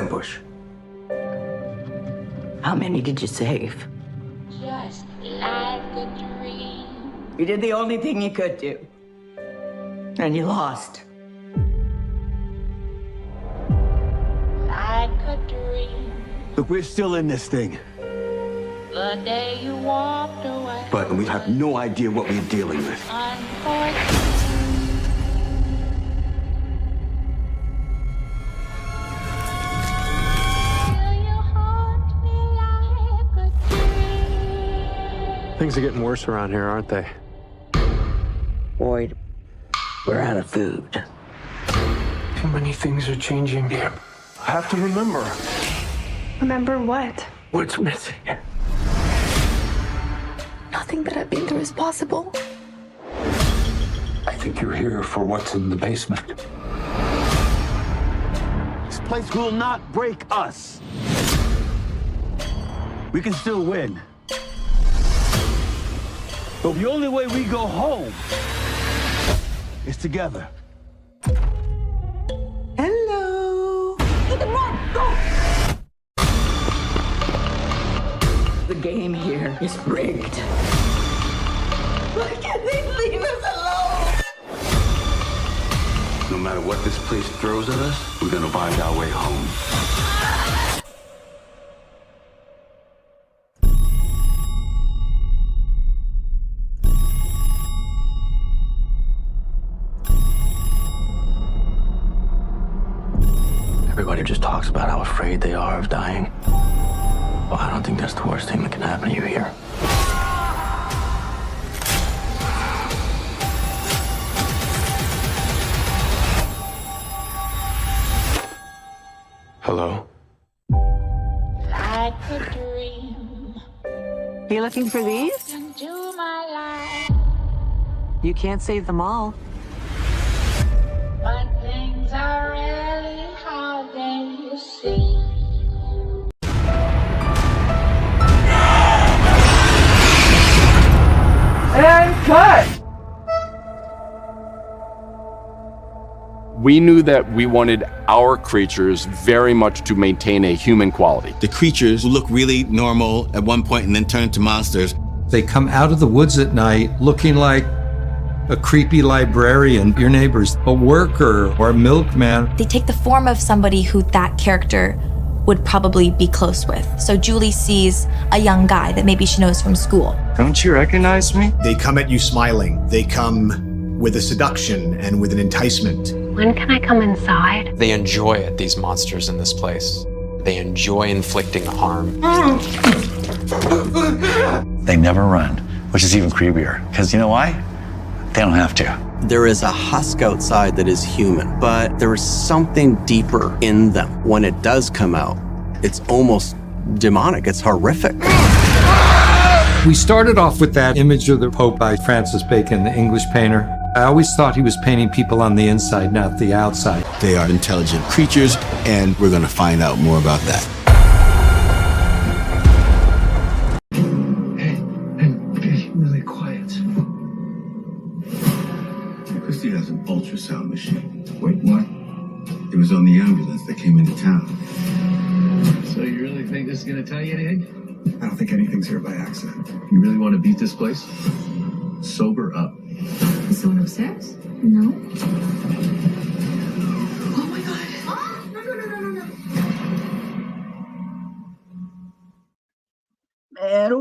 ambush. How many did you save? Just like a dream. You did the only thing you could do. And you lost. Like a dream. Look, we're still in this thing. The day you walked away. But we have no idea what we're dealing with. Unfortunate. Things are getting worse around here, aren't they? Boyd, we're out of food. Too many things are changing. Yeah. I have to remember. Remember what? What's missing? Nothing that I've been through is possible. I think you're here for what's in the basement. This place will not break us. We can still win. But the only way we go home is together. Hello. Run, go. The game here is rigged. Why can't they leave us alone? No matter what this place throws at us, we're gonna find our way home. Everybody just talks about how afraid they are of dying. Well, I don't think that's the worst thing that can happen to you here. Hello? Like a dream. You looking for these? Into my life. You can't save them all. But things are really how they seem. And cut! We knew that we wanted our creatures very much to maintain a human quality. The creatures look really normal at one point and then turn into monsters. They come out of the woods at night looking like a creepy librarian, your neighbor's a worker or a milkman. They take the form of somebody who that character would probably be close with. So Julie sees a young guy that maybe she knows from school. Don't you recognize me? They come at you smiling. They come with a seduction and with an enticement. When can I come inside? They enjoy it, these monsters in this place. They enjoy inflicting harm. They never run, which is even creepier. Because you know why? They don't have to. There is a husk outside that is human, but there is something deeper in them. When it does come out, it's almost demonic. It's horrific. We started off with that image of the Pope by Francis Bacon, the English painter. I always thought he was painting people on the inside, not the outside. They are intelligent creatures, and we're going to find out more about that. Hey, be really quiet. Christie has an ultrasound machine. Wait, what? It was on the ambulance that came into town. So you really think this is gonna tell you anything? I don't think anything's here by accident. You really want to beat this place? Sober up. Is someone upstairs? No. Oh my god. Oh, no. And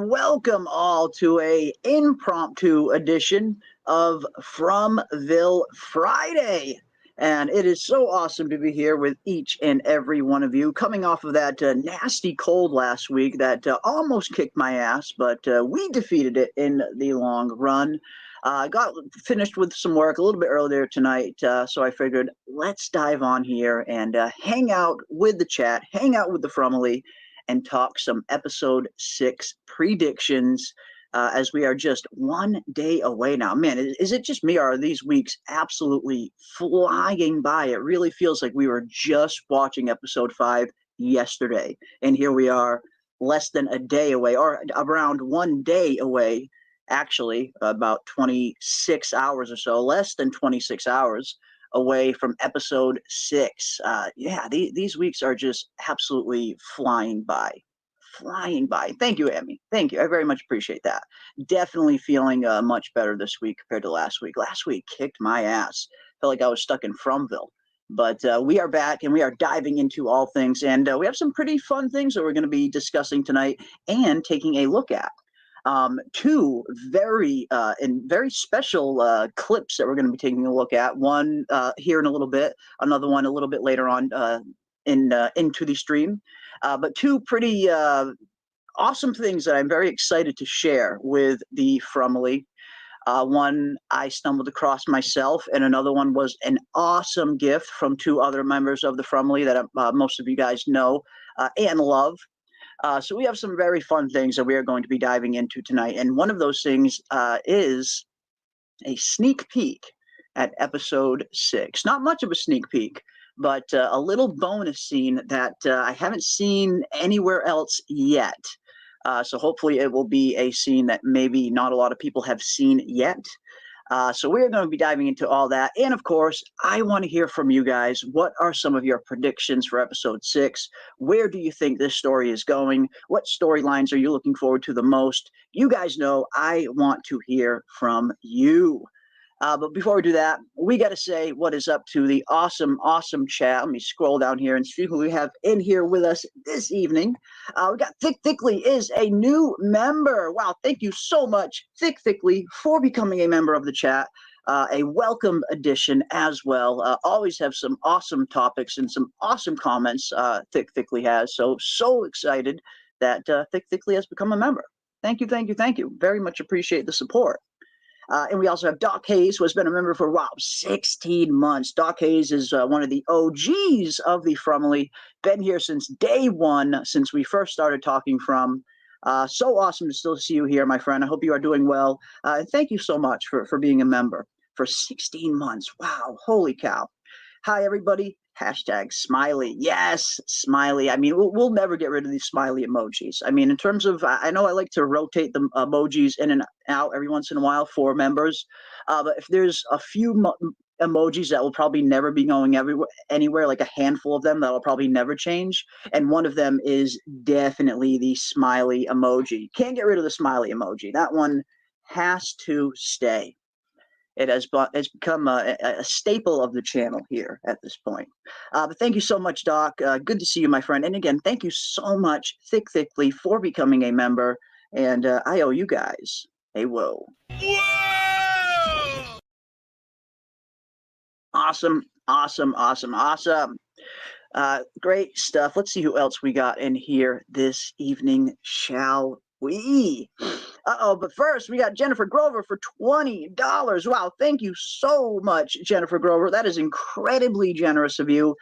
welcome all to a impromptu edition of Fromville Friday. And it is so awesome to be here with each and every one of you, coming off of that nasty cold last week that almost kicked my ass, but we defeated it in the long run. Got finished with some work a little bit earlier tonight, so I figured let's dive on here and hang out with the chat, hang out with the Fromily, and talk some episode 6 predictions. As we are just one day away now. Man, is it just me, or are these weeks absolutely flying by? It really feels like we were just watching episode 5 yesterday. And here we are less than a day away, or around 1 day away, actually, about 26 hours or so, less than 26 hours away from episode 6. Yeah, these weeks are just absolutely flying by. Flying by. Thank you, Emmy. Thank you. I very much appreciate that. Definitely feeling much better this week compared to last week. Last week kicked my ass. Felt like I was stuck in Fromville. But we are back and we are diving into all things. And we have some pretty fun things that we're going to be discussing tonight and taking a look at. Two very special clips that we're going to be taking a look at. One here in a little bit, another one a little bit later on into the stream. But two pretty awesome things that I'm very excited to share with the Fromily. One I stumbled across myself, and another one was an awesome gift from two other members of the Fromily that most of you guys know and love. So we have some very fun things that we are going to be diving into tonight, and one of those things is a sneak peek at episode 6. Not much of a sneak peek, but a little bonus scene that I haven't seen anywhere else yet. So hopefully it will be a scene that maybe not a lot of people have seen yet. So we're going to be diving into all that. And of course, I want to hear from you guys. What are some of your predictions for episode 6? Where do you think this story is going? What storylines are you looking forward to the most? You guys know I want to hear from you. But before we do that, we got to say what is up to the awesome chat. Let me scroll down here and see who we have in here with us this evening. We got Thickly is a new member. Wow, thank you so much, Thickly, for becoming a member of the chat. A welcome addition as well. Always have some awesome topics and some awesome comments Thickly has. So excited that Thickly has become a member. Thank you. Very much appreciate the support. And we also have Doc Hayes, who has been a member for, wow, 16 months. Doc Hayes is one of the OGs of the Fromily. Been here since day one, since we first started talking from. So awesome to still see you here, my friend. I hope you are doing well. And thank you so much for being a member for 16 months. Wow, holy cow. Hi, everybody. Hashtag smiley. Yes, smiley. I mean, we'll never get rid of these smiley emojis. I mean, in terms of, I know I like to rotate the emojis in and out every once in a while for members. But if there's a few emojis that will probably never be going anywhere, like a handful of them that will probably never change. And one of them is definitely the smiley emoji. Can't get rid of the smiley emoji. That one has to stay. It's become a staple of the channel here at this point. But thank you so much, Doc. Good to see you, my friend. And again, thank you so much, Thickly, for becoming a member. And I owe you guys a whoa. Whoa! Awesome. Great stuff. Let's see who else we got in here this evening, shall we? But first, we got Jennifer Grover for $20. Wow, thank you so much, Jennifer Grover. That is incredibly generous of you.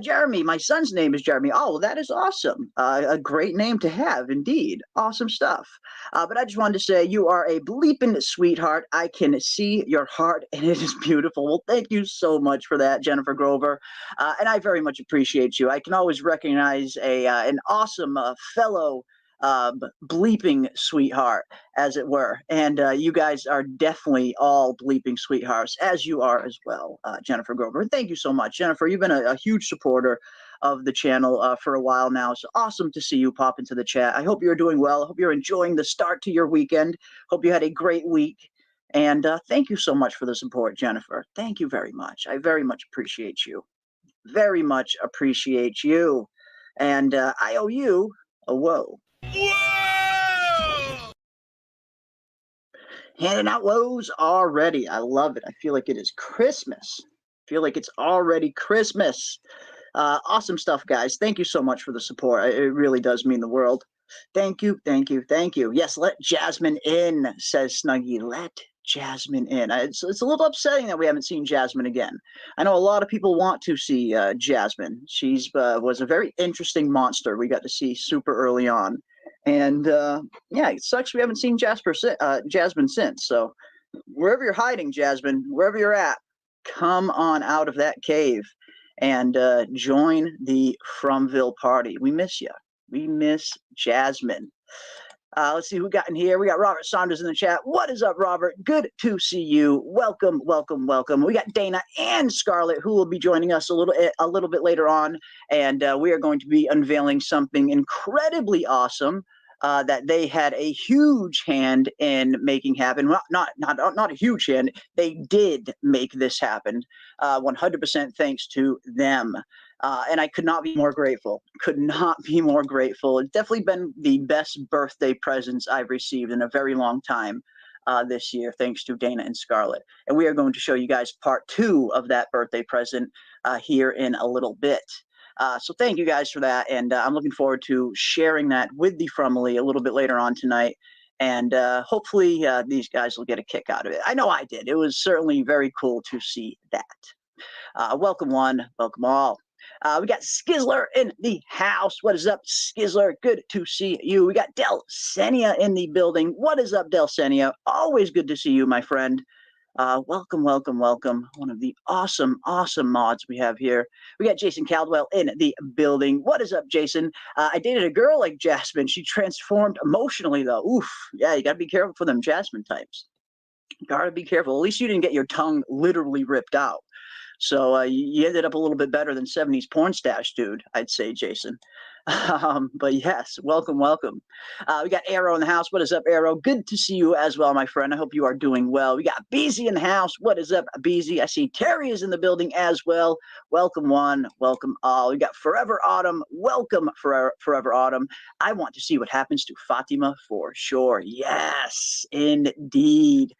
Jeremy, my son's name is Jeremy. Oh, that is awesome. A great name to have, indeed. Awesome stuff. But I just wanted to say you are a bleeping sweetheart. I can see your heart, and it is beautiful. Well, thank you so much for that, Jennifer Grover. And I very much appreciate you. I can always recognize an awesome fellow bleeping sweetheart, as it were, and you guys are definitely all bleeping sweethearts, as you are as well, Jennifer Grover. Thank you so much, Jennifer. You've been a huge supporter of the channel for a while now. It's awesome to see you pop into the chat. I hope you're doing well. I hope you're enjoying the start to your weekend. Hope you had a great week, and thank you so much for the support, Jennifer. Thank you very much. I very much appreciate you. Very much appreciate you, and I owe you a whoa. Whoa! Handing out woes already. I love it. I feel like it is Christmas. I feel like it's already Christmas. Awesome stuff, guys. Thank you so much for the support. It really does mean the world. Thank you. Yes, let Jasmine in, says Snuggy. Let Jasmine in. It's a little upsetting that we haven't seen Jasmine again. I know a lot of people want to see Jasmine. She's was a very interesting monster we got to see super early on. And yeah, it sucks we haven't seen Jasmine since. So wherever you're hiding, Jasmine, wherever you're at, come on out of that cave and join the Fromville party. We miss you. We miss Jasmine. Let's see who got in here. We got Robert Saunders in the chat. What is up, Robert? Good to see you. Welcome, welcome, welcome. We got Dana and Scarlet who will be joining us a little bit later on, and we are going to be unveiling something incredibly awesome that they had a huge hand in making happen. Well, not a huge hand. They did make this happen. 100% thanks to them. And I could not be more grateful. Could not be more grateful. It's definitely been the best birthday presents I've received in a very long time this year, thanks to Dana and Scarlet. And we are going to show you guys part 2 of that birthday present here in a little bit. So thank you guys for that. And I'm looking forward to sharing that with the Fromily a little bit later on tonight. And hopefully these guys will get a kick out of it. I know I did. It was certainly very cool to see that. Welcome one, welcome all. We got Skizzler in the house. What is up, Skizzler? Good to see you. We got Delsenia in the building. What is up, Delsenia? Always good to see you, my friend. Welcome, welcome, welcome. One of the awesome, awesome mods we have here. We got Jason Caldwell in the building. What is up, Jason? I dated a girl like Jasmine. She transformed emotionally, though. Oof. Yeah, you got to be careful for them Jasmine types. You got to be careful. At least you didn't get your tongue literally ripped out. So you ended up a little bit better than 70s porn stash, dude, I'd say, Jason. But yes, welcome, welcome. We got Arrow in the house. What is up, Arrow? Good to see you as well, my friend. I hope you are doing well. We got Beezy in the house. What is up, Beezy? I see Terry is in the building as well. Welcome one, welcome all. We got Forever Autumn. Welcome, Forever Autumn. I want to see what happens to Fatima for sure. Yes, indeed.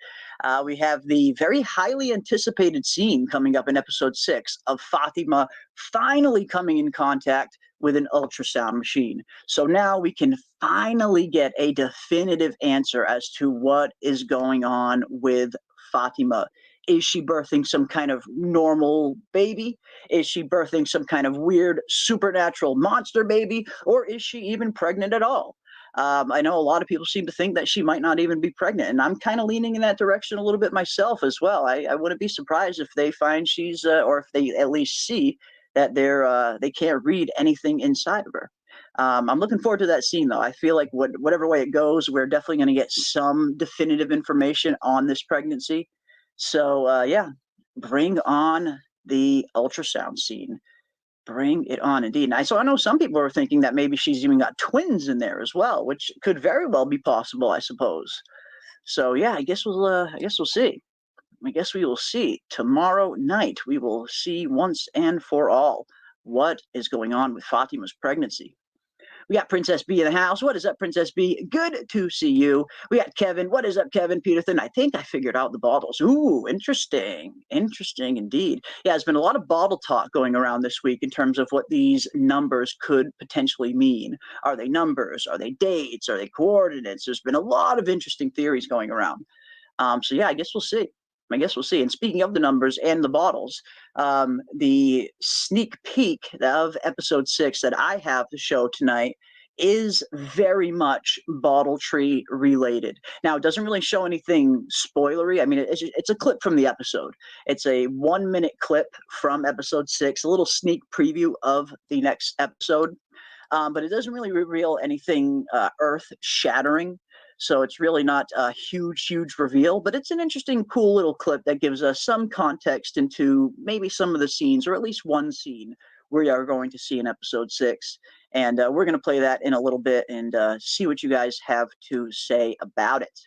We have the very highly anticipated scene coming up in episode 6 of Fatima finally coming in contact with an ultrasound machine. So now we can finally get a definitive answer as to what is going on with Fatima. Is she birthing some kind of normal baby? Is she birthing some kind of weird supernatural monster baby? Or is she even pregnant at all? I know a lot of people seem to think that she might not even be pregnant, and I'm kind of leaning in that direction a little bit myself as well. I wouldn't be surprised if they find she's, or if they at least see that they can't read anything inside of her. I'm looking forward to that scene, though. I feel like whatever way it goes, we're definitely going to get some definitive information on this pregnancy. So, yeah, bring on the ultrasound scene. Bring it on, indeed. And I know some people are thinking that maybe she's even got twins in there as well, which could very well be possible, I suppose. So yeah, I guess we'll see. I guess we will see tomorrow night. We will see once and for all what is going on with Fatima's pregnancy. We got Princess B in the house. What is up, Princess B? Good to see you. We got Kevin. What is up, Kevin Peterson? I think I figured out the bottles. Ooh, interesting. Interesting indeed. Yeah, there's been a lot of bottle talk going around this week in terms of what these numbers could potentially mean. Are they numbers? Are they dates? Are they coordinates? There's been a lot of interesting theories going around. So yeah, I guess we'll see. I guess we'll see. And speaking of the numbers and the bottles, the sneak peek of episode 6 that I have to show tonight is very much Bottle Tree related. Now, it doesn't really show anything spoilery. I mean, it's a clip from the episode. It's a 1-minute clip from episode 6, a little sneak preview of the next episode. But it doesn't really reveal anything earth-shattering. So it's really not a huge, huge reveal, but it's an interesting, cool little clip that gives us some context into maybe some of the scenes, or at least one scene we are going to see in episode 6. And we're going to play that in a little bit and see what you guys have to say about it.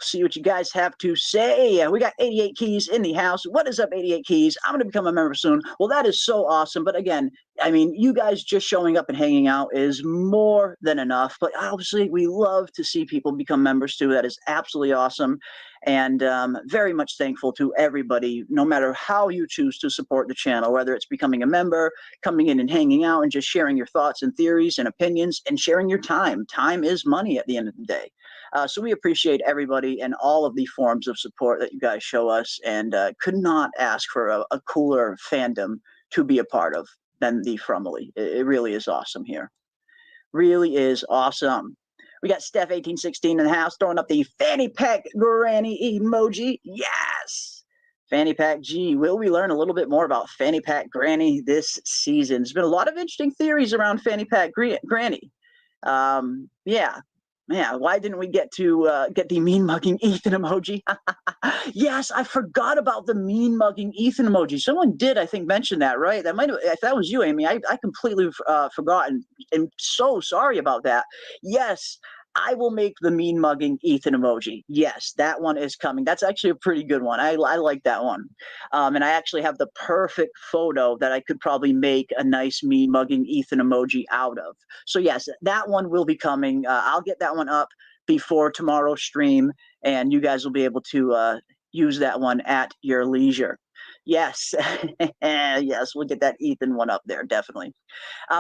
See what you guys have to say. We got 88 Keys in the house. What is up, 88 Keys? I'm going to become a member soon. Well, that is so awesome. But again, I mean, you guys just showing up and hanging out is more than enough. But obviously, we love to see people become members too. That is absolutely awesome. And very much thankful to everybody, no matter how you choose to support the channel, whether it's becoming a member, coming in and hanging out, and just sharing your thoughts and theories and opinions, and sharing your time. Time is money at the end of the day. So we appreciate everybody and all of the forms of support that you guys show us, and could not ask for a cooler fandom to be a part of than the Fromily. It really is awesome here. Really is awesome. We got Steph1816 in the house throwing up the fanny pack granny emoji. Yes! Fanny pack G. Will we learn a little bit more about fanny pack granny this season? There's been a lot of interesting theories around fanny pack granny. Yeah. Man, why didn't we get the mean mugging Ethan emoji? Yes, I forgot about the mean mugging Ethan emoji. Someone did, I think, mention that, right? That might have, if that was you, Amy, I completely forgotten. And so sorry about that. Yes, I will make the mean mugging Ethan emoji. Yes, that one is coming. That's actually a pretty good one. I like that one. And I actually have the perfect photo that I could probably make a nice mean mugging Ethan emoji out of. So yes, that one will be coming. I'll get that one up before tomorrow's stream, and you guys will be able to use that one at your leisure. Yes, yes, we'll get that Ethan one up there, definitely.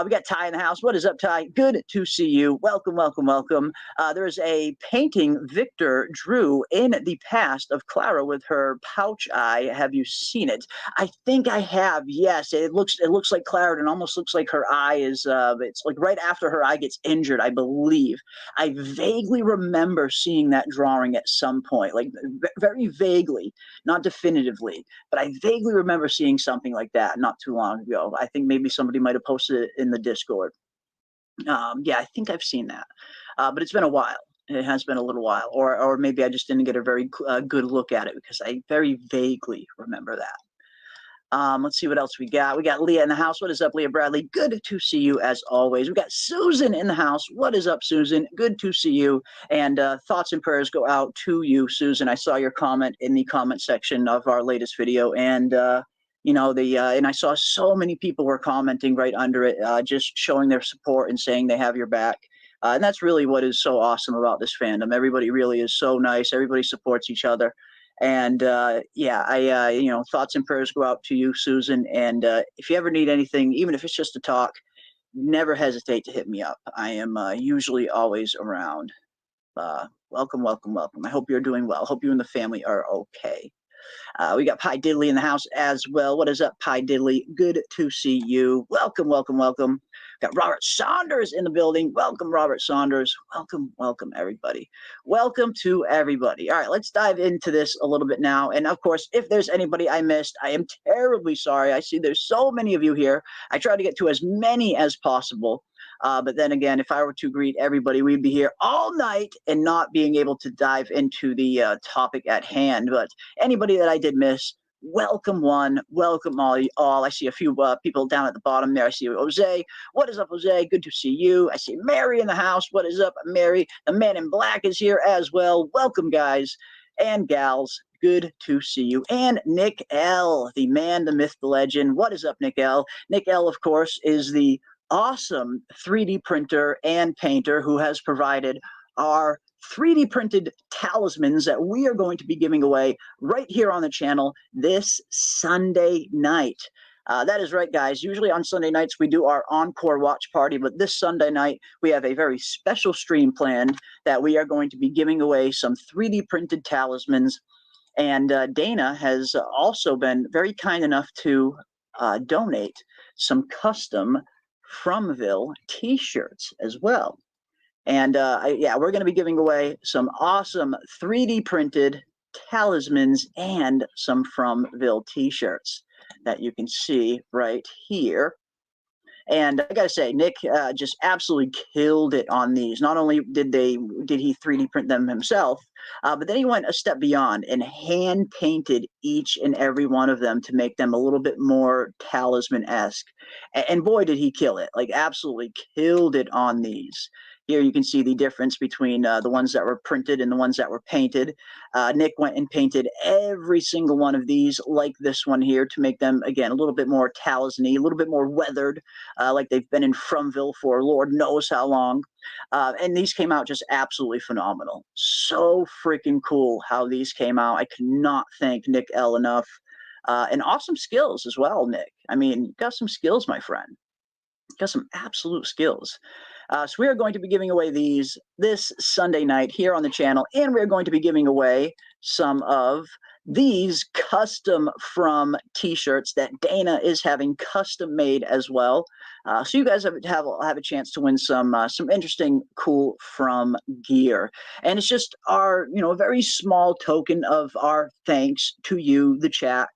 We got Ty in the house. What is up, Ty? Good to see you. Welcome, welcome, welcome. There's a painting Victor drew in the past of Clara with her pouch eye. Have you seen it? I think I have. Yes, it looks like Clara, and almost looks like her eye is. It's like right after her eye gets injured, I believe. I vaguely remember seeing that drawing at some point, like very vaguely, not definitively, but I vaguely remember seeing something like that not too long ago. I think maybe somebody might have posted it in the Discord. Yeah, I think I've seen that, but it's been a while. It has been a little while, or maybe I just didn't get a very good look at it because I very vaguely remember that. Let's see what else we got. We got Leah in the house. What is up, Leah Bradley? Good to see you as always. We got Susan in the house. What is up, Susan? Good to see you. And thoughts and prayers go out to you, Susan. I saw your comment in the comment section of our latest video, and you know, and I saw so many people were commenting right under it, just showing their support and saying they have your back. And that's really what is so awesome about this fandom. Everybody really is so nice. Everybody supports each other. And yeah, you know, thoughts and prayers go out to you, Susan. And if you ever need anything, even if it's just to talk, never hesitate to hit me up. I am usually always around. Welcome, welcome, welcome. I hope you're doing well. Hope you and the family are okay. We got Pie Diddley in the house as well. What is up, Pie Diddley? Good to see you. Welcome, welcome, welcome. Got Robert Saunders in the building. Welcome, Robert Saunders. Welcome, welcome, everybody. Welcome to everybody. All right, let's dive into this a little bit now. And of course, if there's anybody I missed, I am terribly sorry. I see there's so many of you here. I try to get to as many as possible. But then again, if I were to greet everybody, we'd be here all night and not being able to dive into the topic at hand. But anybody that I did miss, welcome one, welcome all. I see a few people down at the bottom there. I see Jose. What is up, Jose? Good to see you. I see Mary in the house. What is up, Mary? The man in black is here as well. Welcome, guys and gals. Good to see you. And Nick L, the man, the myth, the legend. What is up, Nick L? Nick L, of course, is the awesome 3D printer and painter who has provided our 3D printed talismans that we are going to be giving away right here on the channel this Sunday night. That is right, guys. Usually on Sunday nights we do our encore watch party, but this Sunday night we have a very special stream planned that we are going to be giving away some 3D printed talismans. And Dana has also been very kind enough to donate some custom Fromville t-shirts as well. And yeah, we're going to be giving away some awesome 3D printed talismans and some Fromville t-shirts that you can see right here. And I gotta say, Nick just absolutely killed it on these. Not only did he 3D print them himself, but then he went a step beyond and hand painted each and every one of them to make them a little bit more talisman-esque. And boy, did he kill it! Like absolutely killed it on these. Here you can see the difference between the ones that were printed and the ones that were painted. Nick went and painted every single one of these like this one here to make them, again, a little bit more talisman-y, a little bit more weathered, like they've been in Fromville for Lord knows how long. And these came out just absolutely phenomenal. So freaking cool how these came out. I cannot thank Nick L enough. And awesome skills as well, Nick. I mean, you got some skills, my friend. You got some absolute skills. So we are going to be giving away these this Sunday night here on the channel, and we're going to be giving away some of these custom From t-shirts that Dana is having custom made as well. So you guys have a chance to win some interesting, cool From gear, and it's just our very small token of our thanks to you, the chat.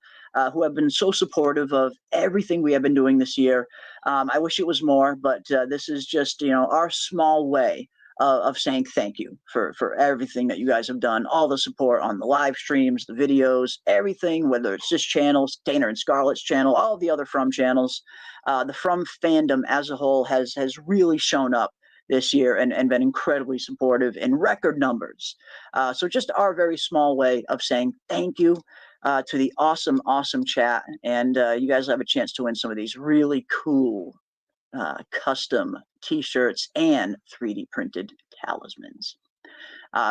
Who have been so supportive of everything we have been doing this year. I wish it was more, but this is just our small way of saying thank you for everything that you guys have done, all the support on the live streams, the videos, everything, whether it's this channel, Dana and Scarlet's channel, all the other From channels. The From fandom as a whole has really shown up this year and been incredibly supportive in record numbers. So just our very small way of saying thank you to the awesome chat. And you guys have a chance to win some of these really cool custom t-shirts and 3D printed talismans.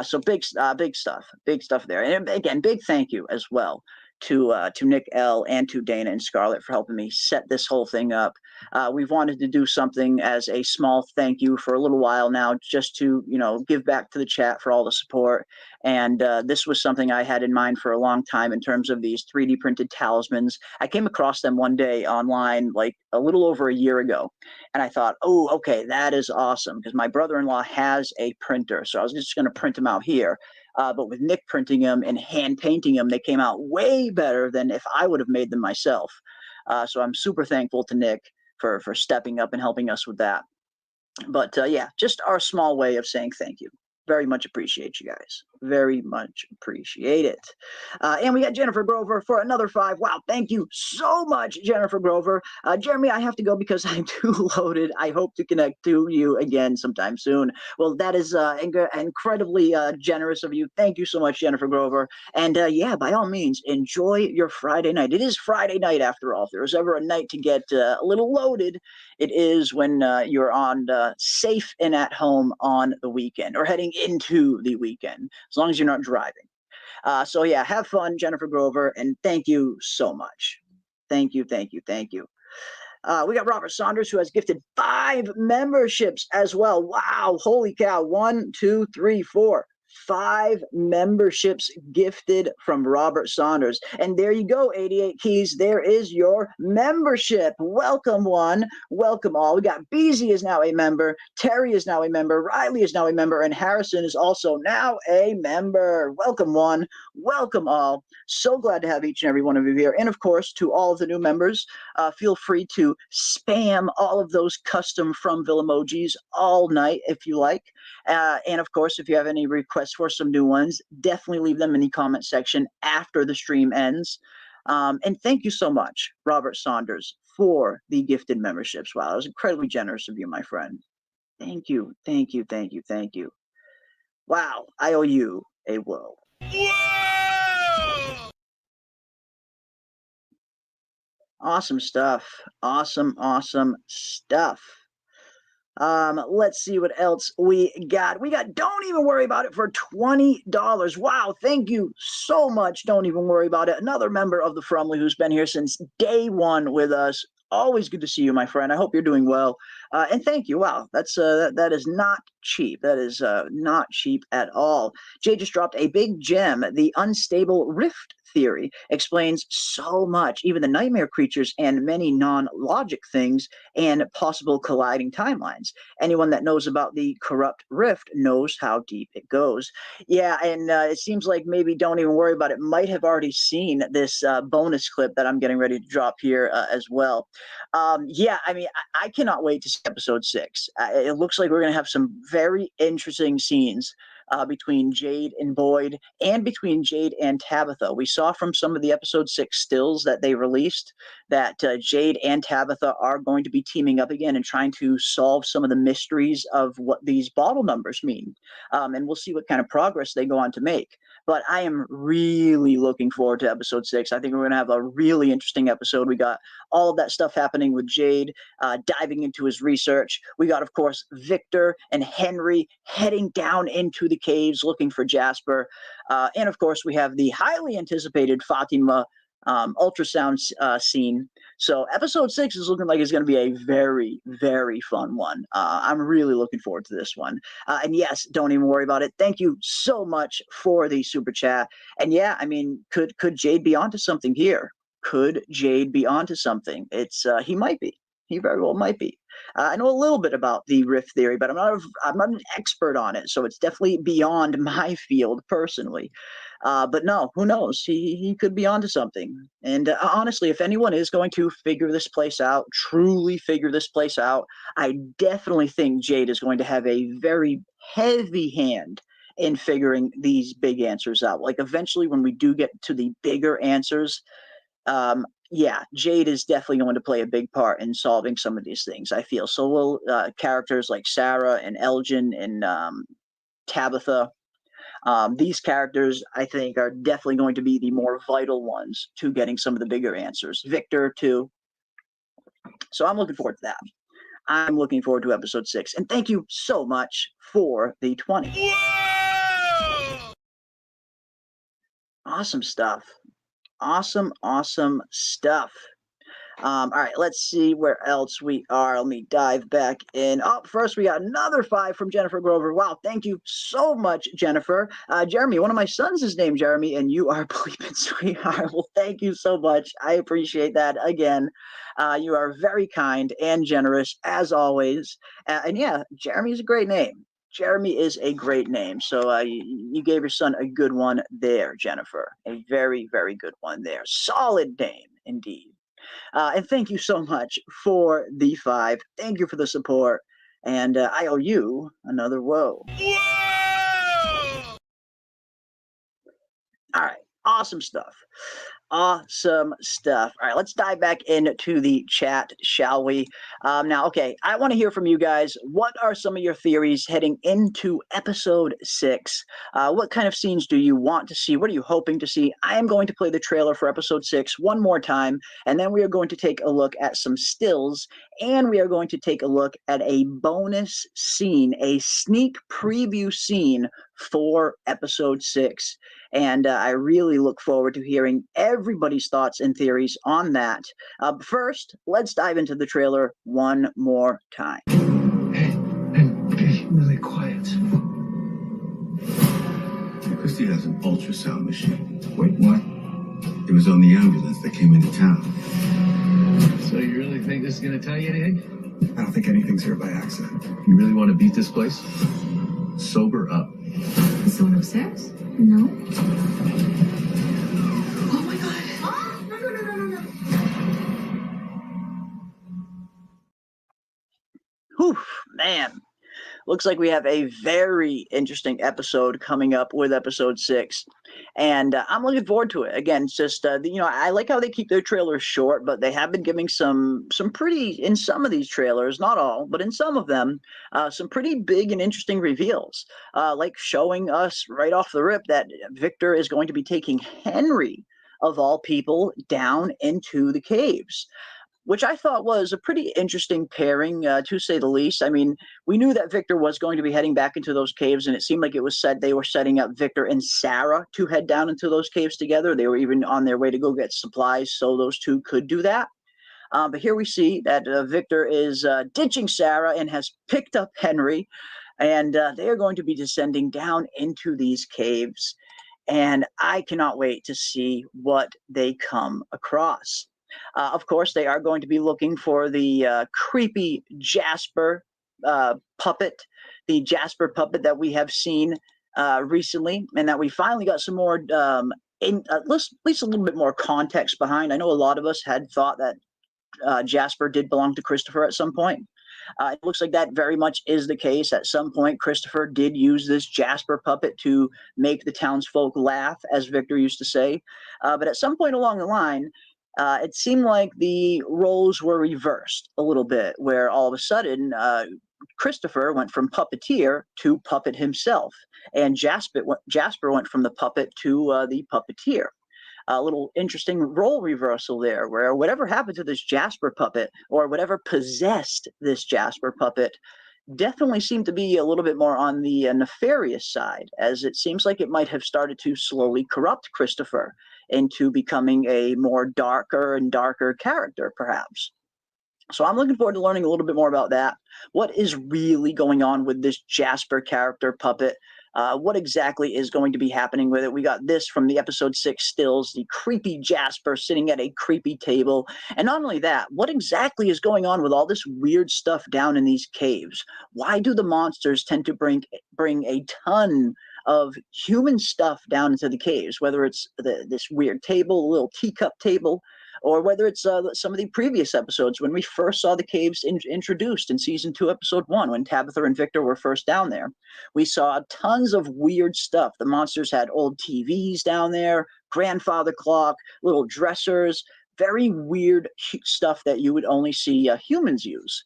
So big stuff there. And again, big thank you as well to Nick L and to Dana and Scarlet for helping me set this whole thing up. We've wanted to do something as a small thank you for a little while now, just to, you know, give back to the chat for all the support. And this was something I had in mind for a long time in terms of these 3D printed talismans. I came across them one day online, like a little over a year ago. And I thought, oh, okay, that is awesome, because my brother-in-law has a printer. So I was just going to print them out here. But with Nick printing them and hand painting them, they came out way better than if I would have made them myself. So I'm super thankful to Nick for stepping up and helping us with that. But yeah, just our small way of saying thank you. Very much appreciate you guys. Very much appreciate it. And we got Jennifer Grover for another 5. Wow, thank you so much, Jennifer Grover. Jeremy, I have to go because I'm too loaded. I hope to connect to you again sometime soon. Well, that is incredibly generous of you. Thank you so much, Jennifer Grover. And yeah, by all means, enjoy your Friday night. It is Friday night after all. If there was ever a night to get a little loaded, it is when you're on safe and at home on the weekend or heading into the weekend, as long as you're not driving. So yeah, have fun, Jennifer Grover, and thank you so much. Thank you. We got Robert Saunders, who has gifted 5 memberships as well. Wow, holy cow. 1, 2, 3, 4. 5 memberships gifted from Robert Saunders. And there you go, 88 Keys. There is your membership. Welcome one, welcome all. We got Beezy is now a member, Terry is now a member, Riley is now a member, and Harrison is also now a member. Welcome one, welcome all. So glad to have each and every one of you here. And of course, to all of the new members, feel free to spam all of those custom Fromville emojis all night if you like. And of course, if you have any requests for some new ones, definitely leave them in the comment section after the stream ends. And thank you so much, Robert Saunders, for the gifted memberships. Wow, that was incredibly generous of you, my friend. Thank you. Wow, I owe you a world. Whoa! Awesome stuff. Awesome stuff. Let's see what else we got. Don't Even Worry About It for $20. Wow, thank you so much. Don't Even Worry About It. Another member of the Fromily who's been here since day one with us. Always good to see you, my friend. I hope you're doing well. And thank you. Wow, that's that is not cheap. That is not cheap at all. Jade just dropped a big gem. The unstable rift theory explains so much, even the nightmare creatures and many non-logic things and possible colliding timelines. Anyone that knows about the corrupt rift knows how deep it goes. Yeah, and it seems like maybe Don't Even Worry About It might have already seen this bonus clip that I'm getting ready to drop here as well. Yeah, I mean, I cannot wait to see episode 6. It looks like we're going to have some very interesting scenes between Jade and Boyd, and between Jade and Tabitha. We saw from some of the episode 6 stills that they released that Jade and Tabitha are going to be teaming up again and trying to solve some of the mysteries of what these bottle numbers mean. And we'll see what kind of progress they go on to make. But I am really looking forward to episode 6. I think we're going to have a really interesting episode. We got all of that stuff happening with Jade, diving into his research. We got, of course, Victor and Henry heading down into the caves looking for Jasper. And, of course, we have the highly anticipated Fatima ultrasound scene. So episode 6 is looking like it's going to be a very, very fun one. I'm really looking forward to this one. And yes, Don't Even Worry About It. Thank you so much for the super chat. And yeah, I mean, could Jade be onto something here? Could Jade be onto something? It's he might be. He very well might be. I know a little bit about the rift theory, but I'm not an expert on it, so it's definitely beyond my field personally. But no, who knows? He could be onto something. And honestly, if anyone is going to figure this place out, truly figure this place out, I definitely think Jade is going to have a very heavy hand in figuring these big answers out. Like eventually, when we do get to the bigger answers, yeah, Jade is definitely going to play a big part in solving some of these things, I feel. So will characters like Sarah and Elgin and Tabitha. These characters, I think, are definitely going to be the more vital ones to getting some of the bigger answers. Victor, too. So I'm looking forward to that. I'm looking forward to episode 6. And thank you so much for the 20. Whoa! Awesome stuff. Awesome stuff. All right, let's see where else we are. Let me dive back in. Oh, first we got another 5 from Jennifer Grover. Wow, thank you so much, Jennifer. Jeremy, one of my sons is named Jeremy, and you are bleeping sweetheart. Well, thank you so much. I appreciate that. Again, you are very kind and generous, as always. And yeah, Jeremy is a great name. Jeremy is a great name. So you gave your son a good one there, Jennifer. A very, very good one there. Solid name, indeed. And thank you so much for the 5. Thank you for the support. And I owe you another whoa. Whoa! All right. Awesome stuff. Awesome stuff. All right, let's dive back into the chat, shall we? Now, okay, I want to hear from you guys. What are some of your theories heading into episode 6? What kind of scenes do you want to see? What are you hoping to see? I am going to play the trailer for episode 6 one more time, and then we are going to take a look at some stills, and we are going to take a look at a bonus scene, a sneak preview scene for episode 6. And I really look forward to hearing everybody's thoughts and theories on that. First, let's dive into the trailer one more time. Hey, be really quiet. Christie has an ultrasound machine. Wait, what? It was on the ambulance that came into town. So you really think this is going to tell you anything? I don't think anything's here by accident. You really want to beat this place? Sober up. Is someone upstairs? No. Oh my god. Oh, no. Whew, man. Looks like we have a very interesting episode coming up with episode 6. And I'm looking forward to it. Again, it's just, I like how they keep their trailers short, but they have been giving some pretty, in some of these trailers, not all, but in some of them, some pretty big and interesting reveals. Like showing us right off the rip that Victor is going to be taking Henry, of all people, down into the caves, which I thought was a pretty interesting pairing, to say the least. I mean, we knew that Victor was going to be heading back into those caves, and it seemed like it was said they were setting up Victor and Sarah to head down into those caves together. They were even on their way to go get supplies so those two could do that. But here we see that Victor is ditching Sarah and has picked up Henry, and they are going to be descending down into these caves. And I cannot wait to see what they come across. Of course, they are going to be looking for the creepy Jasper puppet, the Jasper puppet that we have seen recently, and that we finally got some more, at least a little bit more context behind. I know a lot of us had thought that Jasper did belong to Christopher at some point. It looks like that very much is the case. At some point, Christopher did use this Jasper puppet to make the townsfolk laugh, as Victor used to say. But at some point along the line, it seemed like the roles were reversed a little bit, where all of a sudden Christopher went from puppeteer to puppet himself, and Jasper went from the puppet to the puppeteer. A little interesting role reversal there, where whatever happened to this Jasper puppet, or whatever possessed this Jasper puppet, definitely seemed to be a little bit more on the nefarious side, as it seems like it might have started to slowly corrupt Christopher into becoming a more darker and darker character, perhaps. So I'm looking forward to learning a little bit more about that. What is really going on with this Jasper character puppet? What exactly is going to be happening with it? We got this from the episode 6 stills, the creepy Jasper sitting at a creepy table. And not only that, what exactly is going on with all this weird stuff down in these caves? Why do the monsters tend to bring a ton of human stuff down into the caves, whether it's this weird table, a little teacup table, or whether it's some of the previous episodes when we first saw the caves introduced in season 2, episode 1, when Tabitha and Victor were first down there. We saw tons of weird stuff. The monsters had old TVs down there, grandfather clock, little dressers, very weird stuff that you would only see humans use.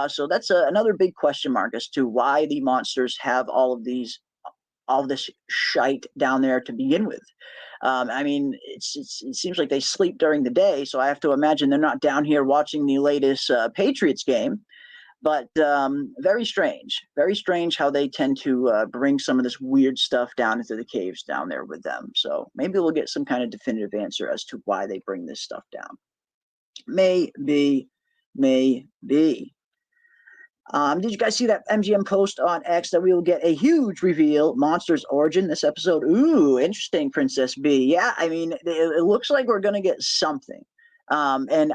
So that's another big question mark as to why the monsters have all this shite down there to begin with. I mean, it seems like they sleep during the day, so I have to imagine they're not down here watching the latest Patriots game. But very strange how they tend to bring some of this weird stuff down into the caves down there with them. So maybe we'll get some kind of definitive answer as to why they bring this stuff down. Maybe. Did you guys see that MGM post on X that we will get a huge reveal, Monsters Origin, this episode? Ooh, interesting, Princess B. Yeah, I mean, it looks like we're going to get something. And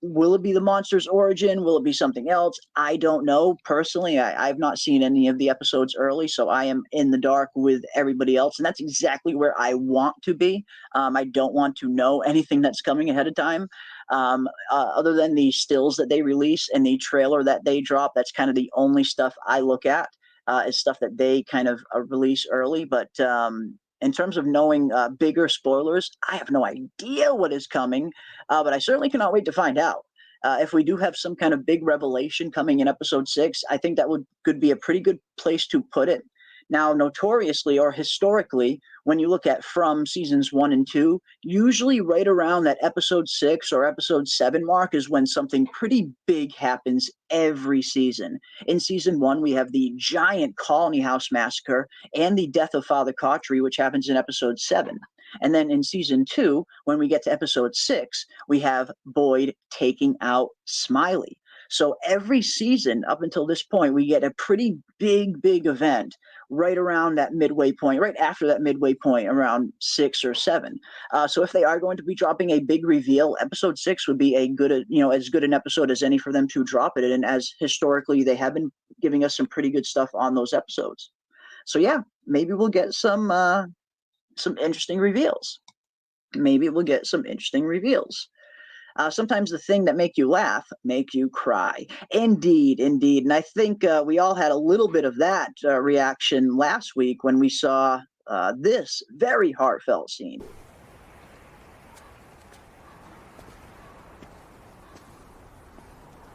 will it be the Monsters Origin? Will it be something else? I don't know. Personally, I've not seen any of the episodes early, so I am in the dark with everybody else, and that's exactly where I want to be. I don't want to know anything that's coming ahead of time. Other than the stills that they release and the trailer that they drop, that's kind of the only stuff I look at, is stuff that they kind of release early. But in terms of knowing bigger spoilers, I have no idea what is coming, but I certainly cannot wait to find out. If we do have some kind of big revelation coming in episode 6, I think that could be a pretty good place to put it. Now, notoriously or historically, when you look at From seasons 1 and 2, usually right around that episode 6 or episode 7 mark is when something pretty big happens every season. In season 1, we have the giant Colony House massacre and the death of Father Cautry, which happens in episode 7. And then in season 2, when we get to episode 6, we have Boyd taking out Smiley. So every season up until this point, we get a pretty big event right around that midway point, right after that midway point, around 6 or 7. So if they are going to be dropping a big reveal, episode 6 would be a good, as good an episode as any for them to drop it in, as historically they have been giving us some pretty good stuff on those episodes. So yeah, maybe we'll get some interesting reveals. Sometimes the thing that make you laugh make you cry. Indeed. And I think we all had a little bit of that reaction last week when we saw this very heartfelt scene.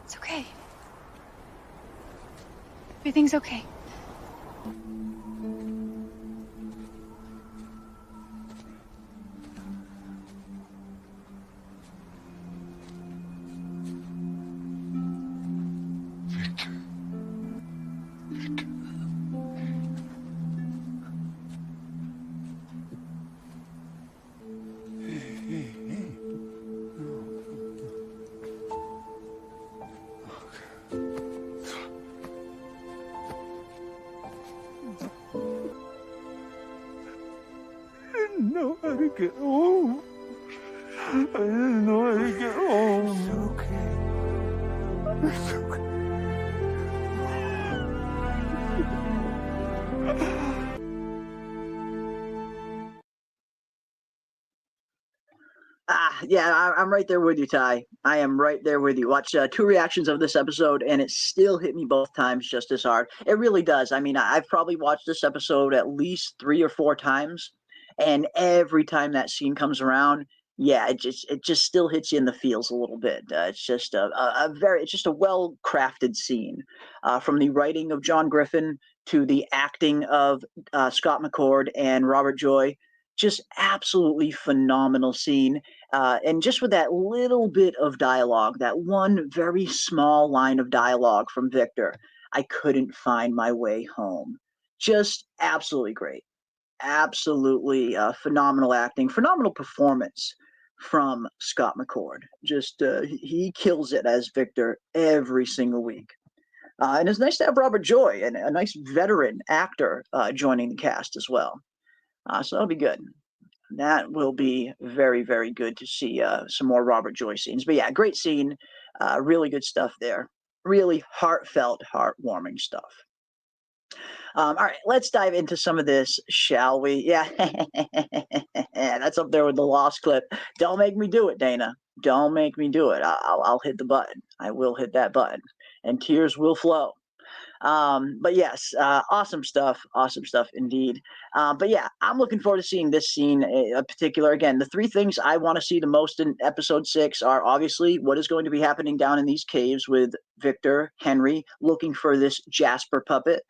It's okay. Everything's okay. Get home. I didn't know how to get home. It's okay. It's okay. Yeah, I'm right there with you, Ty. I am right there with you. Watch 2 reactions of this episode, and it still hit me both times just as hard. It really does. I mean, I've probably watched this episode at least 3 or 4 times. And every time that scene comes around, yeah, it just still hits you in the feels a little bit. It's just a well crafted scene, from the writing of John Griffin to the acting of Scott McCord and Robert Joy. Just absolutely phenomenal scene, and just with that little bit of dialogue, that one very small line of dialogue from Victor, I couldn't find my way home. Just absolutely great. Absolutely phenomenal acting, phenomenal performance from Scott McCord. Just he kills it as Victor every single week. And it's nice to have Robert Joy, and a nice veteran actor, joining the cast as well. So that'll be good. That will be very, very good to see some more Robert Joy scenes. But yeah, great scene. Really good stuff there. Really heartfelt, heartwarming stuff. All right, let's dive into some of this, shall we? Yeah, that's up there with the lost clip. Don't make me do it, Dana. Don't make me do it. I'll hit the button. I will hit that button, and tears will flow. But yes, awesome stuff indeed. But yeah, I'm looking forward to seeing this scene in particular. Again, the three things I want to see the most in episode 6 are obviously what is going to be happening down in these caves with Victor, Henry, looking for this Jasper puppet.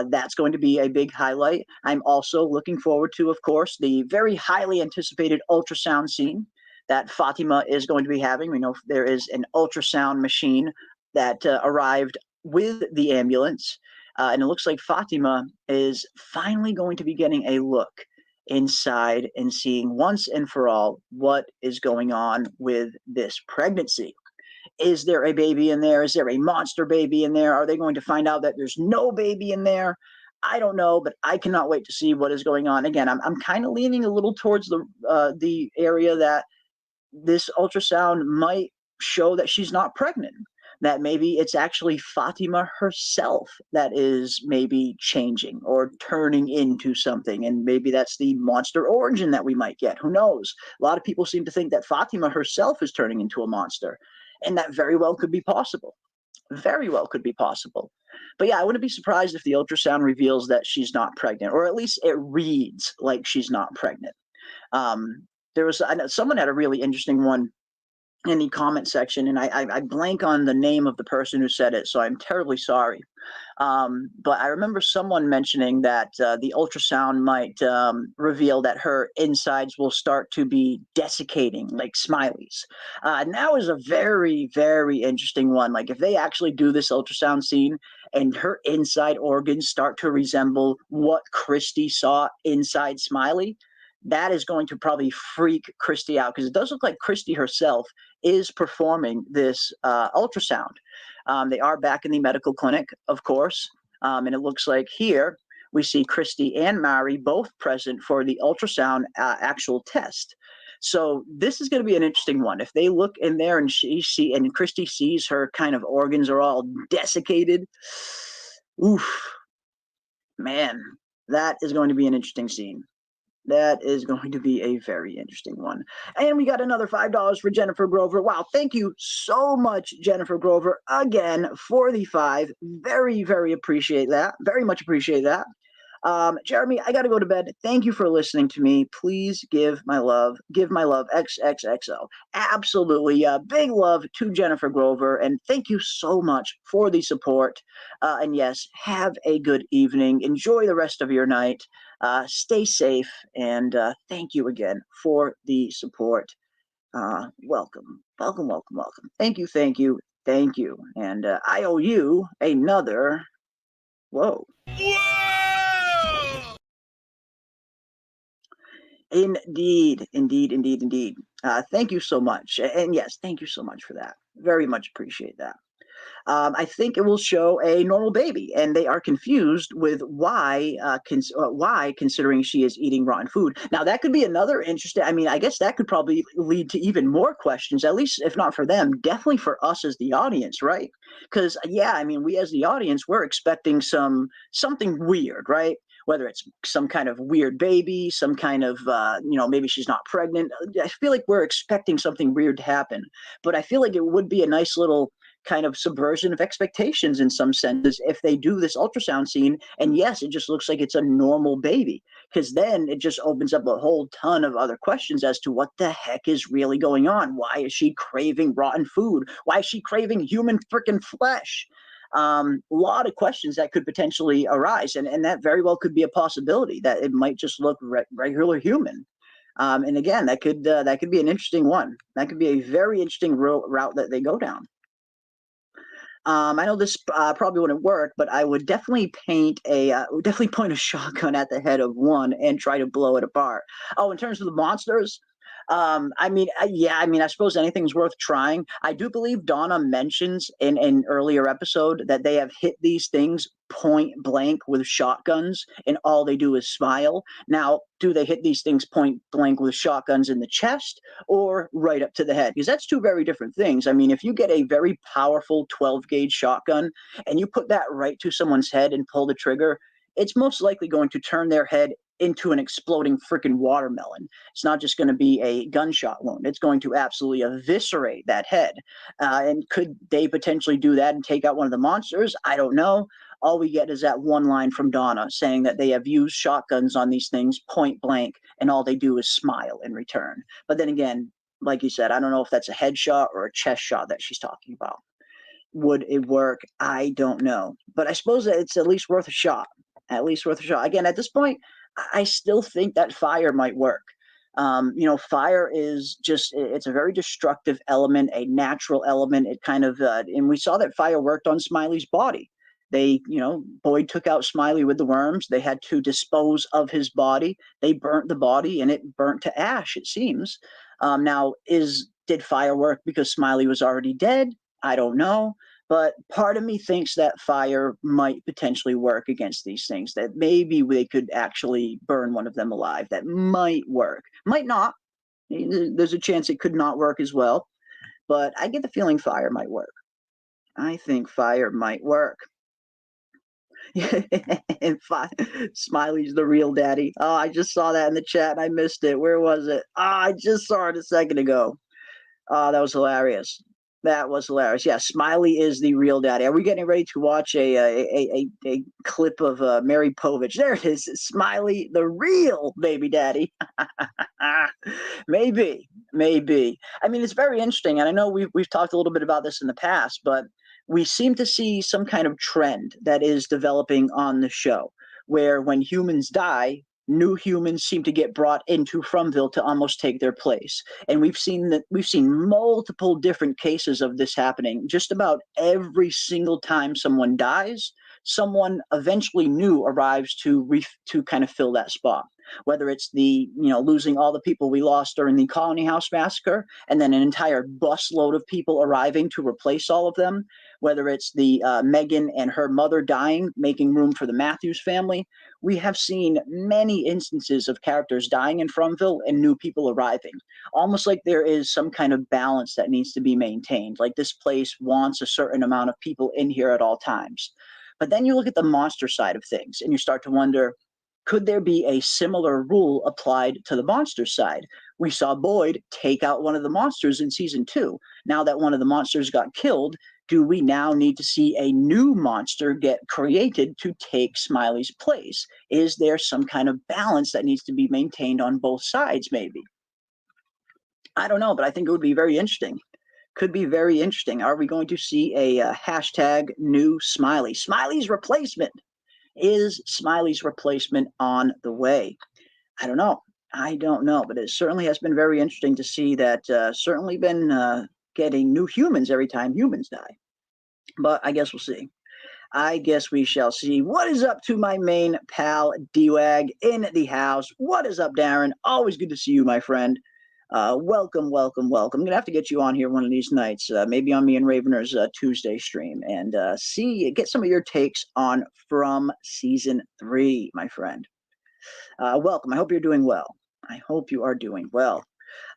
That's going to be a big highlight. I'm also looking forward to, of course, the very highly anticipated ultrasound scene that Fatima is going to be having. We know there is an ultrasound machine that arrived with the ambulance, and it looks like Fatima is finally going to be getting a look inside and seeing once and for all what is going on with this pregnancy. Is there a baby in there? Is there a monster baby in there? Are they going to find out that there's no baby in there? I don't know, but I cannot wait to see what is going on. Again, I'm kind of leaning a little towards the area that this ultrasound might show that she's not pregnant, that maybe it's actually Fatima herself that is maybe changing or turning into something, and maybe that's the monster origin that we might get. Who knows? A lot of people seem to think that Fatima herself is turning into a monster, and that very well could be possible. Very well could be possible. But yeah, I wouldn't be surprised if the ultrasound reveals that she's not pregnant, or at least it reads like she's not pregnant. I know someone had a really interesting one in the comment section, and I blank on the name of the person who said it, so I'm terribly sorry. But I remember someone mentioning that the ultrasound might reveal that her insides will start to be desiccating like Smiley's. And that was a very, very interesting one. Like, if they actually do this ultrasound scene and her inside organs start to resemble what Christie saw inside Smiley, that is going to probably freak Christie out, because it does look like Christie herself is performing this ultrasound. They are back in the medical clinic, of course, and it looks like here we see Christie and Mary both present for the ultrasound actual test. So this is going to be an interesting one. If they look in there and Christie sees her kind of organs are all desiccated, oof, man, that is going to be an interesting scene. That is going to be a very interesting one. And we got another $5 for Jennifer Grover. Wow, thank you so much, Jennifer Grover, again, for the 5. Very, very appreciate that. Very much appreciate that. Jeremy, I got to go to bed. Thank you for listening to me. Please give my love XXXO. Absolutely. Big love to Jennifer Grover, and thank you so much for the support. And yes, have a good evening. Enjoy the rest of your night. Stay safe, and thank you again for the support. Welcome. Thank you. And I owe you another. Whoa. Indeed. Thank you so much. And yes, thank you so much for that. Very much appreciate that. I think it will show a normal baby, and they are confused with why, considering she is eating rotten food. Now, that could be another interesting. I mean, I guess that could probably lead to even more questions. At least, if not for them, definitely for us as the audience, right? Because yeah, I mean, we as the audience, we're expecting something weird, right? Whether it's some kind of weird baby, some kind of, maybe she's not pregnant. I feel like we're expecting something weird to happen. But I feel like it would be a nice little kind of subversion of expectations in some senses if they do this ultrasound scene. And yes, it just looks like it's a normal baby, because then it just opens up a whole ton of other questions as to what the heck is really going on. Why is she craving rotten food? Why is she craving human freaking flesh? A lot of questions that could potentially arise, and that very well could be a possibility that it might just look regular human. And again, that could be an interesting one. That could be a very interesting route that they go down. I know this probably wouldn't work, but I would definitely point a shotgun at the head of one and try to blow it apart. Oh, in terms of the monsters, I suppose anything's worth trying. I do believe Donna mentions in an earlier episode that they have hit these things point blank with shotguns, and all they do is smile. Now, do they hit these things point blank with shotguns in the chest or right up to the head? Because that's two very different things. I mean, if you get a very powerful 12 gauge shotgun and you put that right to someone's head and pull the trigger, it's most likely going to turn their head into an exploding freaking watermelon. It's not just going to be a gunshot wound. It's going to absolutely eviscerate that head. And could they potentially do that and take out one of the monsters? I don't know. All we get is that one line from Donna saying that they have used shotguns on these things point blank, and all they do is smile in return. But then again, like you said, I don't know if that's a headshot or a chest shot that she's talking about. Would it work? I don't know. But I suppose that it's at least worth a shot. At least worth a shot. Again, at this point, I still think that fire might work. Fire is just, it's a very destructive element, a natural element. It kind of, and we saw that fire worked on Smiley's body. Boyd took out Smiley with the worms. They had to dispose of his body. They burnt the body and it burnt to ash, it seems. Did fire work because Smiley was already dead? I don't know. But part of me thinks that fire might potentially work against these things, that maybe they could actually burn one of them alive. That might work. Might not. There's a chance it could not work as well. But I get the feeling fire might work. I think fire might work. And Smiley's the real daddy. Oh, I just saw that in the chat and I missed it. Where was it? I just saw it a second ago. Oh, that was hilarious. That was hilarious. Yeah, Smiley is the real daddy. Are we getting ready to watch a clip of Mary Povich? There it is. Smiley, the real baby daddy. Maybe. I mean, it's very interesting, and I know we've talked a little bit about this in the past, but we seem to see some kind of trend that is developing on the show, where when humans die, new humans seem to get brought into Fromville to almost take their place. And we've seen multiple different cases of this happening. Just about every single time someone dies, someone eventually new arrives to kind of fill that spot. Whether it's losing all the people we lost during the Colony House massacre, and then an entire busload of people arriving to replace all of them. Whether it's the Megan and her mother dying, making room for the Matthews family. We have seen many instances of characters dying in Fromville and new people arriving. Almost like there is some kind of balance that needs to be maintained. Like this place wants a certain amount of people in here at all times. But then you look at the monster side of things and you start to wonder, could there be a similar rule applied to the monster side? We saw Boyd take out one of the monsters in season 2. Now that one of the monsters got killed, do we now need to see a new monster get created to take Smiley's place? Is there some kind of balance that needs to be maintained on both sides, maybe? I don't know, but I think it would be very interesting. Could be very interesting. Are we going to see a hashtag new Smiley? Smiley's replacement. Is Smiley's replacement on the way? I don't know, but it certainly has been very interesting to see that. Certainly been getting new humans every time humans die. But I guess we'll see. I guess we shall see. What is up to my main pal, D-Wag, in the house? What is up, Darren? Always good to see you, my friend. Welcome. I'm going to have to get you on here one of these nights, maybe on me and Ravener's Tuesday stream, and get some of your takes on From Season 3, my friend. Welcome. I hope you're doing well. I hope you are doing well.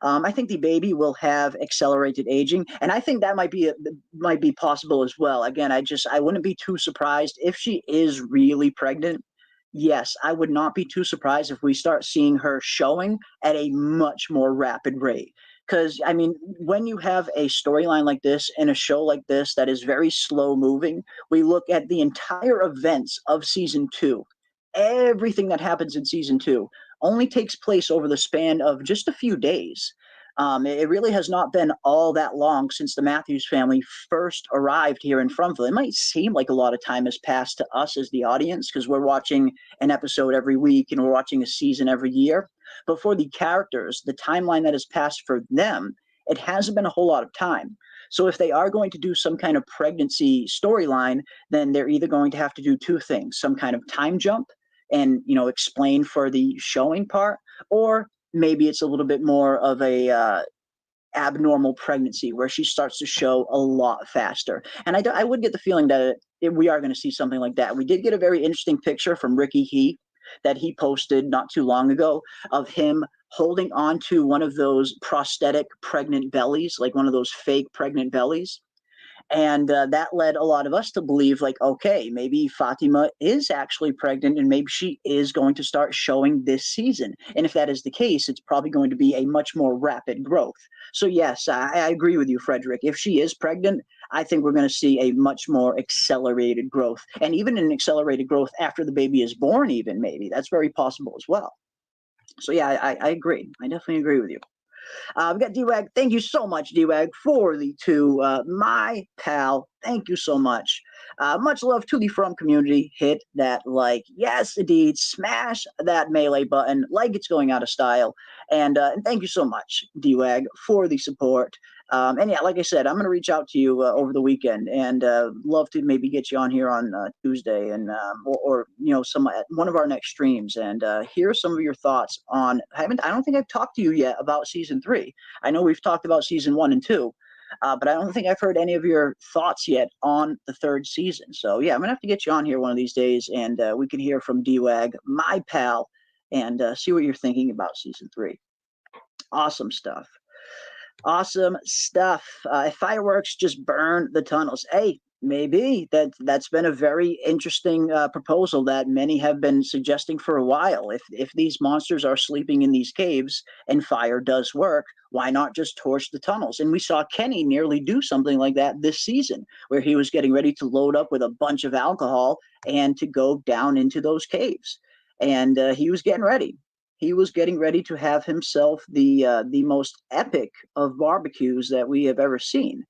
I think the baby will have accelerated aging, and I think that might be possible as well. Again, I wouldn't be too surprised if she is really pregnant. Yes, I would not be too surprised if we start seeing her showing at a much more rapid rate. Because, I mean, when you have a storyline like this and a show like this that is very slow moving, we look at the entire events of season 2. Everything that happens in season 2 only takes place over the span of just a few days. It really has not been all that long since the Matthews family first arrived here in Fromville. It might seem like a lot of time has passed to us as the audience because we're watching an episode every week and we're watching a season every year. But for the characters, the timeline that has passed for them, it hasn't been a whole lot of time. So if they are going to do some kind of pregnancy storyline, then they're either going to have to do two things, some kind of time jump and, explain for the showing part, or maybe it's a little bit more of a abnormal pregnancy where she starts to show a lot faster. And I would get the feeling that we are going to see something like that. We did get a very interesting picture from Ricky He that he posted not too long ago of him holding on to one of those prosthetic pregnant bellies, like one of those fake pregnant bellies. And that led a lot of us to believe, like, okay, maybe Fatima is actually pregnant and maybe she is going to start showing this season. And if that is the case, it's probably going to be a much more rapid growth. So, yes, I agree with you, Frederick. If she is pregnant, I think we're going to see a much more accelerated growth, and even an accelerated growth after the baby is born, even maybe. That's very possible as well. So, yeah, I agree. I definitely agree with you. We got D-Wag. Thank you so much, D-Wag, for the two. My pal, thank you so much. Much love to the From community. Hit that like. Yes, indeed. Smash that melee button like it's going out of style. And thank you so much, D-Wag, for the support. And yeah, like I said, I'm going to reach out to you over the weekend and love to maybe get you on here on Tuesday and or you know one of our next streams and hear some of your thoughts on. I don't think I've talked to you yet about season 3. I know we've talked about season 1 and 2, but I don't think I've heard any of your thoughts yet on the 3rd season. So yeah, I'm gonna have to get you on here one of these days and we can hear from D-Wag, my pal, and see what you're thinking about season 3. Awesome stuff. Awesome stuff. If fireworks just burn the tunnels, hey, maybe that's been a very interesting proposal that many have been suggesting for a while. If these monsters are sleeping in these caves and fire does work, why not just torch the tunnels? And we saw Kenny nearly do something like that this season, where he was getting ready to load up with a bunch of alcohol and to go down into those caves, and he was getting ready. He was getting ready to have himself the most epic of barbecues that we have ever seen.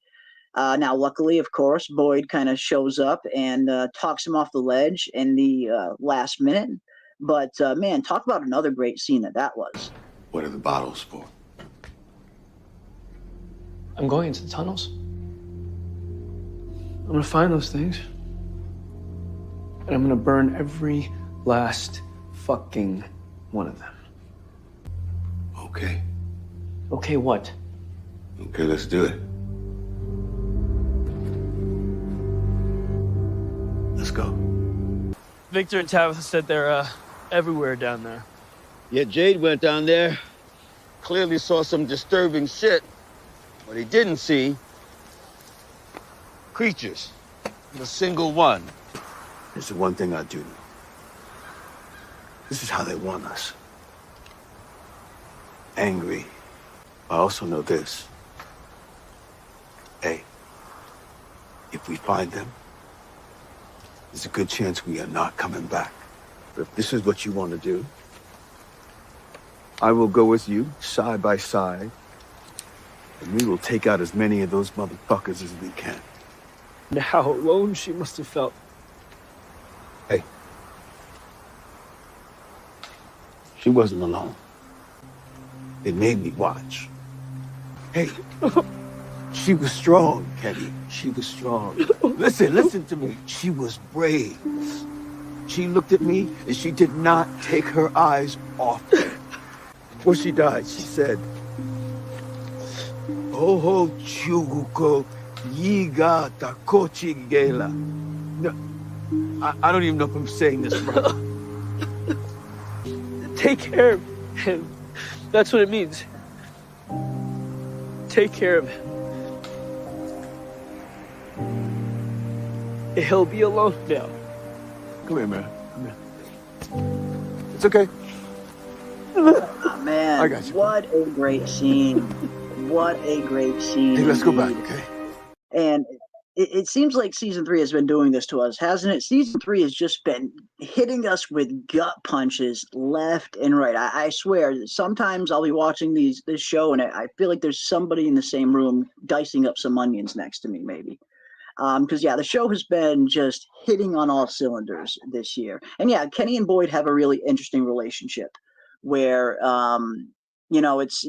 Now, luckily, of course, Boyd kind of shows up and talks him off the ledge in the last minute. But man, talk about another great scene that was. What are the bottles for? I'm going into the tunnels. I'm gonna find those things. And I'm gonna burn every last fucking one of them. Okay. Okay, what? Okay, let's do it. Let's go. Victor and Tabitha said they're everywhere down there. Yeah, Jade went down there. Clearly saw some disturbing shit. What he didn't see, creatures. Not a single one. There's the one thing I do know. This is how they want us. Angry. I also know this. Hey, if we find them, there's a good chance we are not coming back. But if this is what you want to do, I will go with you side by side, and we will take out as many of those motherfuckers as we can. And how alone she must have felt. Hey. She wasn't alone. They made me watch. Hey, she was strong, Kenny. She was strong. Listen to me. She was brave. She looked at me and she did not take her eyes off me. Before she died, she said, Oho chuguko yiga takochi gela. No, I don't even know if I'm saying this right. Take care of him. That's what it means. Take care of him. He'll be alone now. Come here, man. Come here. It's okay. Oh, man, I got you. What a great scene. What a great scene. Hey, let's go back, okay? And it seems like season 3 has been doing this to us, hasn't it? Season 3 has just been hitting us with gut punches left and right. I swear, sometimes I'll be watching this show and I feel like there's somebody in the same room dicing up some onions next to me, maybe. Because, yeah, the show has been just hitting on all cylinders this year. And, yeah, Kenny and Boyd have a really interesting relationship where, you know, it's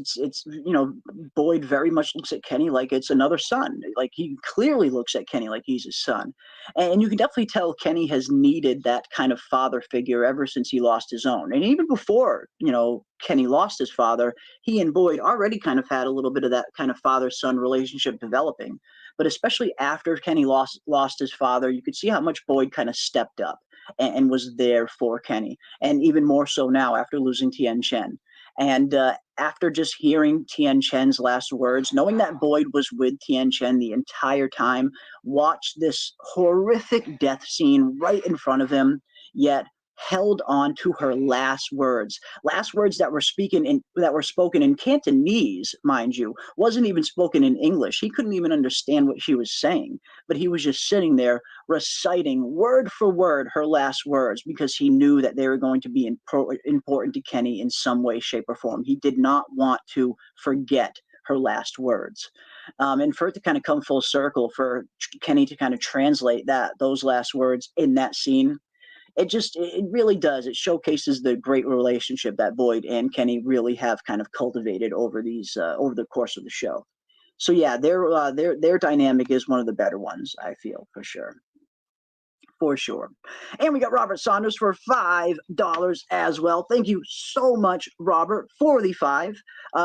you know, Boyd very much looks at Kenny like it's another son. Like, he clearly looks at Kenny like he's his son. And you can definitely tell Kenny has needed that kind of father figure ever since he lost his own. And even before, you know, Kenny lost his father, he and Boyd already kind of had a little bit of that kind of father-son relationship developing. But especially after Kenny lost his father, you could see how much Boyd kind of stepped up and was there for Kenny. And even more so now after losing Tien Chen. And after just hearing Tien Chen's last words, knowing that Boyd was with Tien Chen the entire time, watched this horrific death scene right in front of him, yet held on to her last words that were spoken in Cantonese, mind you, wasn't even spoken in English. He couldn't even understand what she was saying, but he was just sitting there reciting word for word her last words because he knew that they were going to be important to Kenny in some way, shape, or form. He did not want to forget her last words. And for it to kind of come full circle, for Kenny to kind of translate those last words in that scene, it really does. It showcases the great relationship that Boyd and Kenny really have kind of cultivated over the course of the show. So yeah, their dynamic is one of the better ones, I feel, for sure. For sure. And we got Robert Saunders for $5 as well. Thank you so much, Robert, for the 5.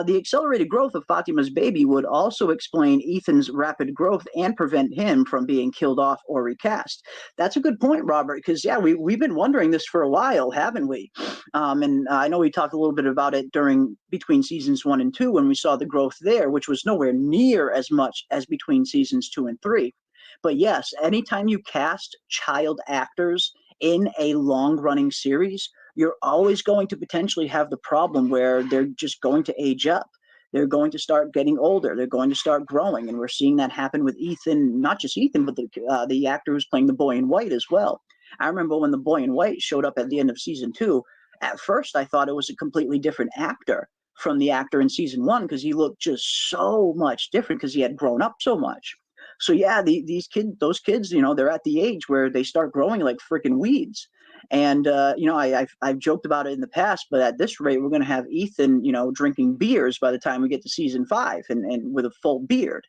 The accelerated growth of Fatima's baby would also explain Ethan's rapid growth and prevent him from being killed off or recast. That's a good point, Robert, because, yeah, we've been wondering this for a while, haven't we? And I know we talked a little bit about it between seasons 1 and 2 when we saw the growth there, which was nowhere near as much as between seasons 2 and 3. But yes, anytime you cast child actors in a long-running series, you're always going to potentially have the problem where they're just going to age up. They're going to start getting older. They're going to start growing, and we're seeing that happen with Ethan, not just Ethan, but the actor who's playing the boy in white as well. I remember when the boy in white showed up at the end of season 2, at first I thought it was a completely different actor from the actor in season 1 because he looked just so much different because he had grown up so much. So yeah, those kids, they're at the age where they start growing like freaking weeds. And I've joked about it in the past, but at this rate, we're going to have Ethan, drinking beers by the time we get to season 5, and with a full beard.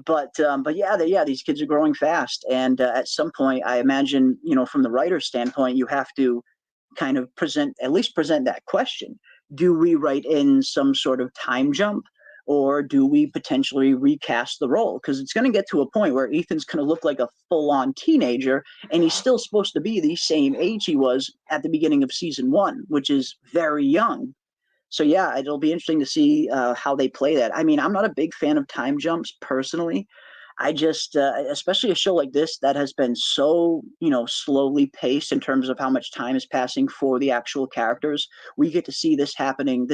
But yeah, these kids are growing fast, and at some point, I imagine, from the writer's standpoint, you have to kind of present that question: do we write in some sort of time jump? Or do we potentially recast the role? Because it's going to get to a point where Ethan's going to look like a full-on teenager, and he's still supposed to be the same age he was at the beginning of season 1, which is very young. So yeah, it'll be interesting to see how they play that. I mean, I'm not a big fan of time jumps personally. I just, especially a show like this that has been so, slowly paced in terms of how much time is passing for the actual characters. We get to see this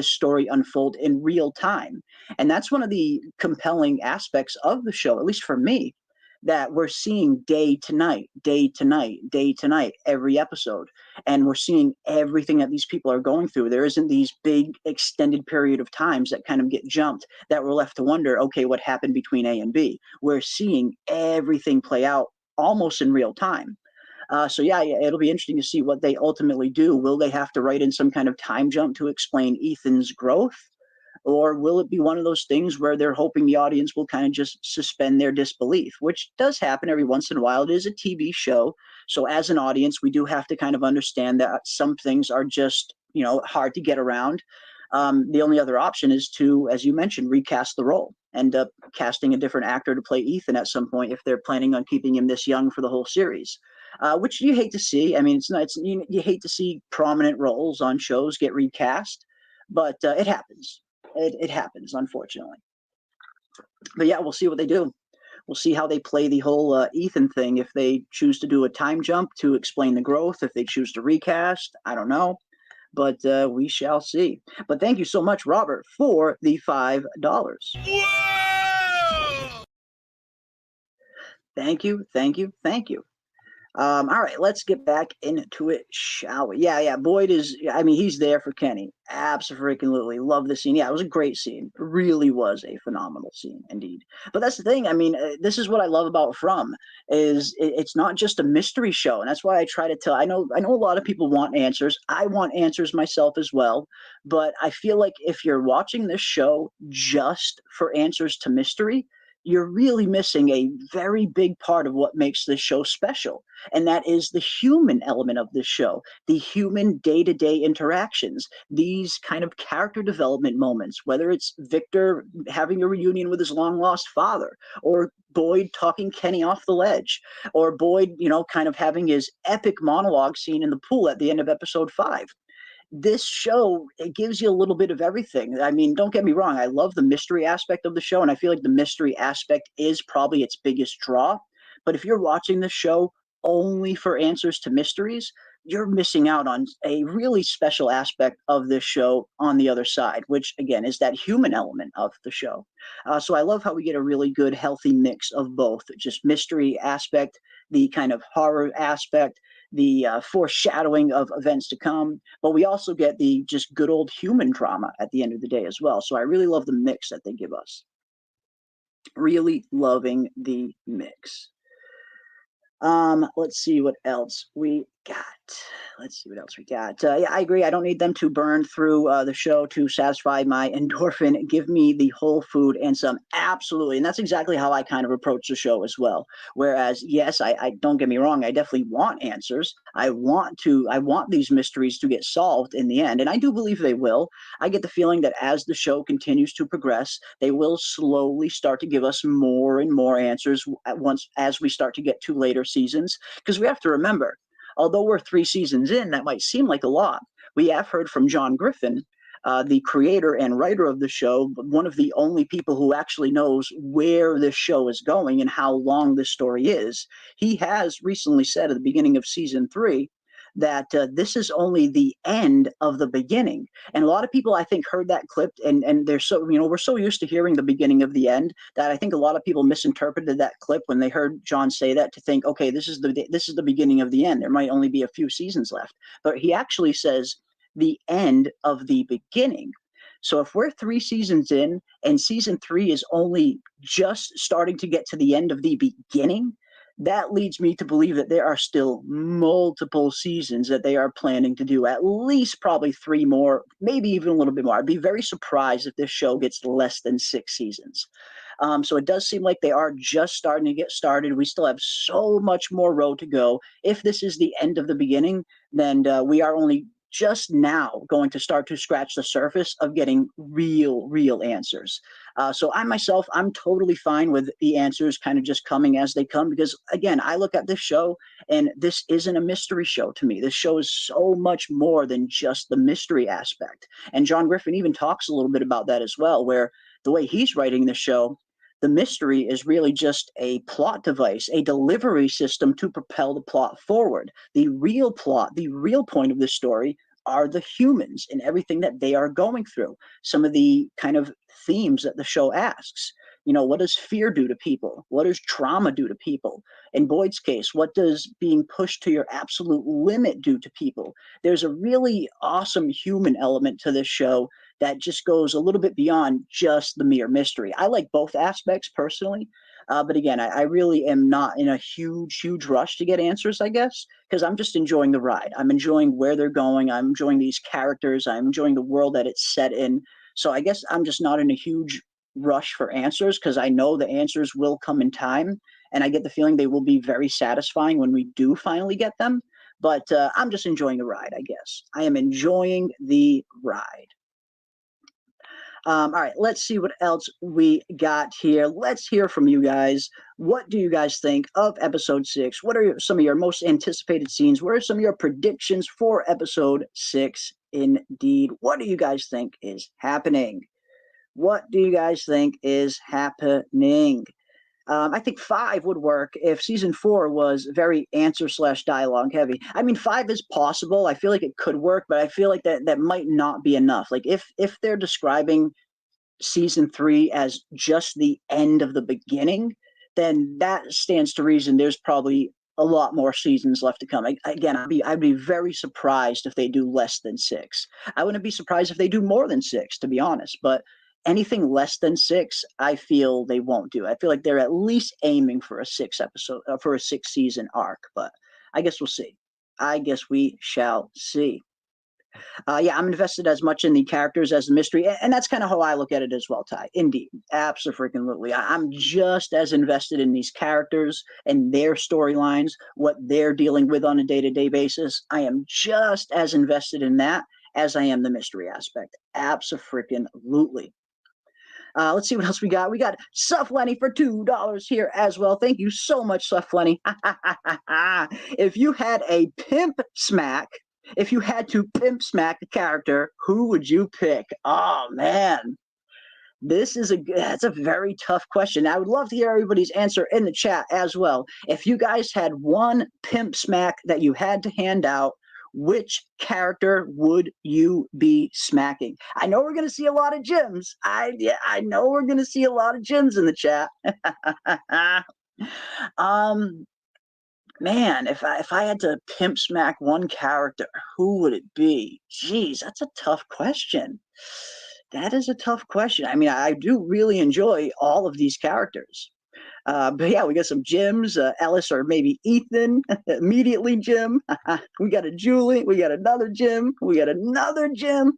story unfold in real time. And that's one of the compelling aspects of the show, at least for me, that we're seeing day to night, every episode. And we're seeing everything that these people are going through. There isn't these big extended period of times that kind of get jumped that we're left to wonder, okay, what happened between A and B? We're seeing everything play out almost in real time. So yeah, it'll be interesting to see what they ultimately do. Will they have to write in some kind of time jump to explain Ethan's growth? Or will it be one of those things where they're hoping the audience will kind of just suspend their disbelief, which does happen every once in a while. It is a TV show. So as an audience, we do have to kind of understand that some things are just, hard to get around. The only other option is to, as you mentioned, recast the role, end up casting a different actor to play Ethan at some point if they're planning on keeping him this young for the whole series, which you hate to see. I mean, you hate to see prominent roles on shows get recast, but it happens. It happens, unfortunately. But yeah, we'll see what they do. We'll see how they play the whole Ethan thing. If they choose to do a time jump to explain the growth, if they choose to recast, I don't know. But we shall see. But thank you so much, Robert, for the $5. Whoa! Thank you. All right, let's get back into it, shall we? Yeah, Boyd he's there for Kenny. Absolutely. Love the scene. Yeah, it was a great scene. It really was a phenomenal scene, indeed. But that's the thing. I mean, this is what I love about From, is it's not just a mystery show. And that's why I try to tell, I know a lot of people want answers. I want answers myself as well. But I feel like if you're watching this show just for answers to mystery, you're really missing a very big part of what makes this show special. And that is the human element of this show, the human day-to-day interactions, these kind of character development moments, whether it's Victor having a reunion with his long-lost father, or Boyd talking Kenny off the ledge, or Boyd, kind of having his epic monologue scene in the pool at the end of episode 5. this show, it gives you a little bit of everything. I mean, don't get me wrong, I love the mystery aspect of the show, and I feel like the mystery aspect is probably its biggest draw. But if you're watching the show only for answers to mysteries, you're missing out on a really special aspect of this show on the other side, which again is that human element of the show. So I love how we get a really good, healthy mix of both, just mystery aspect, the kind of horror aspect, the foreshadowing of events to come, but we also get the just good old human drama at the end of the day as well. So I really love the mix that they give us. Really loving the mix. Let's see what else we got. Yeah, I agree. I don't need them to burn through the show to satisfy my endorphin. Give me the whole food and some. Absolutely. And that's exactly how I kind of approach the show as well. Whereas, yes, I don't get me wrong. I definitely want answers. I want these mysteries to get solved in the end. And I do believe they will. I get the feeling that as the show continues to progress, they will slowly start to give us more and more answers as we start to get to later seasons. Because we have to remember, although we're 3 seasons in, that might seem like a lot. We have heard from John Griffin, the creator and writer of the show, one of the only people who actually knows where this show is going and how long this story is. He has recently said at the beginning of season 3 that this is only the end of the beginning. And a lot of people, I think, heard that clip, and they're so, we're so used to hearing the beginning of the end that I think a lot of people misinterpreted that clip when they heard John say that to think, okay, this is the beginning of the end. There might only be a few seasons left. But he actually says the end of the beginning. So if we're 3 seasons in and season 3 is only just starting to get to the end of the beginning, that leads me to believe that there are still multiple seasons that they are planning to do, at least probably 3 more, maybe even a little bit more. I'd be very surprised if this show gets less than 6 seasons. So it does seem like they are just starting to get started. We still have so much more road to go. If this is the end of the beginning, then we are only just now going to start to scratch the surface of getting real answers. So I'm totally fine with the answers kind of just coming as they come, because again, I look at this show and this isn't a mystery show to me. This show is so much more than just the mystery aspect. And John Griffin even talks a little bit about that as well, where the way he's writing the show, the mystery is really just a plot device, a delivery system to propel the plot forward. The real plot, the real point of the story are the humans and everything that they are going through. Some of the kind of themes that the show asks. What does fear do to people? What does trauma do to people? In Boyd's case, what does being pushed to your absolute limit do to people? There's a really awesome human element to this show that just goes a little bit beyond just the mere mystery. I like both aspects personally, but again, I really am not in a huge rush to get answers, I guess, because I'm just enjoying the ride. I'm enjoying where they're going. I'm enjoying these characters. I'm enjoying the world that it's set in. So I guess I'm just not in a huge rush for answers, because I know the answers will come in time, and I get the feeling they will be very satisfying when we do finally get them. But I'm just enjoying the ride, I guess. I am enjoying the ride. All right, let's see what else we got here. Let's hear from you guys. What do you guys think of episode 6? What are some of your most anticipated scenes? What are some of your predictions for episode 6? Indeed, what do you guys think is happening? What do you guys think is happening? I think 5 would work if season 4 was very answer/dialogue heavy. I mean, 5 is possible. I feel like it could work, but I feel like that might not be enough. Like if they're describing season 3 as just the end of the beginning, then that stands to reason there's probably a lot more seasons left to come. Again, I'd be very surprised if they do less than 6. I wouldn't be surprised if they do more than 6, to be honest, but anything less than 6, I feel they won't do. I feel like they're at least aiming for a 6 season arc, but I guess we'll see. I guess we shall see. Yeah, I'm invested as much in the characters as the mystery, and that's kind of how I look at it as well, Ty. Indeed, absolutely. I'm just as invested in these characters and their storylines, what they're dealing with on a day-to-day basis. I am just as invested in that as I am the mystery aspect. Absolutely. Let's see what else we got. We got Suff Lenny for $2 here as well. Thank you so much, Suff Lenny. If you had a pimp smack If you had to pimp smack a character, who would you pick? Oh man, that's a very tough question. I would love to hear everybody's answer in the chat as well. If you guys had one pimp smack that you had to hand out, which character would you be smacking? I know we're gonna see a lot of Jims. I know we're gonna see a lot of Jims in the chat. Man, if I had to pimp smack one character, who would it be? Jeez, that's a tough question. That is a tough question. I mean, I do really enjoy all of these characters. But yeah, we got some Jims, Ellis or maybe Ethan, immediately Jim. We got a Julie, we got another Jim, we got another Jim.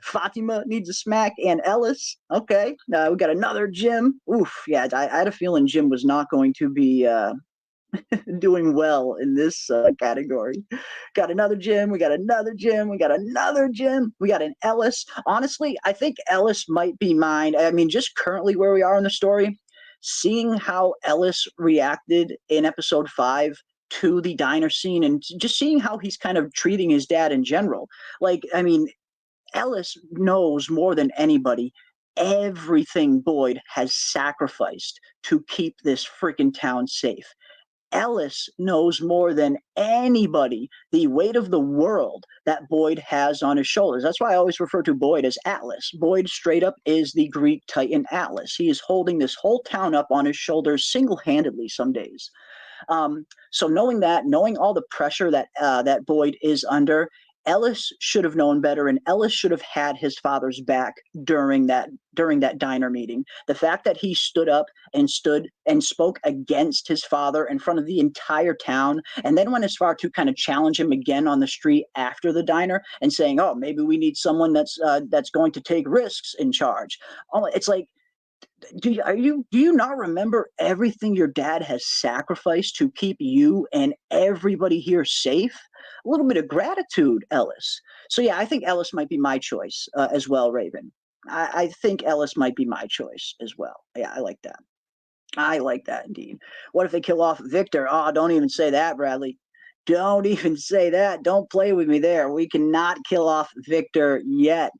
Fatima needs a smack, and Ellis. Okay, we got another Jim. Oof, yeah, I had a feeling Jim was not going to be doing well in this category. Got another Jim, we got another Jim, we got another Jim, we got an Ellis. Honestly, I think Ellis might be mine. I mean, just currently where we are in the story, seeing how Ellis reacted in episode 5 to the diner scene and just seeing how he's kind of treating his dad in general. Like, I mean, Ellis knows more than anybody everything Boyd has sacrificed to keep this freaking town safe. Ellis knows more than anybody the weight of the world that Boyd has on his shoulders. That's why I always refer to Boyd as Atlas. Boyd straight up is the Greek Titan Atlas. He is holding this whole town up on his shoulders single-handedly some days. So knowing that, knowing all the pressure that that Boyd is under, Ellis should have known better, and Ellis should have had his father's back during that diner meeting. The fact that he stood up and spoke against his father in front of the entire town, and then went as far to kind of challenge him again on the street after the diner and saying, "Oh, maybe we need someone that's going to take risks in charge." Oh, it's like, do you not remember everything your dad has sacrificed to keep you and everybody here safe? A little bit of gratitude, Ellis. So yeah, I think Ellis might be my choice as well, Raven. I think Ellis might be my choice as well. Yeah, I like that. I like that indeed. What if they kill off Victor? Oh, don't even say that, Bradley. Don't even say that. Don't play with me there. We cannot kill off Victor yet.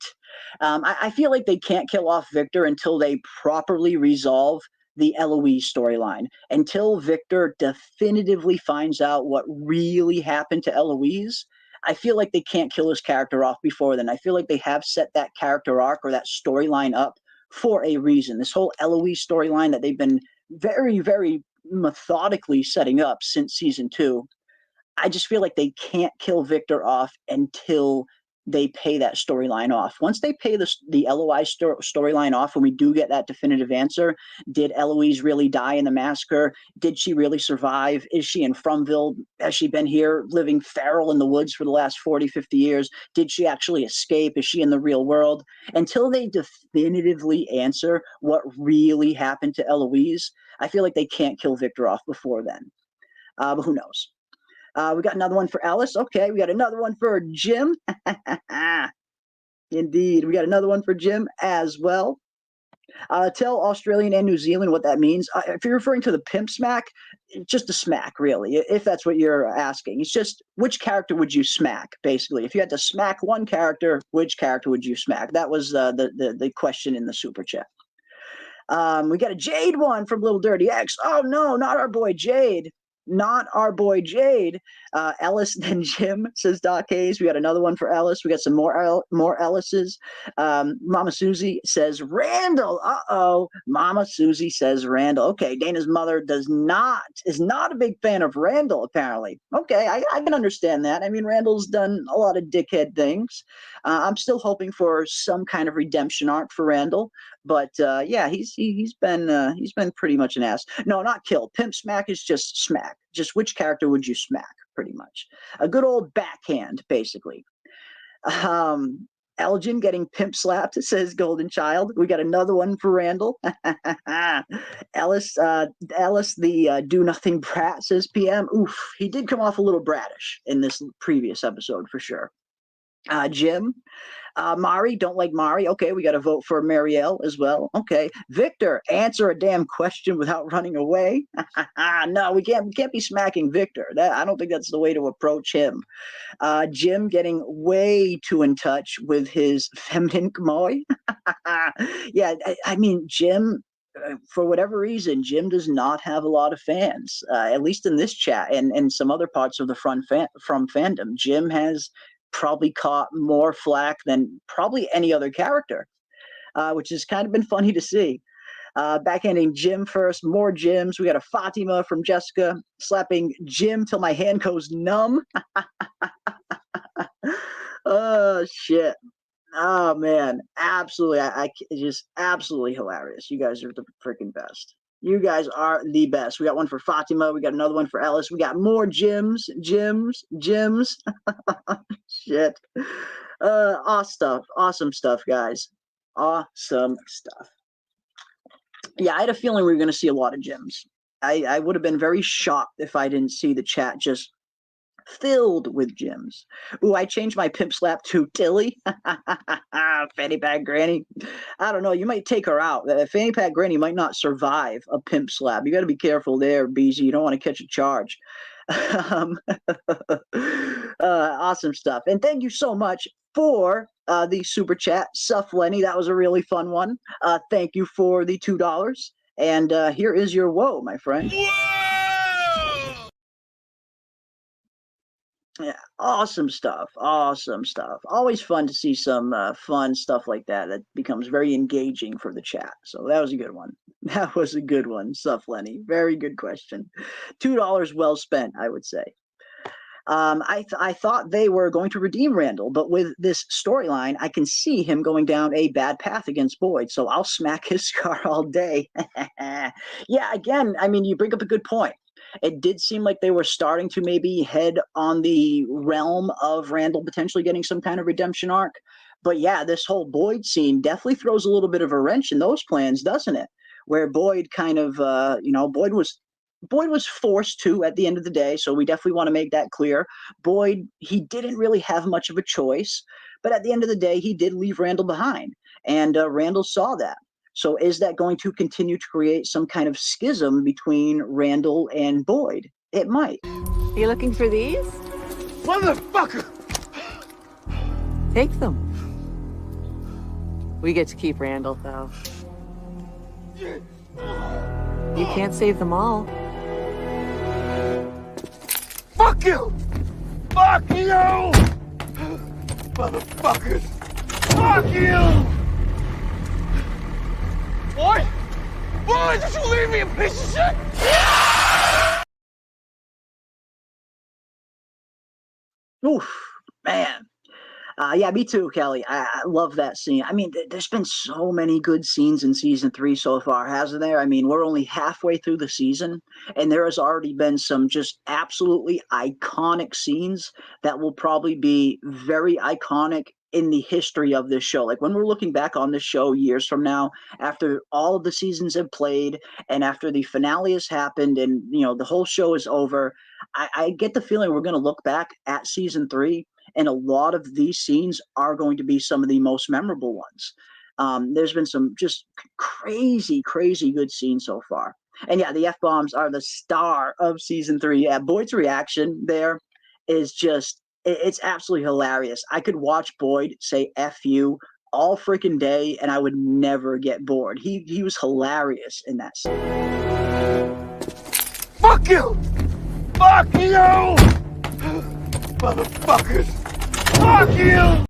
I feel like they can't kill off Victor until they properly resolve the Eloise storyline. Until Victor definitively finds out what really happened to Eloise, I feel like they can't kill his character off before then. I feel like they have set that character arc or that storyline up for a reason. This whole Eloise storyline that they've been very, very methodically setting up since season 2. I just feel like they can't kill Victor off until they pay that storyline off. Once they pay the Eloise storyline off, when we do get that definitive answer, did Eloise really die in the massacre? Did she really survive? Is she in Fromville? Has she been here living feral in the woods for the last 40, 50 years? Did she actually escape? Is she in the real world? Until they definitively answer what really happened to Eloise, I feel like they can't kill Victor off before then. But who knows? We got another one for Ellis. Okay, we got another one for Jim. Indeed, we got another one for Jim as well. Tell Australian and New Zealand what that means. If you're referring to the pimp smack, just a smack, really, if that's what you're asking. It's just, which character would you smack, basically? If you had to smack one character, which character would you smack? That was the question in the super chat. We got a Jade one from Little Dirty X. Oh, no, not our boy Jade. Not our boy Jade. Ellis then Jim, says Doc Hayes. We got another one for Ellis. We got some more Ellises. Mama Susie says Randall. Uh-oh. Mama Susie says Randall. Okay, Dana's mother is not a big fan of Randall, apparently. Okay, I can understand that. I mean, Randall's done a lot of dickhead things. I'm still hoping for some kind of redemption arc for Randall. But yeah, he's been pretty much an ass. No, not kill. Pimp smack is just smack. Just which character would you smack, pretty much. A good old backhand, basically. Elgin getting pimp slapped, says Golden Child. We got another one for Randall. Ellis, the do-nothing brat, says PM. Oof, he did come off a little bratish in this previous episode, for sure. Jim. Mari, don't like Mari. Okay, we got to vote for Marielle as well. Okay, Victor, answer a damn question without running away. No, we can't be smacking Victor. I don't think that's the way to approach him. Jim getting way too in touch with his feminine moi. Yeah, I mean, Jim, for whatever reason, Jim does not have a lot of fans, at least in this chat and some other parts of the from fandom. Jim has probably caught more flack than probably any other character, which has kind of been funny to see. Backhanding Jim first, more Jims. We got a Fatima from Jessica slapping Jim till my hand goes numb. Oh, shit. Oh, man. Absolutely. Just absolutely hilarious. You guys are the freaking best. You guys are the best. We got one for Fatima. We got another one for Ellis. We got more Jims. Shit. Awesome stuff, guys. Awesome stuff. Yeah, I had a feeling we were going to see a lot of Jims. I would have been very shocked if I didn't see the chat just filled with Jims. Ooh, I changed my pimp slap to Tilly. Fanny pack granny. I don't know. You might take her out. Fanny pack granny might not survive a pimp slap. You got to be careful there, Beezy. You don't want to catch a charge. Awesome stuff. And thank you so much for the super chat. Suff Lenny, that was a really fun one. Thank you for the $2. And here is your whoa, my friend. Yeah, awesome stuff. Always fun to see some fun stuff like that. That becomes very engaging for the chat. So that was a good one. That was a good one, Suff Lenny. Very good question. $2 well spent, I would say. I thought they were going to redeem Randall, but with this storyline, I can see him going down a bad path against Boyd. So I'll smack his scar all day. Yeah, again, I mean, you bring up a good point. It did seem like they were starting to maybe head on the realm of Randall potentially getting some kind of redemption arc. But yeah, this whole Boyd scene definitely throws a little bit of a wrench in those plans, doesn't it? Where Boyd kind of, Boyd was forced to at the end of the day, so we definitely want to make that clear. Boyd, he didn't really have much of a choice, but at the end of the day, he did leave Randall behind, and Randall saw that. So is that going to continue to create some kind of schism between Randall and Boyd? It might. You looking for these? Motherfucker! Take them. We get to keep Randall, though. You can't save them all. Fuck you! Fuck you! Motherfuckers! Fuck you! Boy! Boy, did you leave me, a piece of shit? Oof, man. Yeah, me too, Kelly. I love that scene. I mean, there's been so many good scenes in season 3 so far, hasn't there? I mean, we're only halfway through the season, and there has already been some just absolutely iconic scenes that will probably be very iconic in the history of this show. Like when we're looking back on this show years from now, after all of the seasons have played and after the finale has happened and, the whole show is over, I get the feeling we're going to look back at season 3 and a lot of these scenes are going to be some of the most memorable ones. There's been some just crazy good scenes so far. And yeah, the F-bombs are the star of season 3. Yeah, Boyd's reaction there is just, it's absolutely hilarious. I could watch Boyd say F you all freaking day and I would never get bored. He was hilarious in that scene. Fuck you! Fuck you! Motherfuckers! Fuck you!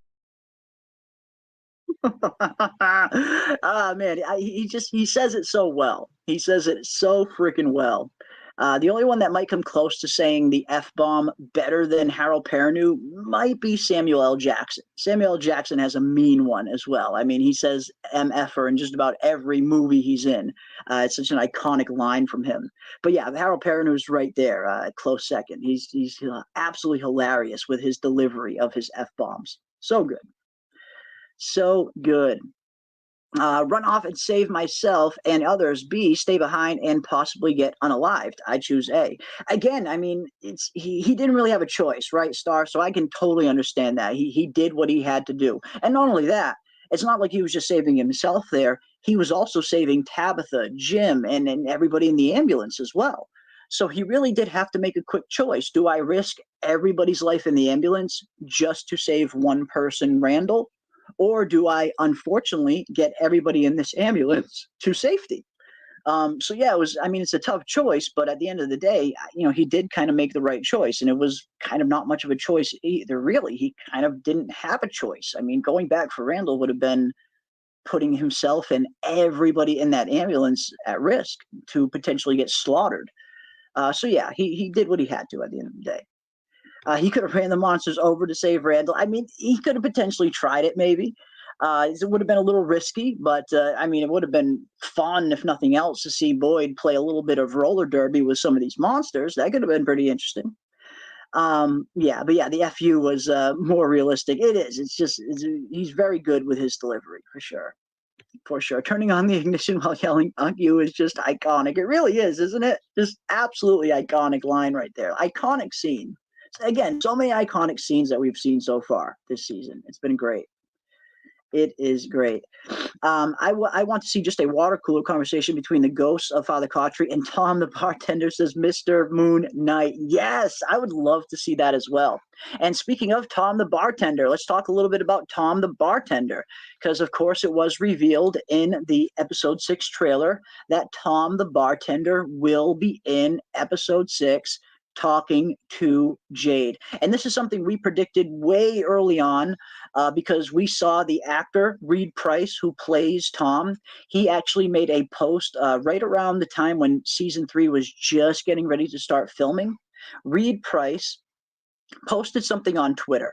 Ah, man, he says it so well. He says it so freaking well. The only one that might come close to saying the F-bomb better than Harold Perrineau might be Samuel L. Jackson. Samuel L. Jackson has a mean one as well. I mean, he says MFer in just about every movie he's in. It's such an iconic line from him. But yeah, Harold Perrineau's right there, close second. He's absolutely hilarious with his delivery of his F-bombs. So good. So good. run off and save myself and others. B, stay behind and possibly get unalived. I choose A. Again, I mean, he didn't really have a choice, right, Star? So I can totally understand that. He did what he had to do. And not only that, it's not like he was just saving himself there. He was also saving Tabitha, Jim, and everybody in the ambulance as well. So he really did have to make a quick choice. Do I risk everybody's life in the ambulance just to save one person, Randall? Or do I, unfortunately, get everybody in this ambulance to safety? So yeah, it's a tough choice, but at the end of the day, he did kind of make the right choice, and it was kind of not much of a choice either, really. He kind of didn't have a choice. I mean, going back for Randall would have been putting himself and everybody in that ambulance at risk to potentially get slaughtered. So yeah, he did what he had to at the end of the day. He could have ran the monsters over to save Randall. I mean, he could have potentially tried it, maybe. It would have been a little risky, but it would have been fun, if nothing else, to see Boyd play a little bit of roller derby with some of these monsters. That could have been pretty interesting. The FU was more realistic. It is. He's very good with his delivery, for sure. For sure. Turning on the ignition while yelling "fuck you" is just iconic. It really is, isn't it? Just absolutely iconic line right there. Iconic scene. Again, so many iconic scenes that we've seen so far this season. It's been great. It is great. I want to see just a water cooler conversation between the ghosts of Father Cautry and Tom the bartender, says Mr. Moon Knight. Yes, I would love to see that as well. And speaking of Tom the bartender, let's talk a little bit about Tom the bartender, because of course it was revealed in the episode 6 trailer that Tom the bartender will be in episode 6 talking to Jade. And this is something we predicted way early on because we saw the actor, Reed Price, who plays Tom. He actually made a post right around the time when season 3 was just getting ready to start filming. Reed Price posted something on Twitter.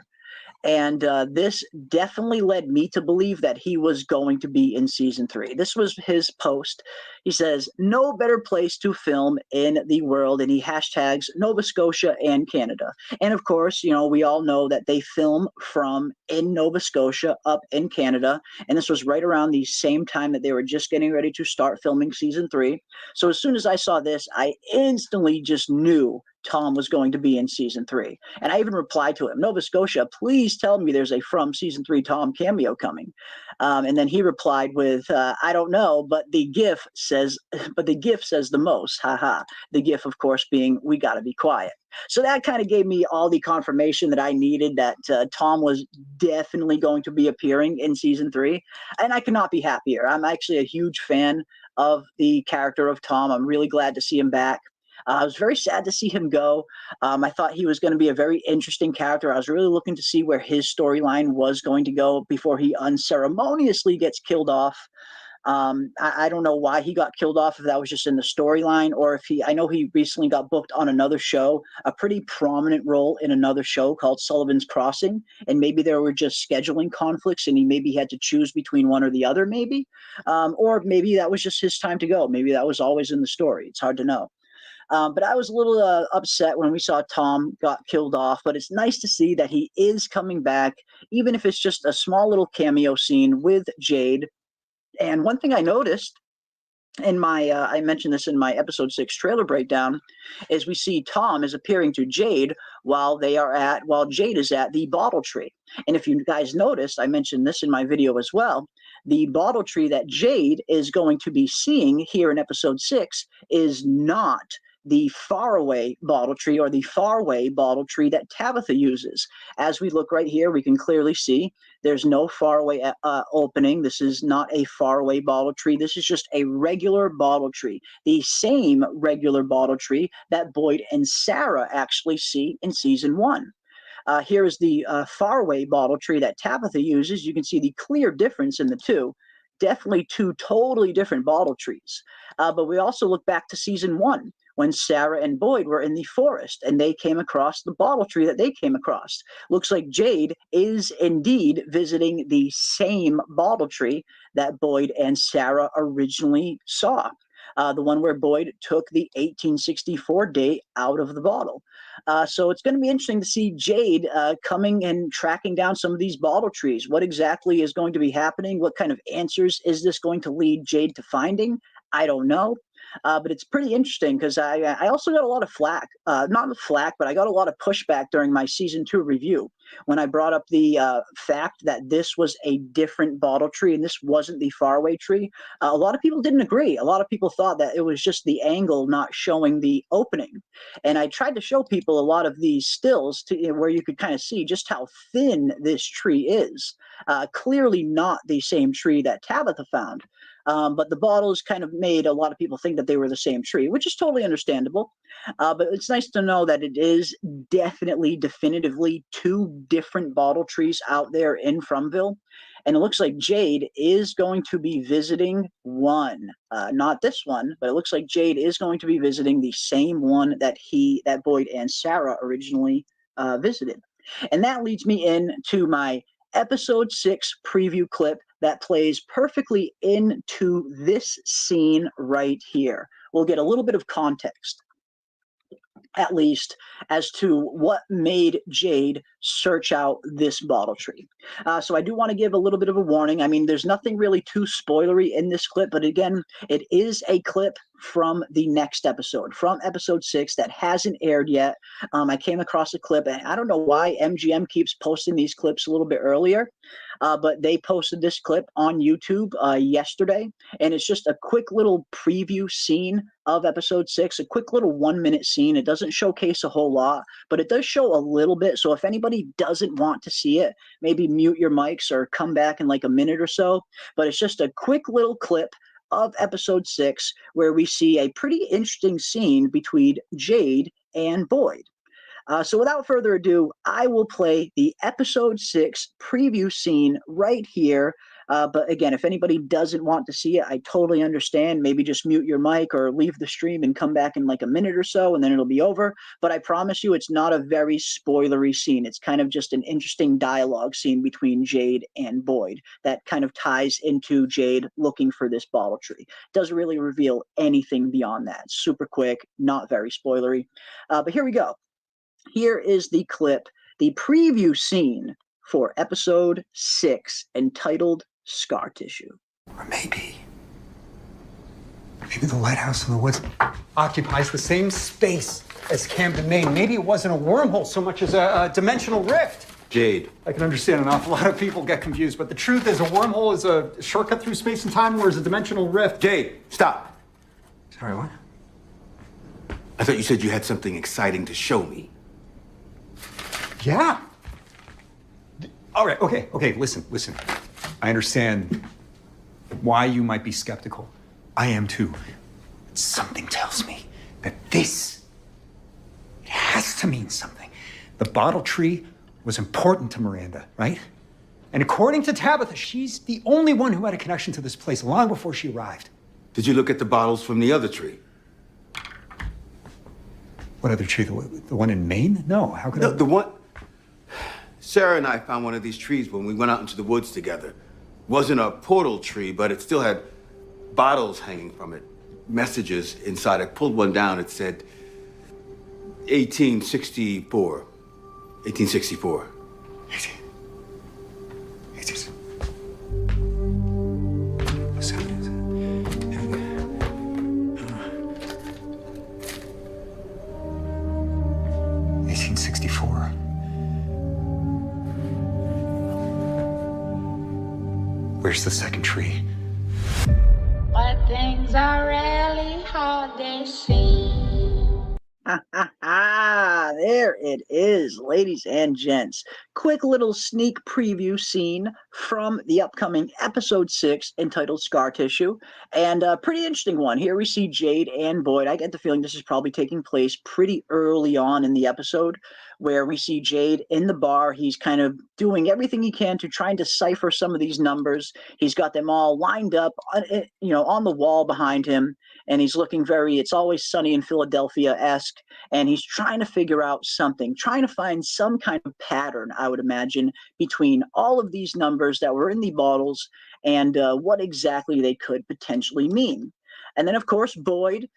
And this definitely led me to believe that he was going to be in season 3. This was his post. He says, "No better place to film in the world," and he hashtags Nova Scotia and Canada. And of course, we all know that they film from in Nova Scotia up in Canada. And this was right around the same time that they were just getting ready to start filming season 3. So as soon as I saw this, I instantly just knew Tom was going to be in season 3. And I even replied to him, "Nova Scotia, please tell me there's a From season 3 Tom cameo coming." And then he replied with, "I don't know, but the GIF says the most. Haha." The GIF, of course, being "we gotta be quiet." So that kind of gave me all the confirmation that I needed that Tom was definitely going to be appearing in season 3. And I could not be happier. I'm actually a huge fan of the character of Tom. I'm really glad to see him back. I was very sad to see him go. I thought he was going to be a very interesting character. I was really looking to see where his storyline was going to go before he unceremoniously gets killed off. I don't know why he got killed off, if that was just in the storyline or if I know he recently got booked on another show, a pretty prominent role in another show called Sullivan's Crossing. And maybe there were just scheduling conflicts and he maybe had to choose between one or the other, maybe. Or maybe that was just his time to go. Maybe that was always in the story. It's hard to know. But I was a little upset when we saw Tom got killed off, but it's nice to see that he is coming back, even if it's just a small little cameo scene with Jade. And one thing I noticed in my, I mentioned this in my episode 6 trailer breakdown, is we see Tom is appearing to Jade while Jade is at the bottle tree. And if you guys noticed, I mentioned this in my video as well, the bottle tree that Jade is going to be seeing here in episode 6 is not the faraway bottle tree or the faraway bottle tree that Tabitha uses. As we look right here, we can clearly see there's no faraway opening. This is not a faraway bottle tree. This is just a regular bottle tree, the same regular bottle tree that Boyd and Sarah actually see in season 1. Here is the faraway bottle tree that Tabitha uses. You can see the clear difference in the two. Definitely two totally different bottle trees. But we also look back to season 1 when Sarah and Boyd were in the forest and they came across the bottle tree that they came across. Looks like Jade is indeed visiting the same bottle tree that Boyd and Sarah originally saw. The one where Boyd took the 1864 date out of the bottle. So it's going to be interesting to see Jade coming and tracking down some of these bottle trees. What exactly is going to be happening? What kind of answers is this going to lead Jade to finding? I don't know. But it's pretty interesting because I also got a lot of flack, not flack, but I got a lot of pushback during my season 2 review when I brought up the fact that this was a different bottle tree and this wasn't the faraway tree. A lot of people didn't agree. A lot of people thought that it was just the angle not showing the opening. And I tried to show people a lot of these stills where you could kind of see just how thin this tree is. Clearly not the same tree that Tabitha found. But the bottles kind of made a lot of people think that they were the same tree, which is totally understandable. But it's nice to know that it is definitively 2 different bottle trees out there in Fromville. And it looks like Jade is going to be visiting one. Not this one, but it looks like Jade is going to be visiting the same one that Boyd and Sarah originally visited. And that leads me into my episode 6 preview clip that plays perfectly into this scene right here. We'll get a little bit of context, at least, as to what made Jade search out this bottle tree. So I do want to give a little bit of a warning. I mean, there's nothing really too spoilery in this clip, but again, it is a clip from the next episode, from episode 6 that hasn't aired yet. I came across a clip, and I don't know why MGM keeps posting these clips a little bit earlier, but they posted this clip on YouTube yesterday, and it's just a quick little preview scene of episode 6, a quick little 1-minute scene. It doesn't showcase a whole lot, but it does show a little bit. So if anybody doesn't want to see it, maybe mute your mics or come back in like a minute or so. But it's just a quick little clip of episode 6 where we see a pretty interesting scene between Jade and Boyd. So without further ado, I will play the episode 6 preview scene right here. But again, if anybody doesn't want to see it, I totally understand. Maybe just mute your mic or leave the stream and come back in like a minute or so, and then it'll be over. But I promise you, it's not a very spoilery scene. It's kind of just an interesting dialogue scene between Jade and Boyd that kind of ties into Jade looking for this bottle tree. Doesn't really reveal anything beyond that. It's super quick, not very spoilery. But here we go. Here is the clip, the preview scene for episode 6, entitled Scar Tissue. Or maybe the lighthouse in the woods occupies the same space as Camden, Maine. Maybe it wasn't a wormhole so much as a dimensional rift. Jade. I can understand an awful lot of people get confused, but the truth is a wormhole is a shortcut through space and time, whereas a dimensional rift... Jade, stop. Sorry, what? I thought you said you had something exciting to show me. Yeah. All right, okay, listen. I understand why you might be skeptical. I am too. Something tells me that it has to mean something. The bottle tree was important to Miranda, right? And according to Tabitha, she's the only one who had a connection to this place long before she arrived. Did you look at the bottles from the other tree? What other tree? The one in Maine? No, how could No, the one... Sarah and I found one of these trees when we went out into the woods together. It wasn't a portal tree, but it still had bottles hanging from it, messages inside. I pulled one down. It said 1864. 1864. Where's the second tree? But things are really hard to see. There it is, ladies and gents. Quick little sneak preview scene from the upcoming episode 6 entitled Scar Tissue. And a pretty interesting one. Here we see Jade and Boyd. I get the feeling this is probably taking place pretty early on in the episode, where we see Jade in the bar. He's kind of doing everything he can to try and decipher some of these numbers. He's got them all lined up, on the wall behind him, and he's looking very It's Always Sunny in Philadelphia-esque, and he's trying to figure out something, trying to find some kind of pattern, I would imagine, between all of these numbers that were in the bottles and what exactly they could potentially mean. And then, of course, Boyd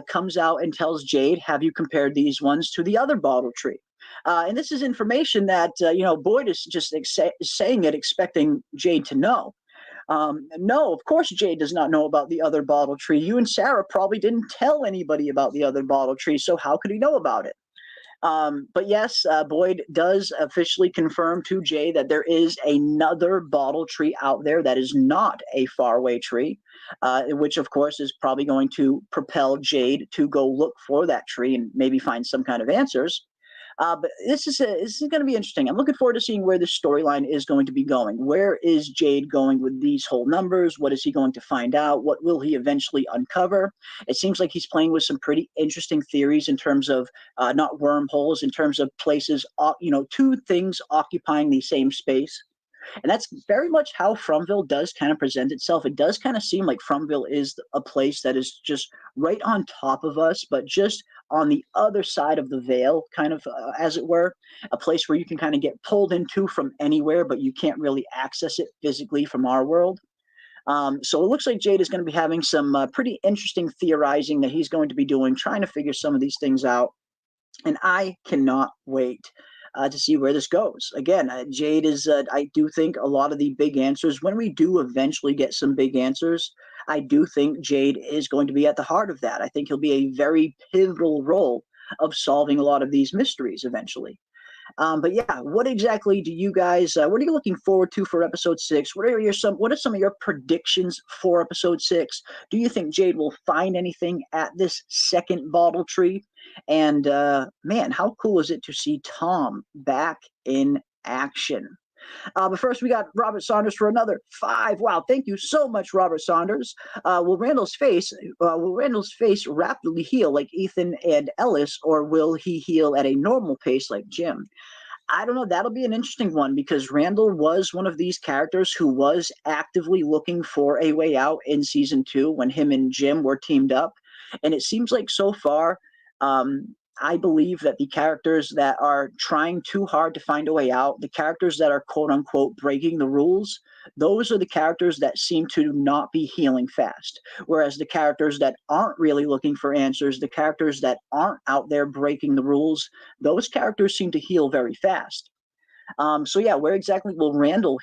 comes out and tells Jade, have you compared these ones to the other bottle tree? And this is information that, Boyd is just saying it, expecting Jade to know. No, of course Jade does not know about the other bottle tree. You and Sarah probably didn't tell anybody about the other bottle tree, so how could he know about it? But yes, Boyd does officially confirm to Jade that there is another bottle tree out there that is not a faraway tree, which of course is probably going to propel Jade to go look for that tree and maybe find some kind of answers. But this is going to be interesting. I'm looking forward to seeing where this storyline is going to be going. Where is Jade going with these whole numbers? What is he going to find out? What will he eventually uncover? It seems like he's playing with some pretty interesting theories in terms of not wormholes, in terms of places, two things occupying the same space. And that's very much how Fromville does kind of present itself. It does kind of seem like Fromville is a place that is just right on top of us, but just on the other side of the veil, kind of, as it were, a place where you can kind of get pulled into from anywhere, but you can't really access it physically from our world. So it looks like Jade is going to be having some pretty interesting theorizing that he's going to be doing, trying to figure some of these things out. And I cannot wait to see where this goes. Again, Jade is, I do think, a lot of the big answers. When we do eventually get some big answers, I do think Jade is going to be at the heart of that. I think he'll be a very pivotal role of solving a lot of these mysteries eventually. But yeah, what exactly do you guys, what are you looking forward to for episode 6? What are some of your predictions for episode 6? Do you think Jade will find anything at this second bottle tree? And man, how cool is it to see Tom back in action? But first, we got Robert Saunders for another 5. Wow, thank you so much, Robert Saunders. Will Randall's face rapidly heal like Ethan and Ellis, or will he heal at a normal pace like Jim? I don't know. That'll be an interesting one because Randall was one of these characters who was actively looking for a way out in season 2 when him and Jim were teamed up. And it seems like so far, I believe that the characters that are trying too hard to find a way out, the characters that are quote unquote breaking the rules, those are the characters that seem to not be healing fast. Whereas the characters that aren't really looking for answers, the characters that aren't out there breaking the rules, those characters seem to heal very fast. So yeah, where exactly will Randall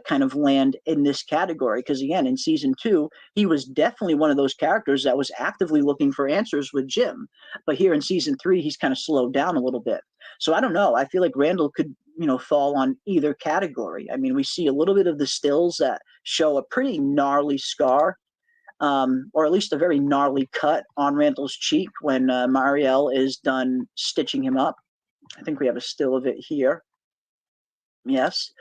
kind of land in this category? Because again, in season 2, he was definitely one of those characters that was actively looking for answers with Jim. But here in season 3, he's kind of slowed down a little bit. So I don't know. I feel like Randall could, fall on either category. I mean, we see a little bit of the stills that show a pretty gnarly scar, or at least a very gnarly cut on Randall's cheek when Marielle is done stitching him up. I think we have a still of it here. Yes.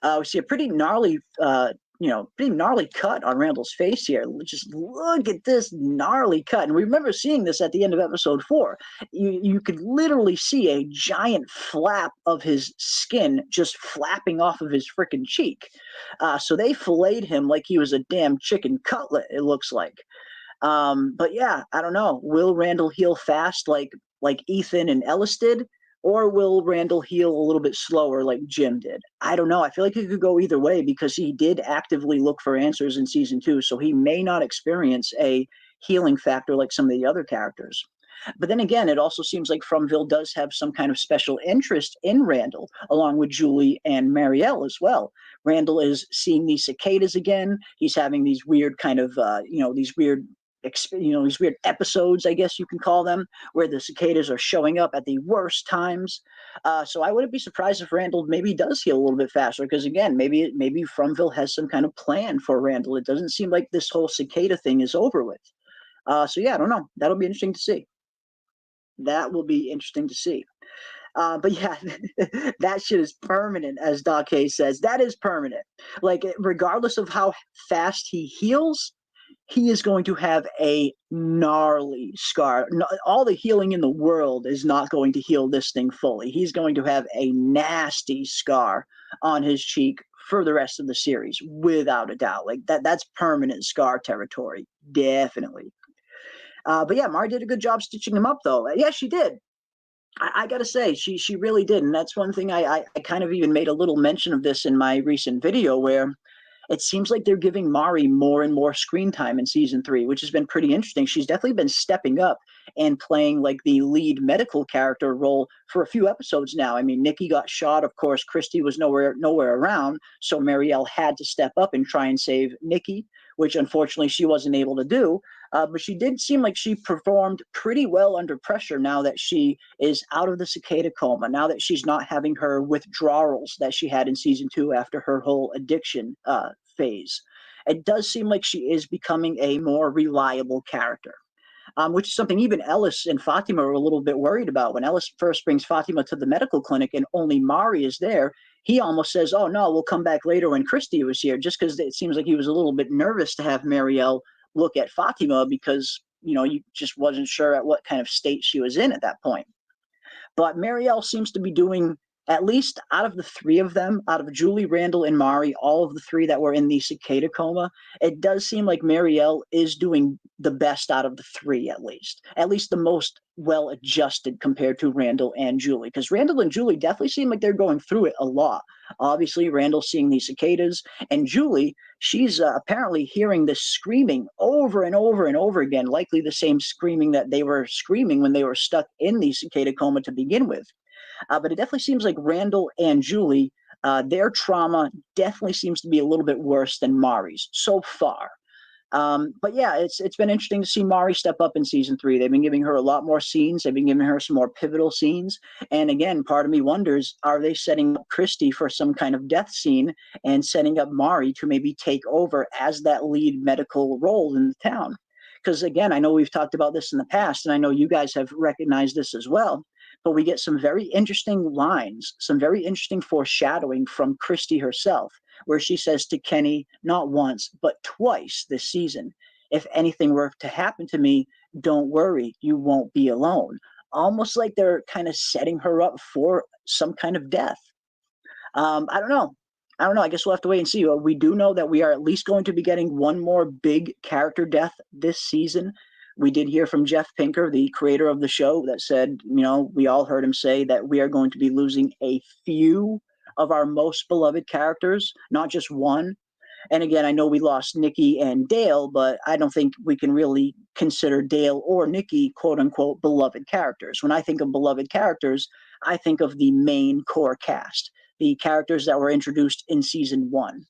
We see a pretty gnarly, pretty gnarly cut on Randall's face here. Just look at this gnarly cut. And we remember seeing this at the end of episode 4. You could literally see a giant flap of his skin just flapping off of his freaking cheek. So they filleted him like he was a damn chicken cutlet, it looks like. But yeah, I don't know. Will Randall heal fast like Ethan and Ellis did? Or will Randall heal a little bit slower like Jim did? I don't know. I feel like it could go either way because he did actively look for answers in season 2, so he may not experience a healing factor like some of the other characters. But then again, it also seems like Fromville does have some kind of special interest in Randall, along with Julie and Marielle as well. Randall is seeing these cicadas again. He's having these weird kind of, these weird episodes, I guess you can call them, where the cicadas are showing up at the worst times. So I wouldn't be surprised if Randall maybe does heal a little bit faster, because again, maybe Fromville has some kind of plan for Randall. It doesn't seem like this whole cicada thing is over with. So yeah, I don't know. That'll be interesting to see. That will be interesting to see. But yeah, that shit is permanent, as Doc Hayes says. That is permanent. Like, regardless of how fast he heals, he is going to have a gnarly scar. All the healing in the world is not going to heal this thing fully. He's going to have a nasty scar on his cheek for the rest of the series, without a doubt. Like, that's permanent scar territory, definitely. But yeah, Mari did a good job stitching him up, though. Yeah, she did. I gotta say, she really did. And that's one thing I kind of even made a little mention of this in my recent video, where it seems like they're giving Mari more and more screen time in season 3, which has been pretty interesting. She's definitely been stepping up and playing like the lead medical character role for a few episodes now. I mean, Nikki got shot, of course. Christie was nowhere around, so Marielle had to step up and try and save Nikki, which unfortunately she wasn't able to do. But she did seem like she performed pretty well under pressure now that she is out of the cicada coma, now that she's not having her withdrawals that she had in season 2 after her whole addiction phase. It does seem like she is becoming a more reliable character. Which is something even Ellis and Fatima were a little bit worried about. When Ellis first brings Fatima to the medical clinic and only Mari is there, he almost says, oh, no, we'll come back later when Christie was here, just because it seems like he was a little bit nervous to have Marielle look at Fatima because, you know, you just wasn't sure at what kind of state she was in at that point. But Marielle seems to be doing, at least out of the 3 of them, out of Julie, Randall, and Mari, all of the 3 that were in the cicada coma, it does seem like Marielle is doing the best out of the 3, at least the most well-adjusted compared to Randall and Julie, because Randall and Julie definitely seem like they're going through it a lot. Obviously, Randall's seeing these cicadas, and Julie, she's apparently hearing this screaming over and over and over again, likely the same screaming that they were screaming when they were stuck in the cicada coma to begin with. But it definitely seems like Randall and Julie, their trauma definitely seems to be a little bit worse than Mari's so far. But yeah, it's been interesting to see Mari step up in season 3. They've been giving her a lot more scenes. They've been giving her some more pivotal scenes. And again, part of me wonders, are they setting up Christie for some kind of death scene and setting up Mari to maybe take over as that lead medical role in the town? Because again, I know we've talked about this in the past, and I know you guys have recognized this as well. But we get some very interesting lines, some very interesting foreshadowing from Christie herself, where she says to Kenny, not once, but twice this season, if anything were to happen to me, don't worry, you won't be alone. Almost like they're kind of setting her up for some kind of death. I don't know. I guess we'll have to wait and see. We do know that we are at least going to be getting one more big character death this season. We did hear from Jeff Pinker, the creator of the show, that said, you know, we all heard him say that we are going to be losing a few of our most beloved characters, not just one. And again, I know we lost Nikki and Dale, but I don't think we can really consider Dale or Nikki, quote unquote, beloved characters. When I think of beloved characters, I think of the main core cast, the characters that were introduced in season 1.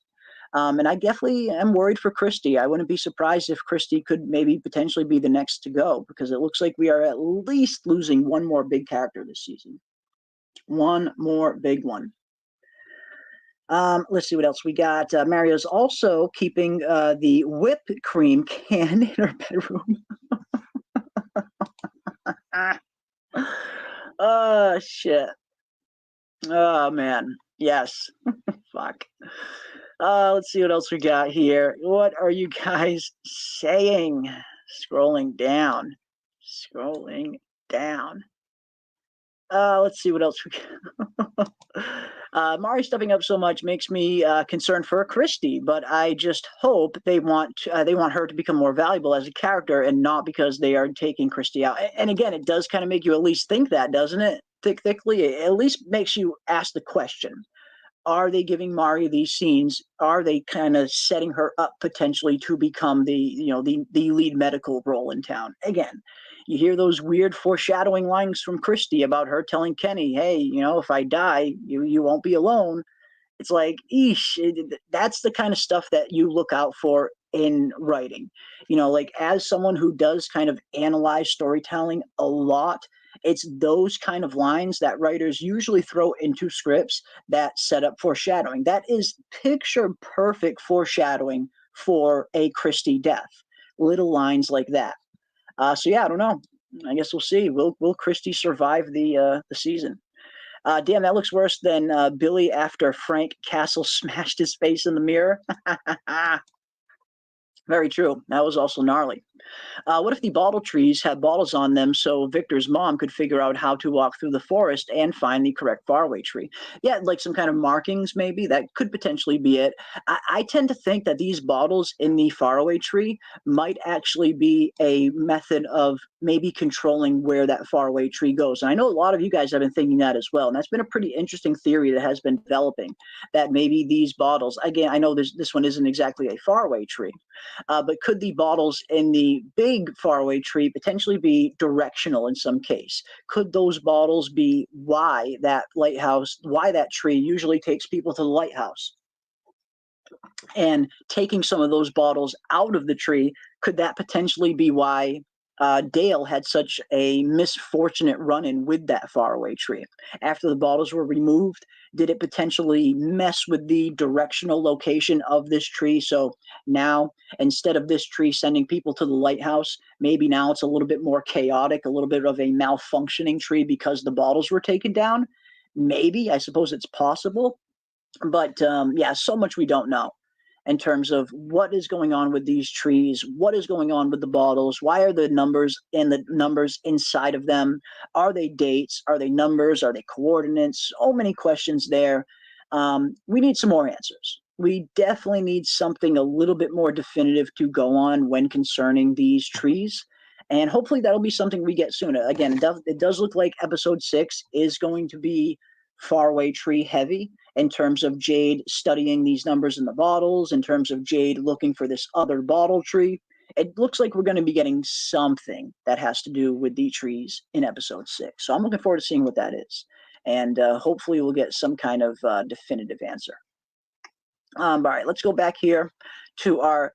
And I definitely am worried for Christie. I wouldn't be surprised if Christie could maybe potentially be the next to go, because it looks like we are at least losing one more big character this season. One more big one. Let's see what else we got. Mario's also keeping the whipped cream can in her bedroom. Oh, shit. Oh, man. Yes. Fuck. Let's see what else we got here. What are you guys saying? Scrolling down. Let's see what else we got. Mari stepping up so much makes me concerned for Christie, but I just hope they want her to become more valuable as a character, and not because they are taking Christie out. And again, it does kind of make you at least think that, doesn't it? Thickly, it at least makes you ask the question. Are they giving Mari these scenes? Are they kind of setting her up potentially to become the lead medical role in town? Again, you hear those weird foreshadowing lines from Christie about her telling Kenny, hey, you know, if I die, you won't be alone. It's like, eesh, that's the kind of stuff that you look out for in writing. You know, like as someone who does kind of analyze storytelling a lot, it's those kind of lines that writers usually throw into scripts that set up foreshadowing. That is picture perfect foreshadowing for a Christie death. Little lines like that. So yeah, I don't know. I guess we'll see. Will Christie survive the season? Damn, that looks worse than Billy after Frank Castle smashed his face in the mirror. Very true. That was also gnarly. What if the bottle trees had bottles on them so Victor's mom could figure out how to walk through the forest and find the correct faraway tree? Yeah, like some kind of markings, maybe. That could potentially be it. I tend to think that these bottles in the faraway tree might actually be a method of maybe controlling where that faraway tree goes. And I know a lot of you guys have been thinking that as well. And that's been a pretty interesting theory that has been developing, that maybe these bottles, again, I know this one isn't exactly a faraway tree, but could the bottles in the big faraway tree potentially be directional in some case? Could those bottles be why that tree usually takes people to the lighthouse? And taking some of those bottles out of the tree, could that potentially be why Dale had such a misfortunate run-in with that faraway tree? After the bottles were removed, did it potentially mess with the directional location of this tree? So now, instead of this tree sending people to the lighthouse, maybe now it's a little bit more chaotic, a little bit of a malfunctioning tree because the bottles were taken down? Maybe, I suppose it's possible. But yeah, so much we don't know in terms of what is going on with these trees, what is going on with the bottles, why are the numbers and the numbers inside of them? Are they dates? Are they numbers? Are they coordinates? So many questions there. We need some more answers. We definitely need something a little bit more definitive to go on when concerning these trees. And hopefully that'll be something we get soon. Again, it does look like episode 6 is going to be faraway tree heavy in terms of Jade studying these numbers in the bottles, in terms of Jade looking for this other bottle tree. It looks like we're going to be getting something that has to do with the trees in episode 6. So I'm looking forward to seeing what that is. And hopefully we'll get some kind of definitive answer. All right, let's go back here to our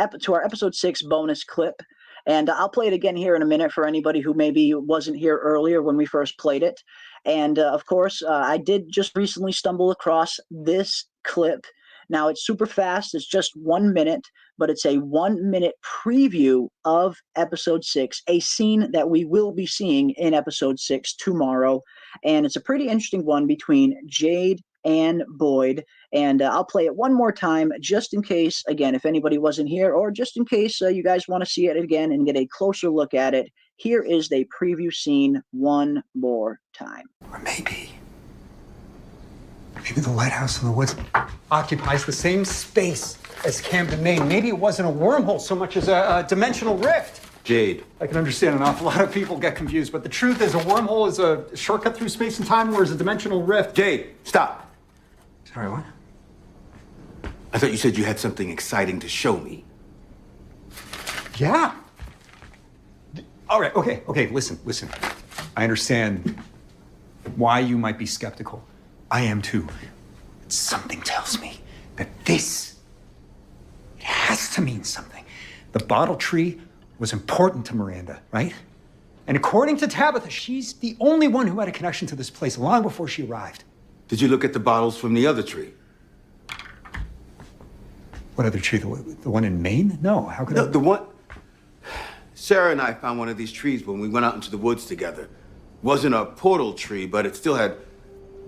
episode 6 bonus clip. And I'll play it again here in a minute for anybody who maybe wasn't here earlier when we first played it. And of course, I did just recently stumble across this clip. Now, it's super fast. It's just 1 minute, but it's a 1 minute preview of episode 6, a scene that we will be seeing in episode 6 tomorrow. And it's a pretty interesting one between Jade and Boyd. And I'll play it one more time just in case, again, if anybody wasn't here, or just in case you guys want to see it again and get a closer look at it. Here is the preview scene one more time. Or maybe the lighthouse in the woods occupies the same space as Camden, Maine. Maybe it wasn't a wormhole so much as a dimensional rift. Jade. I can understand an awful lot of people get confused, but the truth is a wormhole is a shortcut through space and time, whereas a dimensional rift... Jade, stop. Sorry, what? I thought you said you had something exciting to show me. Yeah. All right, okay, listen. I understand why you might be skeptical. I am too. Something tells me that it has to mean something. The bottle tree was important to Miranda, right? And according to Tabitha, she's the only one who had a connection to this place long before she arrived. Did you look at the bottles from the other tree? What other tree? The one in Maine? No, how could I? The one... Sarah and I found one of these trees when we went out into the woods together. Wasn't a portal tree, but it still had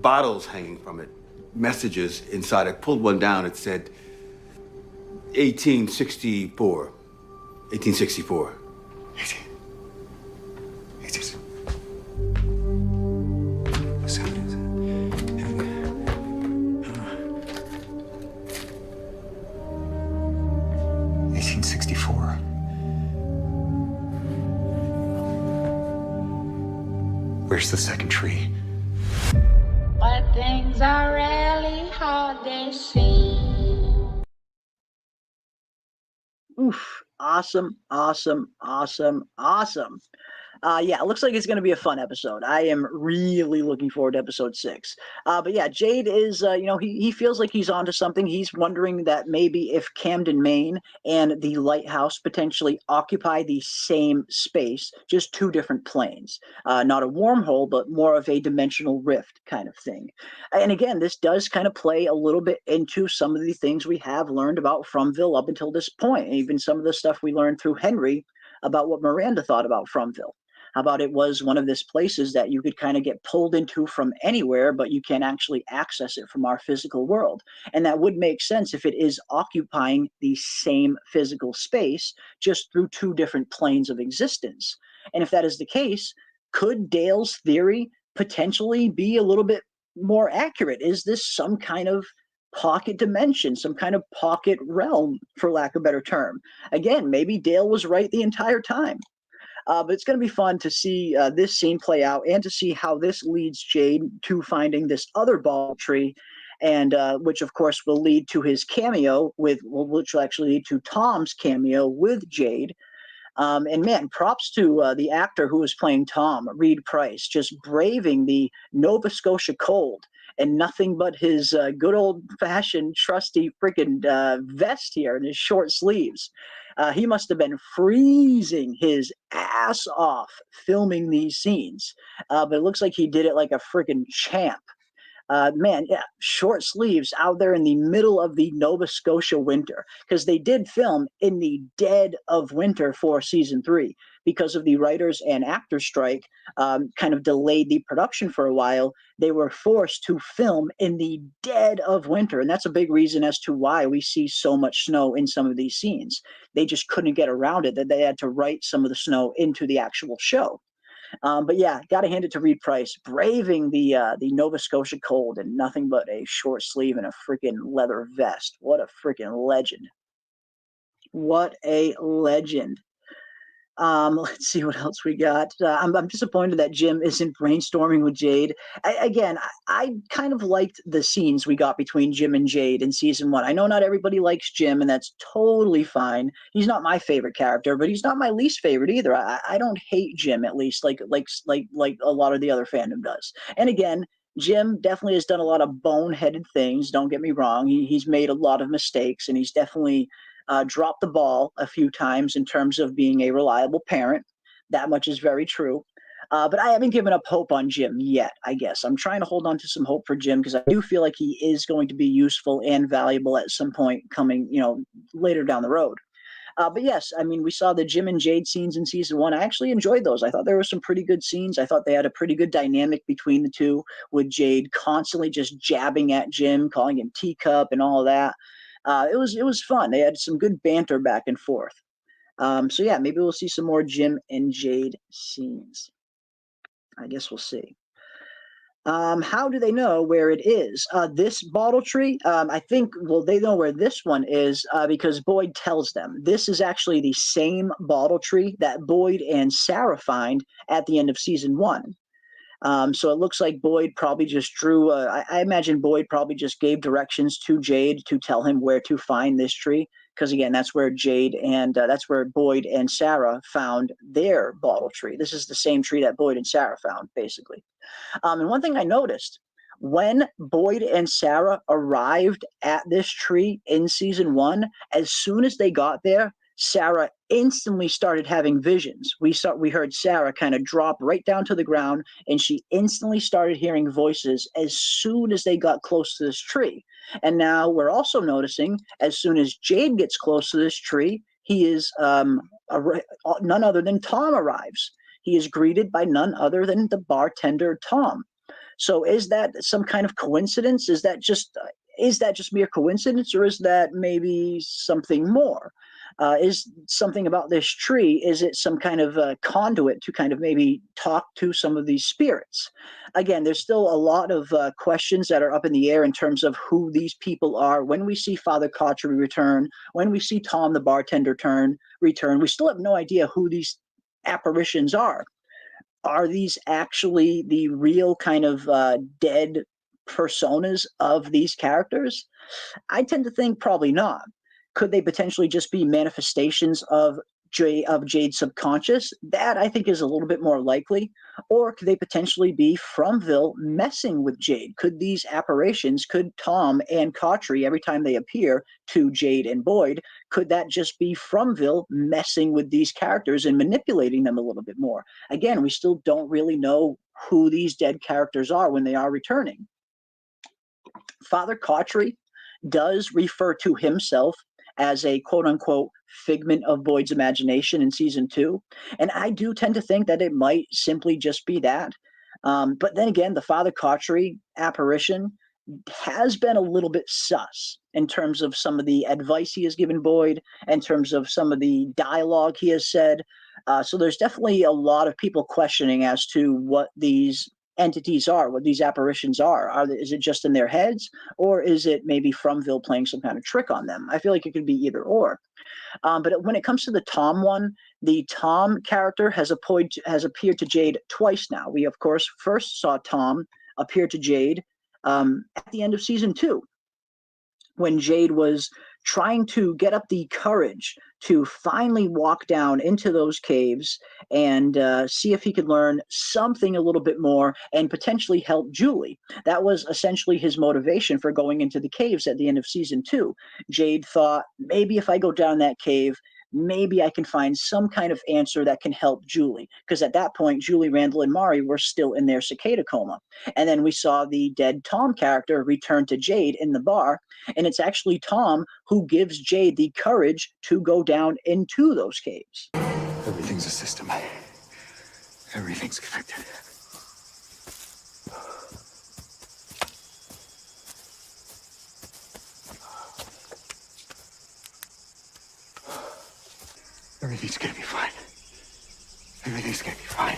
bottles hanging from it. Messages inside. I pulled one down. It said 1864. 1864. 1864. Where's the second tree? But things are really how they seem. Oof. Awesome. Yeah, it looks like it's going to be a fun episode. I am really looking forward to episode 6. But yeah, Jade is, he feels like he's onto something. He's wondering that maybe if Camden, Maine and the lighthouse potentially occupy the same space, just 2 different planes. Not a wormhole, but more of a dimensional rift kind of thing. And again, this does kind of play a little bit into some of the things we have learned about Fromville up until this point. Even some of the stuff we learned through Henry about what Miranda thought about Fromville. How about it was one of these places that you could kind of get pulled into from anywhere, but you can actually access it from our physical world. And that would make sense if it is occupying the same physical space, just through two different planes of existence. And if that is the case, could Dale's theory potentially be a little bit more accurate? Is this some kind of pocket dimension, some kind of pocket realm, for lack of a better term? Again, maybe Dale was right the entire time. But it's going to be fun to see this scene play out and to see how this leads Jade to finding this other ball tree, and which of course will lead to his cameo which will actually lead to Tom's cameo with Jade. And man, props to the actor who was playing Tom, Reed Price, just braving the Nova Scotia cold and nothing but his good old-fashioned trusty freaking vest here and his short sleeves. He must have been freezing his ass off filming these scenes, but it looks like he did it like a freaking champ. Man, yeah, short sleeves out there in the middle of the Nova Scotia winter, because they did film in the dead of winter for season 3 because of the writers and actors strike kind of delayed the production for a while. They were forced to film in the dead of winter, and that's a big reason as to why we see so much snow in some of these scenes. They just couldn't get around it, that they had to write some of the snow into the actual show. But yeah, got to hand it to Reed Price, braving the Nova Scotia cold and nothing but a short sleeve and a freaking leather vest. What a freaking legend. What a legend. Let's see what else we got. I'm disappointed that Jim isn't brainstorming with Jade. I kind of liked the scenes we got between Jim and Jade in season 1. I know not everybody likes Jim, and that's totally fine. He's not my favorite character, but he's not my least favorite either. I don't hate Jim, at least like a lot of the other fandom does. And again, Jim definitely has done a lot of boneheaded things. Don't get me wrong. He's made a lot of mistakes, and he's definitely dropped the ball a few times in terms of being a reliable parent. That much is very true. But I haven't given up hope on Jim yet, I guess. I'm trying to hold on to some hope for Jim because I do feel like he is going to be useful and valuable at some point coming, later down the road. But yes, I mean, we saw the Jim and Jade scenes in season 1. I actually enjoyed those. I thought there were some pretty good scenes. I thought they had a pretty good dynamic between the two, with Jade constantly just jabbing at Jim, calling him teacup and all of that. It was fun. They had some good banter back and forth. So yeah, maybe we'll see some more Jim and Jade scenes. I guess we'll see. How do they know where it is? This bottle tree, I think, well, they know where this one is because Boyd tells them. This is actually the same bottle tree that Boyd and Sarah find at the end of season 1. So it looks like Boyd probably just drew, I imagine Boyd probably just gave directions to Jade to tell him where to find this tree. Because again, that's where Jade and that's where Boyd and Sarah found their bottle tree. This is the same tree that Boyd and Sarah found, basically. And one thing I noticed, when Boyd and Sarah arrived at this tree in season 1, as soon as they got there, Sarah instantly started having visions. We heard Sarah kind of drop right down to the ground, and she instantly started hearing voices as soon as they got close to this tree. And now we're also noticing, as soon as Jade gets close to this tree, he is none other than Tom arrives. He is greeted by none other than the bartender Tom. So is that some kind of coincidence? Is that just mere coincidence, or is that maybe something more? Is something about this tree, is it some kind of conduit to kind of maybe talk to some of these spirits? Again, there's still a lot of questions that are up in the air in terms of who these people are. When we see Father Cotchery return, when we see Tom the bartender return, we still have no idea who these apparitions are. Are these actually the real kind of dead personas of these characters? I tend to think probably not. Could they potentially just be manifestations of Jade's subconscious? That I think is a little bit more likely. Or could they potentially be Fromville messing with Jade? Could these apparitions, could Tom and Cotchery, every time they appear to Jade and Boyd, could that just be Fromville messing with these characters and manipulating them a little bit more? Again, we still don't really know who these dead characters are when they are returning. Father Cotchery does refer to himself as a quote-unquote figment of Boyd's imagination in season 2. And I do tend to think that it might simply just be that. But then again, the Father Cauchery apparition has been a little bit sus in terms of some of the advice he has given Boyd, in terms of some of the dialogue he has said. So there's definitely a lot of people questioning as to what these entities are, what these apparitions are. Is it just in their heads, or is it maybe Fromville playing some kind of trick on them? I feel like it could be either or. But when it comes to the Tom one, the Tom character has appeared to Jade twice now. We, of course, first saw Tom appear to Jade at the end of season 2, when Jade was trying to get up the courage to finally walk down into those caves and see if he could learn something a little bit more and potentially help Julie. That was essentially his motivation for going into the caves at the end of season 2. Jade thought, maybe if I go down that cave, maybe I can find some kind of answer that can help Julie. Because at that point, Julie, Randall, and Mari were still in their cicada coma. And then we saw the dead Tom character return to Jade in the bar. And it's actually Tom who gives Jade the courage to go down into those caves. Everything's a system. Everything's connected. Everything's gonna be fine. Everything's gonna be fine.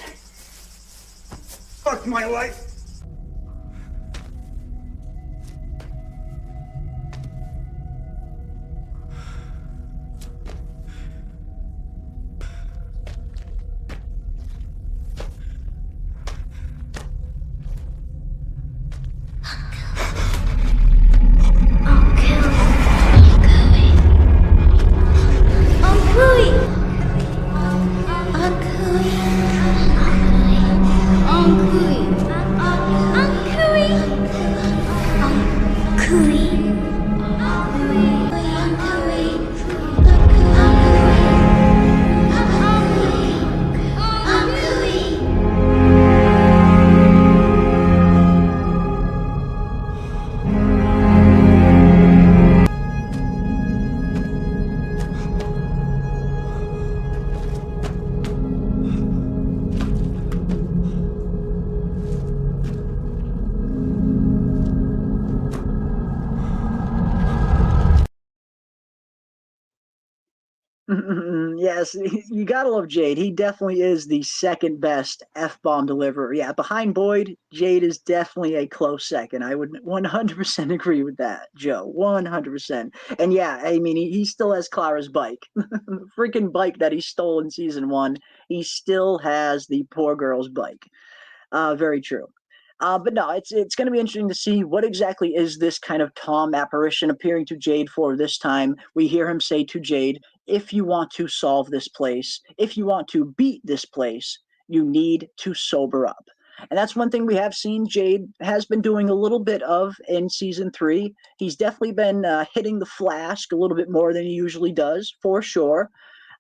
Fuck my life! Yes, you gotta love Jade. He definitely is the second best F-bomb deliverer. Yeah, behind Boyd, Jade is definitely a close second. I would 100% agree with that, Joe. 100%. And yeah, I mean, he still has Clara's bike. The freaking bike that he stole in season 1. He still has the poor girl's bike. Very true. But no, it's going to be interesting to see what exactly is this kind of Tom apparition appearing to Jade for this time. We hear him say to Jade, if you want to solve this place, if you want to beat this place, you need to sober up. And that's one thing we have seen Jade has been doing a little bit of in season 3. He's definitely been hitting the flask a little bit more than he usually does, for sure.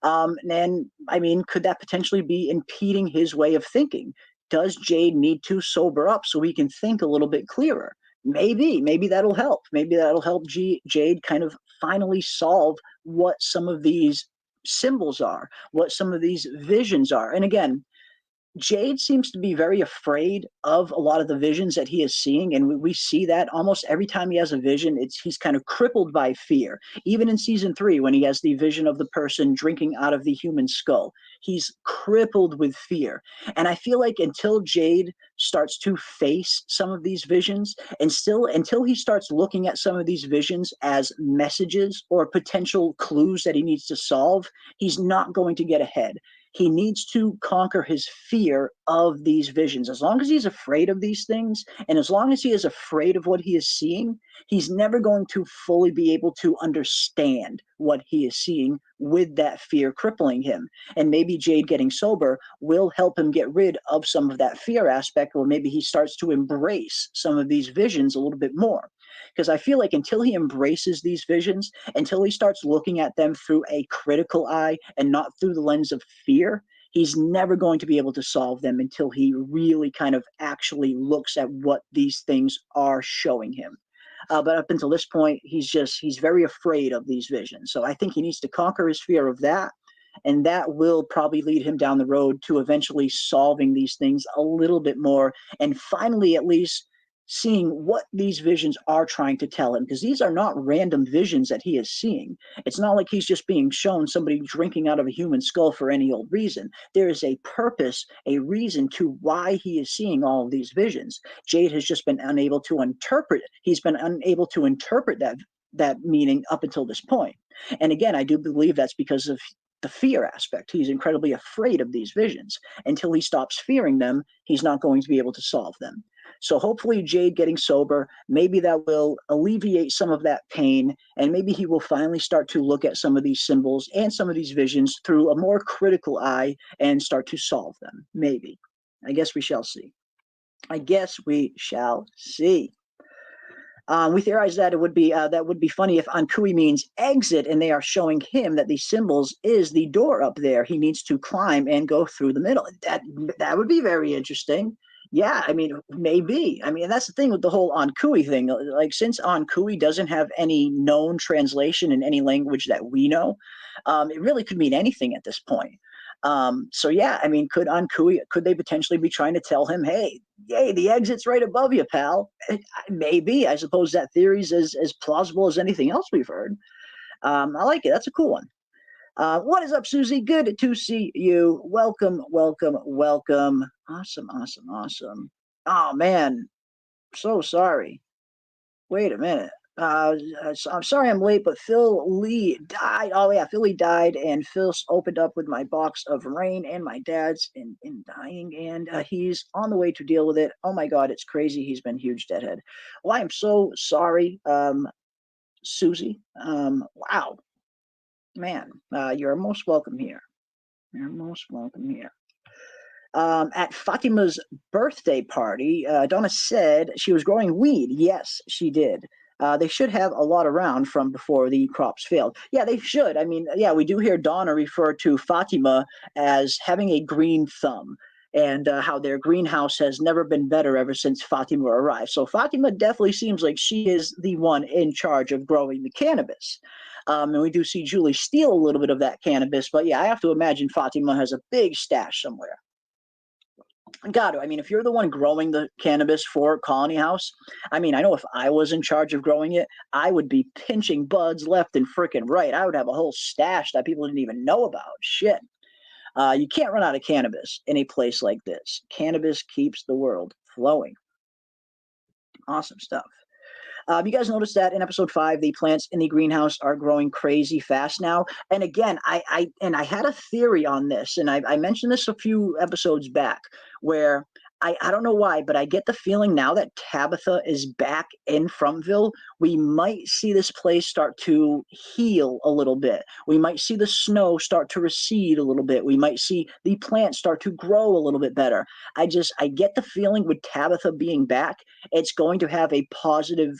And I mean, could that potentially be impeding his way of thinking? Does Jade need to sober up so he can think a little bit clearer? Maybe that'll help. Maybe that'll help Jade kind of finally solve what some of these symbols are, what some of these visions are. And again, Jade seems to be very afraid of a lot of the visions that he is seeing, and we see that almost every time he has a vision, he's kind of crippled by fear. Even in season 3, when he has the vision of the person drinking out of the human skull, he's crippled with fear. And I feel like until Jade starts to face some of these visions, and until he starts looking at some of these visions as messages or potential clues that he needs to solve, he's not going to get ahead. He needs to conquer his fear of these visions. As long as he's afraid of these things, and as long as he is afraid of what he is seeing, he's never going to fully be able to understand what he is seeing with that fear crippling him. And maybe Jade getting sober will help him get rid of some of that fear aspect, or maybe he starts to embrace some of these visions a little bit more. Because I feel like until he embraces these visions, until he starts looking at them through a critical eye and not through the lens of fear, he's never going to be able to solve them until he really kind of actually looks at what these things are showing him. But up until this point, he's very afraid of these visions. So I think he needs to conquer his fear of that. And that will probably lead him down the road to eventually solving these things a little bit more and finally at least seeing what these visions are trying to tell him, because these are not random visions that he is seeing. It's not like he's just being shown somebody drinking out of a human skull for any old reason. There is a purpose, a reason to why he is seeing all of these visions. Jade has just been unable to interpret it. He's been unable to interpret that meaning up until this point. And again, I do believe that's because of the fear aspect. He's incredibly afraid of these visions. Until he stops fearing them, he's not going to be able to solve them. So hopefully Jade getting sober, maybe that will alleviate some of that pain, and maybe he will finally start to look at some of these symbols and some of these visions through a more critical eye and start to solve them. Maybe. I guess we shall see. I guess we shall see. We theorized that it would be funny if Ankui means exit, and they are showing him that the symbols is the door up there. He needs to climb and go through the middle. That would be very interesting. Yeah, I mean, maybe. I mean, that's the thing with the whole Ankui thing. Like, since Ankui doesn't have any known translation in any language that we know, it really could mean anything at this point. So yeah, I mean, could they potentially be trying to tell him, hey, yay, the exit's right above you, pal? Maybe. I suppose that theory's as plausible as anything else we've heard. I like it. That's a cool one. What is up, Susie? Good to see you. Welcome, welcome, welcome. Awesome, awesome, awesome. Oh, man. So sorry. Wait a minute. I'm sorry I'm late, but Phil Lee died. Oh, yeah, Phil Lee died, and Phil opened up with my box of rain and my dad's in dying, and he's on the way to deal with it. Oh, my God, it's crazy. He's been huge deadhead. Well, I am so sorry, Susie. Wow. Man, you're most welcome here. You're most welcome here. At Fatima's birthday party, Donna said she was growing weed. Yes, she did. They should have a lot around from before the crops failed. Yeah, they should. I mean, yeah, we do hear Donna refer to Fatima as having a green thumb, and how their greenhouse has never been better ever since Fatima arrived. So Fatima definitely seems like she is the one in charge of growing the cannabis. And we do see Julie steal a little bit of that cannabis, but yeah, I have to imagine Fatima has a big stash somewhere. Got to. I mean, if you're the one growing the cannabis for Colony House, I mean, I know if I was in charge of growing it, I would be pinching buds left and freaking right. I would have a whole stash that people didn't even know about. Shit. You can't run out of cannabis in a place like this. Cannabis keeps the world flowing. Awesome stuff. You guys noticed that in episode 5, the plants in the greenhouse are growing crazy fast now. And again, I had a theory on this, and I mentioned this a few episodes back, where I don't know why, but I get the feeling now that Tabitha is back in Fromville, we might see this place start to heal a little bit. We might see the snow start to recede a little bit. We might see the plants start to grow a little bit better. I get the feeling with Tabitha being back, it's going to have a positive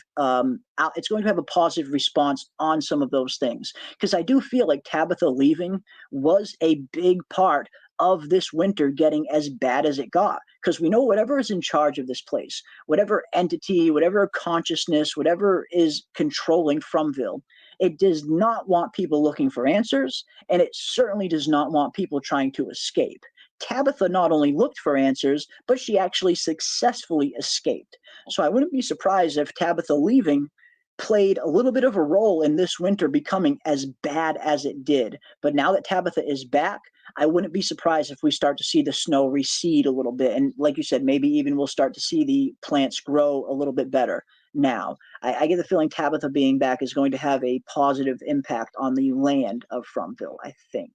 response on some of those things. Because I do feel like Tabitha leaving was a big part of this winter getting as bad as it got, because we know whatever is in charge of this place, whatever entity, whatever consciousness, whatever is controlling Fromville, it does not want people looking for answers, and it certainly does not want people trying to escape. Tabitha not only looked for answers, but she actually successfully escaped. So I wouldn't be surprised if Tabitha leaving played a little bit of a role in this winter becoming as bad as it did. But now that Tabitha is back, I wouldn't be surprised if we start to see the snow recede a little bit. And like you said, maybe even we'll start to see the plants grow a little bit better now. I get the feeling Tabitha being back is going to have a positive impact on the land of Fromville, I think.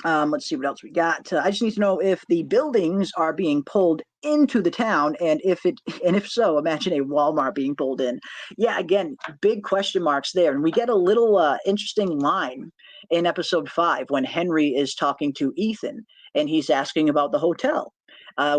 Let's see what else we got. I just need to know if the buildings are being pulled into the town, and if so, imagine a Walmart being pulled in. Yeah, again, big question marks there. And we get a little interesting line in episode 5 when Henry is talking to Ethan, and he's asking about the hotel.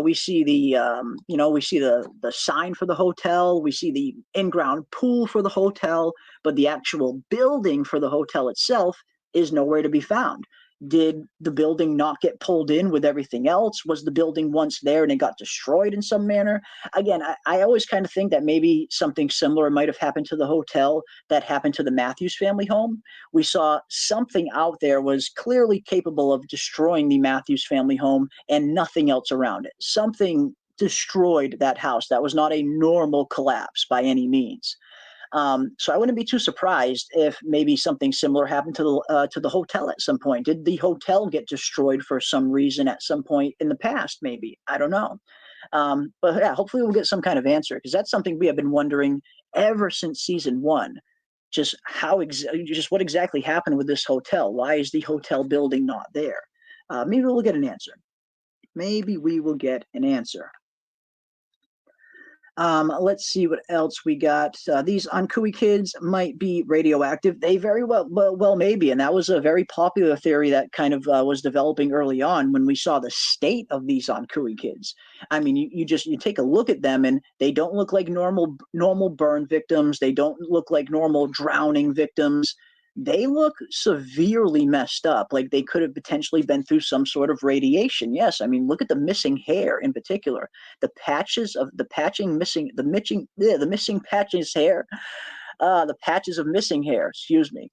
We see the sign for the hotel. We see the in-ground pool for the hotel, but the actual building for the hotel itself is nowhere to be found. Did the building not get pulled in with everything else? Was the building once there and it got destroyed in some manner? Again, I always kind of think that maybe something similar might have happened to the hotel that happened to the Matthews family home. We saw something out there was clearly capable of destroying the Matthews family home and nothing else around it. Something destroyed that house. That was not a normal collapse by any means. So I wouldn't be too surprised if maybe something similar happened to the hotel at some point. Did the hotel get destroyed for some reason at some point in the past? Maybe, I don't know. But yeah, hopefully we'll get some kind of answer, because that's something we have been wondering ever since season 1. Just just what exactly happened with this hotel? Why is the hotel building not there? Maybe we'll get an answer. Maybe we will get an answer. Let's see what else we got. These Ankui kids might be radioactive. They very well may be, and that was a very popular theory that kind of was developing early on when we saw the state of these Ankui kids. I mean, you take a look at them, and they don't look like normal burn victims. They don't look like normal drowning victims. They look severely messed up, like they could have potentially been through some sort of radiation. Yes, I mean, look at the missing hair in particular. The missing patches hair, the patches of missing hair, excuse me.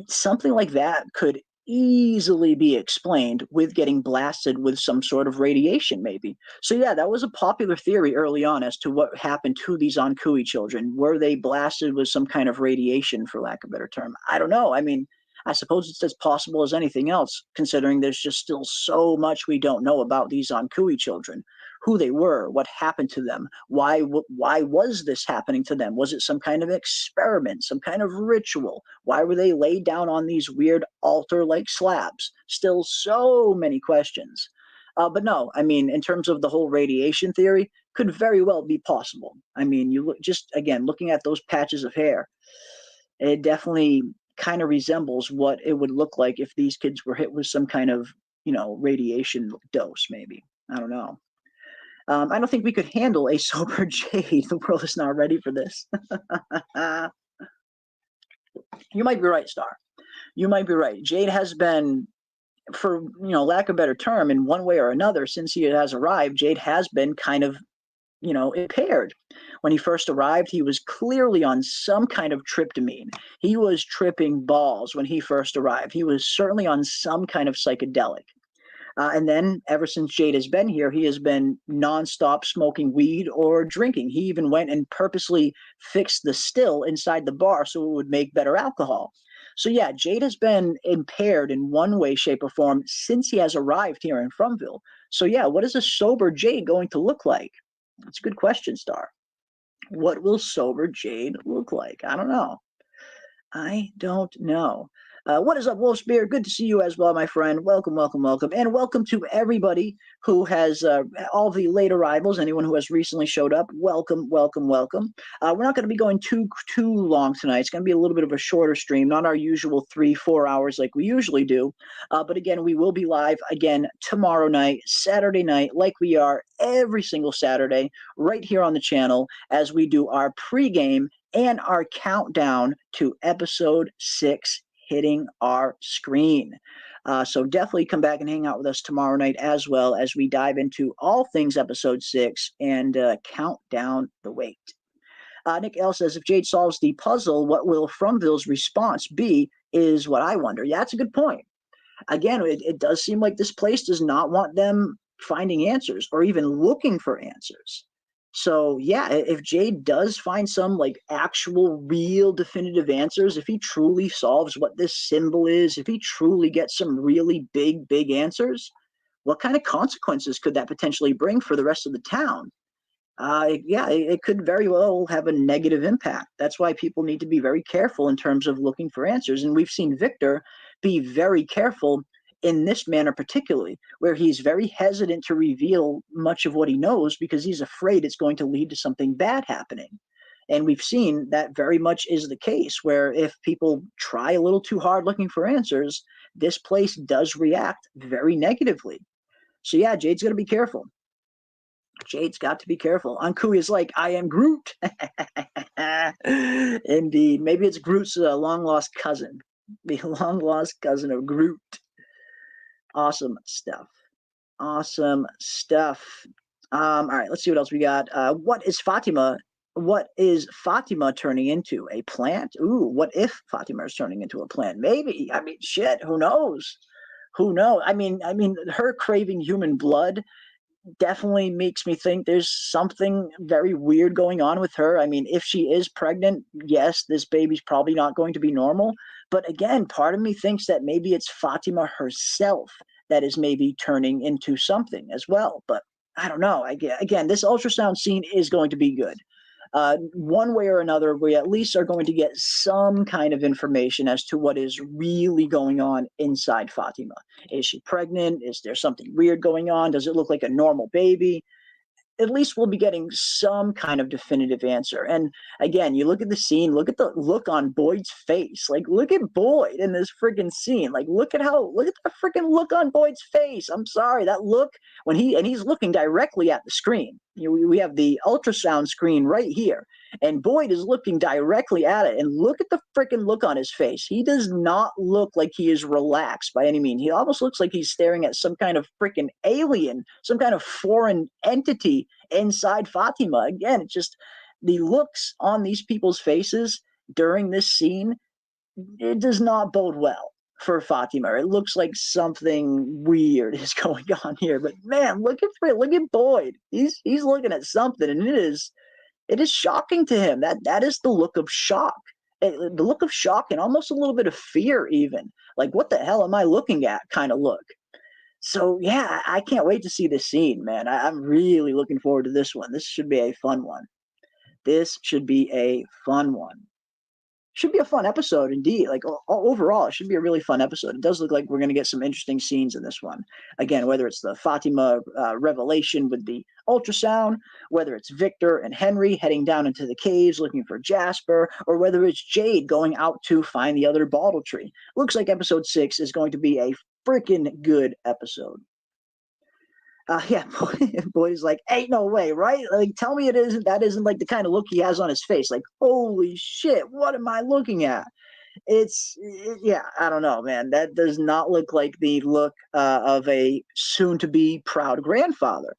Something like that could easily be explained with getting blasted with some sort of radiation, maybe. So yeah, that was a popular theory early on as to what happened to these Ankui children. Were they blasted with some kind of radiation, for lack of a better term? I don't know. I mean, I suppose it's as possible as anything else, considering there's just still so much we don't know about these Ankui children. Who they were, what happened to them, why was this happening to them? Was it some kind of experiment, some kind of ritual? Why were they laid down on these weird altar-like slabs? Still so many questions. But no, I mean, in terms of the whole radiation theory, could very well be possible. I mean, you look, just again, looking at those patches of hair, it definitely kind of resembles what it would look like if these kids were hit with some kind of, radiation dose, maybe. I don't know. I don't think we could handle a sober Jade. The world is not ready for this. You might be right, Star. You might be right. Jade has been, for lack of a better term, in one way or another, since he has arrived, Jade has been kind of, impaired. When he first arrived, he was clearly on some kind of tryptamine. He was tripping balls when he first arrived. He was certainly on some kind of psychedelic. And then, ever since Jade has been here, he has been nonstop smoking weed or drinking. He even went and purposely fixed the still inside the bar so it would make better alcohol. So yeah, Jade has been impaired in one way, shape, or form since he has arrived here in Fromville. So yeah, what is a sober Jade going to look like? That's a good question, Star. What will sober Jade look like? I don't know. I don't know. What is up, Wolfspear? Good to see you as well, my friend. Welcome, welcome, welcome. And welcome to everybody who has, all the late arrivals, anyone who has recently showed up. Welcome, welcome, welcome. We're not going to be going too long tonight. It's going to be a little bit of a shorter stream, not our usual 3-4 hours like we usually do. But again, we will be live again tomorrow night, Saturday night, like we are every single Saturday, right here on the channel as we do our pregame and our countdown to episode 6 hitting our screen. So definitely come back and hang out with us tomorrow night as well as we dive into all things episode 6 and count down the wait. Nick L says, if Jade solves the puzzle, what will Fromville's response be is what I wonder. Yeah, that's a good point. Again, it does seem like this place does not want them finding answers or even looking for answers. So yeah, if Jade does find some like actual real definitive answers, if he truly solves what this symbol is, if he truly gets some really big answers, what kind of consequences could that potentially bring for the rest of the town? Yeah, it could very well have a negative impact. That's why people need to be very careful in terms of looking for answers. And we've seen Victor be very careful in this manner particularly, where he's very hesitant to reveal much of what he knows because he's afraid it's going to lead to something bad happening. And we've seen that very much is the case, where if people try a little too hard looking for answers, this place does react very negatively. So yeah, Jade's got to be careful. Jade's got to be careful. Anku is like, I am Groot. Indeed. Maybe it's Groot's long-lost cousin. The long-lost cousin of Groot. Awesome stuff. Awesome stuff. All right, let's see what else we got. What is Fatima turning into? A plant? Ooh, what if Fatima is turning into a plant? Maybe. I mean, shit, who knows? Who knows? I mean, her craving human blood definitely makes me think there's something very weird going on with her. I mean, if she is pregnant, yes, this baby's probably not going to be normal. But again, part of me thinks that maybe it's Fatima herself that is maybe turning into something as well. But I don't know. Again, this ultrasound scene is going to be good. One way or another, we at least are going to get some kind of information as to what is really going on inside Fatima. Is she pregnant? Is there something weird going on? Does it look like a normal baby? At least we'll be getting some kind of definitive answer. And again, you look at the scene, look at the look on Boyd's face. Like, look at Boyd in this freaking scene. Like, look at the freaking look on Boyd's face. I'm sorry, that look when he's looking directly at the screen. We have the ultrasound screen right here, and Boyd is looking directly at it. And look at the freaking look on his face. He does not look like he is relaxed by any means. He almost looks like he's staring at some kind of freaking alien, some kind of foreign entity inside Fatima. Again, it's just the looks on these people's faces during this scene. It does not bode well for Fatima. It looks like something weird is going on here. But man, look at Boyd. He's looking at something, and it is shocking to him. That is the look of shock. The look of shock and almost a little bit of fear even. Like, what the hell am I looking at kind of look. So yeah, I can't wait to see this scene, man. I'm really looking forward to this one. This should be a fun one. Should be a fun episode indeed. Like, overall, it should be a really fun episode. It does look like we're going to get some interesting scenes in this one. Again, whether it's the Fatima revelation with the ultrasound, whether it's Victor and Henry heading down into the caves looking for Jasper, or whether it's Jade going out to find the other bottle tree. Looks like episode 6 is going to be a freaking good episode. Yeah, Boyd's like, ain't no way, right? Like, tell me that isn't like the kind of look he has on his face. Like, holy shit, what am I looking at? Yeah, I don't know, man. That does not look like the look of a soon-to-be proud grandfather.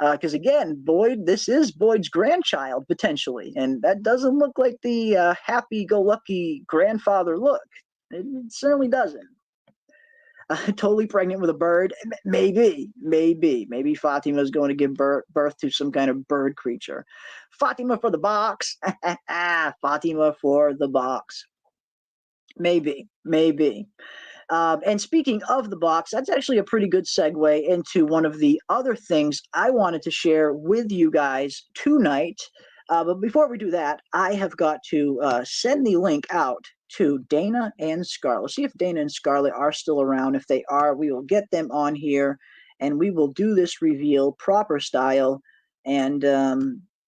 Because again, this is Boyd's grandchild, potentially. And that doesn't look like the happy-go-lucky grandfather look. It certainly doesn't. Totally pregnant with a bird. Maybe Fatima's going to give birth to some kind of bird creature. Fatima for the box. Fatima for the box. Maybe. And speaking of the box, that's actually a pretty good segue into one of the other things I wanted to share with you guys tonight. But before we do that, I have got to send the link out to Dana and Scarlet. See if Dana and Scarlet are still around. If they are, we will get them on here, and we will do this reveal proper style. And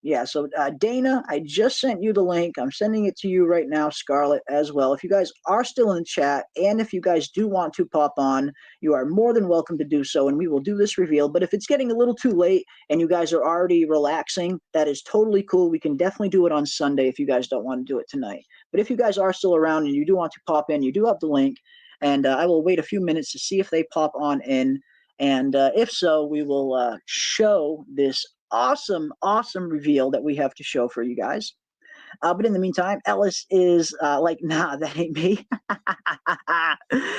yeah, so Dana, I just sent you the link. I'm sending it to you right now, Scarlet, as well. If you guys are still in the chat, and if you guys do want to pop on, you are more than welcome to do so, and we will do this reveal. But if it's getting a little too late and you guys are already relaxing, that is totally cool. We can definitely do it on Sunday if you guys don't want to do it tonight. But if you guys are still around and you do want to pop in, you do have the link, and I will wait a few minutes to see if they pop on in. And if so, we will show this awesome reveal that we have to show for you guys. But in the meantime, Ellis is like, nah, that ain't me.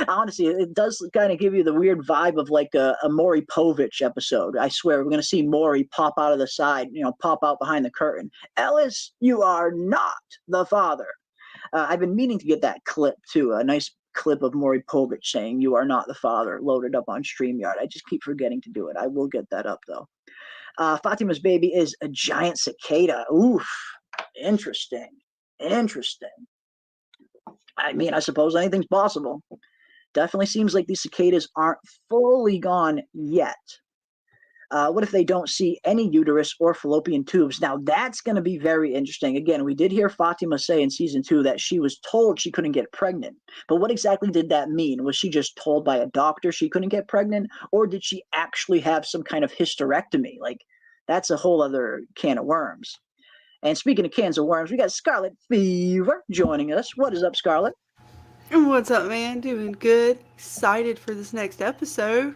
Honestly, it does kind of give you the weird vibe of like a Maury Povich episode. I swear, we're going to see Maury pop out of the side, pop out behind the curtain. Ellis, you are not the father. I've been meaning to get that clip too, a nice clip of Maury Povich saying you are not the father loaded up on StreamYard. I just keep forgetting to do it. I will get that up though. Fatima's baby is a giant cicada. Oof. Interesting. I mean, I suppose anything's possible. Definitely seems like these cicadas aren't fully gone yet. What if they don't see any uterus or fallopian tubes? Now, that's going to be very interesting. Again, we did hear Fatima say in season 2 that she was told she couldn't get pregnant. But what exactly did that mean? Was she just told by a doctor she couldn't get pregnant? Or did she actually have some kind of hysterectomy? Like, that's a whole other can of worms. And speaking of cans of worms, we got Scarlet Fever joining us. What is up, Scarlet? What's up, man? Doing good. Excited for this next episode.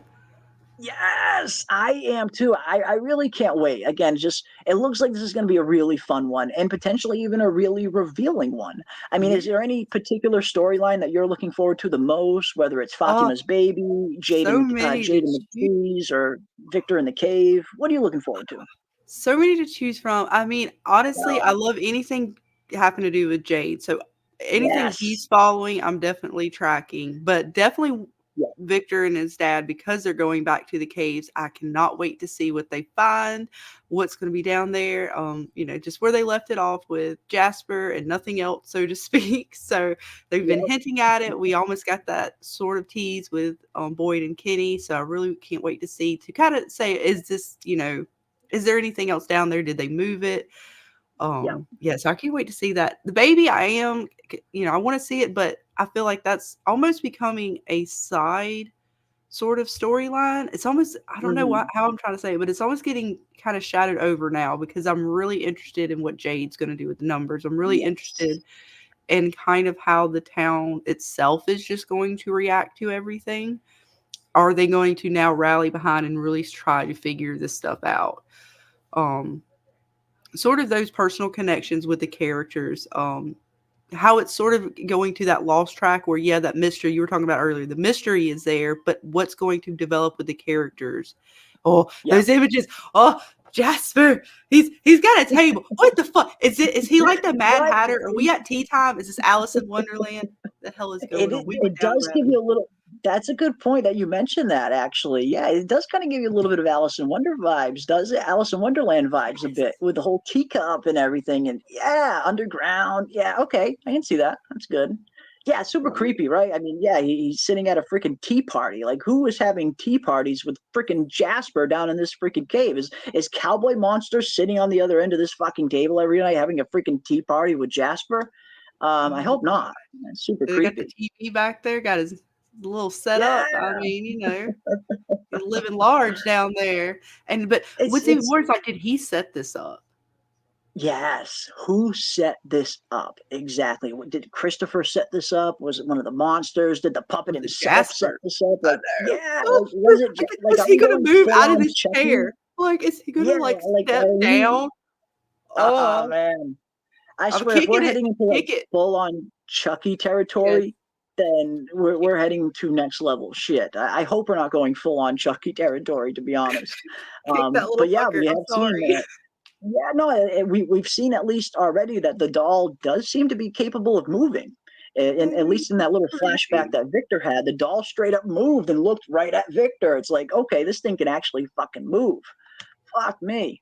Yes, I am too. I really can't wait. Again, just it looks like this is going to be a really fun one and potentially even a really revealing one. I mean, is there any particular storyline that you're looking forward to the most, whether it's Fatima's baby, Jade so and many Jade to in the trees, or Victor in the cave? What are you looking forward to? So many to choose from. I mean, honestly, I love anything having to do with Jade. So anything he's following, I'm definitely tracking. But definitely Victor and his dad, because they're going back to the caves. I cannot wait to see what they find, what's going to be down there. Just where they left it off with Jasper and nothing else, so to speak. So they've been hinting at it. We almost got that sort of tease with Boyd and Kenny. So I really can't wait to see, to kind of say, is this, is there anything else down there? Did they move it? So I can't wait to see that. The baby, I want to see it, but I feel like that's almost becoming a side sort of storyline. It's almost, I don't know how I'm trying to say it, but it's almost getting kind of shadowed over now because I'm really interested in what Jade's going to do with the numbers. I'm really interested in kind of how the town itself is just going to react to everything. Are they going to now rally behind and really try to figure this stuff out? Sort of those personal connections with the characters, how it's sort of going to that lost track where, that mystery you were talking about earlier, the mystery is there, but what's going to develop with the characters? Those images. Jasper, he's got a table. What the fuck? Is he like the Mad Hatter? Are we at tea time? Is this Alice in Wonderland? The hell is going on? It does give you a little. That's a good point that you mentioned that, actually. Yeah, it does kind of give you a little bit of Alice in Wonder vibes, does it? Alice in Wonderland vibes a bit with the whole teacup and everything. And underground. Yeah, okay. I can see that. That's good. Yeah, super creepy, right? I mean, he's sitting at a freaking tea party. Like, who is having tea parties with freaking Jasper down in this freaking cave? Is Cowboy Monster sitting on the other end of this fucking table every night having a freaking tea party with Jasper? I hope not. That's super creepy. Got the TV back there, got his little setup. I mean, he's living large down there. But what's even worse, like, did he set this up? Yes. Who set this up? Exactly. Did Christopher set this up? Was it one of the monsters? Did the puppet himself set this up? Like, was it like, is he going to move out of his chair? Like, is he going to step down? Oh, man. I swear, if we're heading into full-on Chucky territory, then we're heading to next level shit. I hope we're not going full-on Chucky territory, to be honest. But yeah, we have seen that. Yeah, no, we've seen at least already that the doll does seem to be capable of moving. At least in that little flashback that Victor had, the doll straight up moved and looked right at Victor. It's like, okay, this thing can actually fucking move. Fuck me.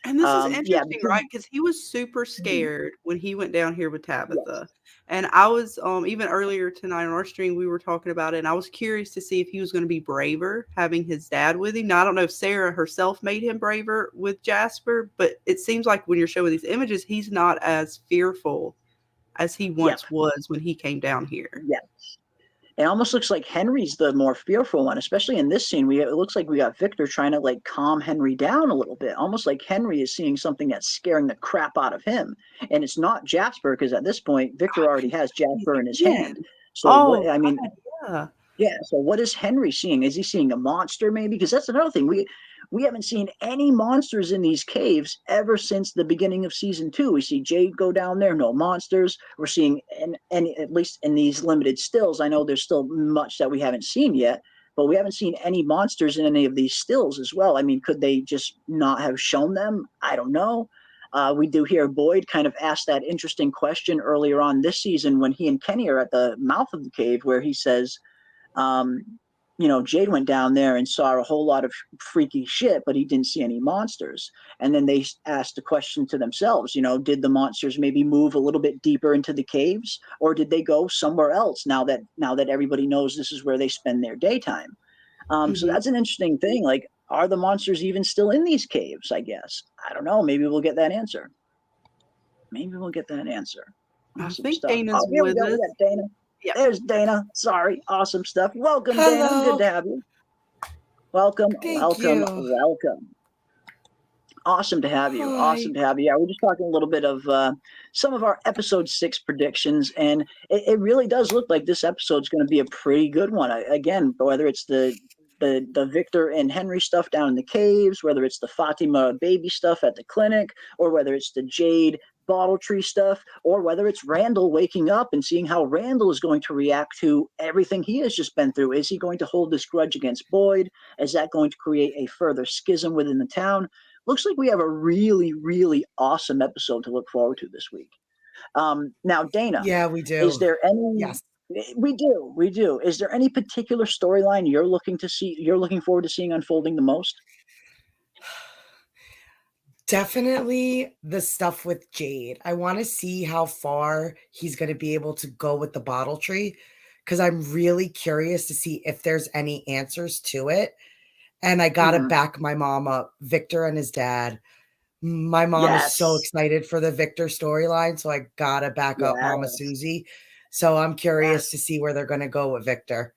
And this is interesting, right? Because he was super scared when he went down here with Tabitha. And I was, even earlier tonight on our stream, we were talking about it, and I was curious to see if he was going to be braver having his dad with him. Now, I don't know if Sarah herself made him braver with Jasper, but it seems like when you're showing these images, he's not as fearful as he once was when he came down here. Yes. It almost looks like Henry's the more fearful one, especially in this scene. It looks like we got Victor trying to like calm Henry down a little bit, almost like Henry is seeing something that's scaring the crap out of him. And it's not Jasper, because at this point, Victor already has Jasper in his hand. So, so what is Henry seeing? Is he seeing a monster maybe? Because that's another thing. We haven't seen any monsters in these caves ever since the beginning of season 2. We see Jade go down there, no monsters. We're seeing, and at least in these limited stills, I know there's still much that we haven't seen yet, but we haven't seen any monsters in any of these stills as well. I mean, could they just not have shown them? I don't know. We do hear Boyd kind of ask that interesting question earlier on this season when he and Kenny are at the mouth of the cave, where he says, Jade went down there and saw a whole lot of freaky shit, but he didn't see any monsters. And then they asked the question to themselves, did the monsters maybe move a little bit deeper into the caves, or did they go somewhere else now that everybody knows this is where they spend their daytime? So that's an interesting thing. Like, are the monsters even still in these caves, I guess? I don't know. Maybe we'll get that answer. Awesome. I think Dana's with us. Dana. Yeah. There's Dana. Sorry. Awesome stuff. Welcome, Dana. Good to have you. Welcome. Awesome to have you. Hi. Awesome to have you. Yeah, we're just talking a little bit of some of our episode 6 predictions, and it really does look like this episode's going to be a pretty good one. Again, whether it's the Victor and Henry stuff down in the caves, whether it's the Fatima baby stuff at the clinic, or whether it's the Jade bottle tree stuff, or whether it's Randall waking up and seeing how Randall is going to react to everything he has just been through. Is he going to hold this grudge against Boyd? Is that going to create a further schism within the town? Looks like we have a really, really awesome episode to look forward to this week. Now, Dana. Yeah, we do. Is there any? Yes. We do. Is there any particular storyline you're looking forward to seeing unfolding the most? Definitely the stuff with Jade. I want to see how far he's going to be able to go with the bottle tree, because I'm really curious to see if there's any answers to it. And I got to back my mom up, Victor and his dad. My mom is so excited for the Victor storyline, so I got to back up Mama Susie. So I'm curious to see where they're going to go with Victor.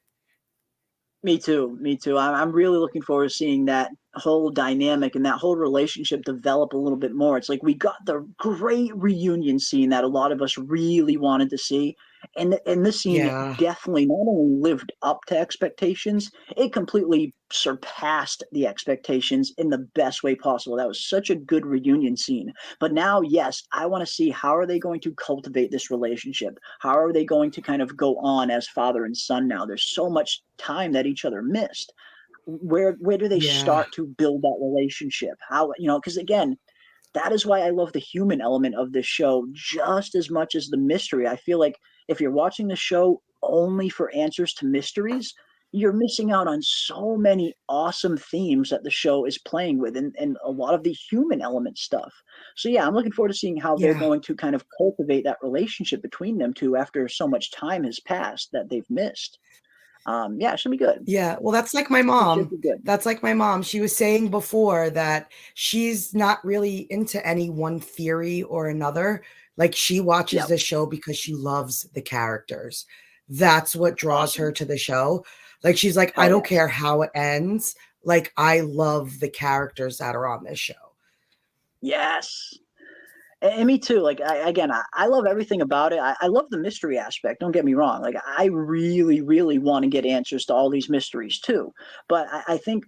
Me too. I'm really looking forward to seeing that whole dynamic and that whole relationship develop a little bit more. It's like we got the great reunion scene that a lot of us really wanted to see. And this scene definitely not only lived up to expectations, it completely surpassed the expectations in the best way possible. That was such a good reunion scene. But now, yes, I want to see how are they going to cultivate this relationship? How are they going to kind of go on as father and son now? There's so much time that each other missed. Where do they start to build that relationship? How, because again, that is why I love the human element of this show just as much as the mystery. I feel like if you're watching the show only for answers to mysteries, you're missing out on so many awesome themes that the show is playing with and a lot of the human element stuff. So yeah, I'm looking forward to seeing how they're going to kind of cultivate that relationship between them two after so much time has passed that they've missed. It should be good. Yeah, well, that's like my mom. That's like my mom. She was saying before that she's not really into any one theory or another. Like she watches the show because she loves the characters. That's what draws her to the show. Like she's like, I don't care how it ends. Like I love the characters that are on this show. Yes. And me too. Like I love everything about it. I love the mystery aspect. Don't get me wrong. Like I really, really want to get answers to all these mysteries too. But I think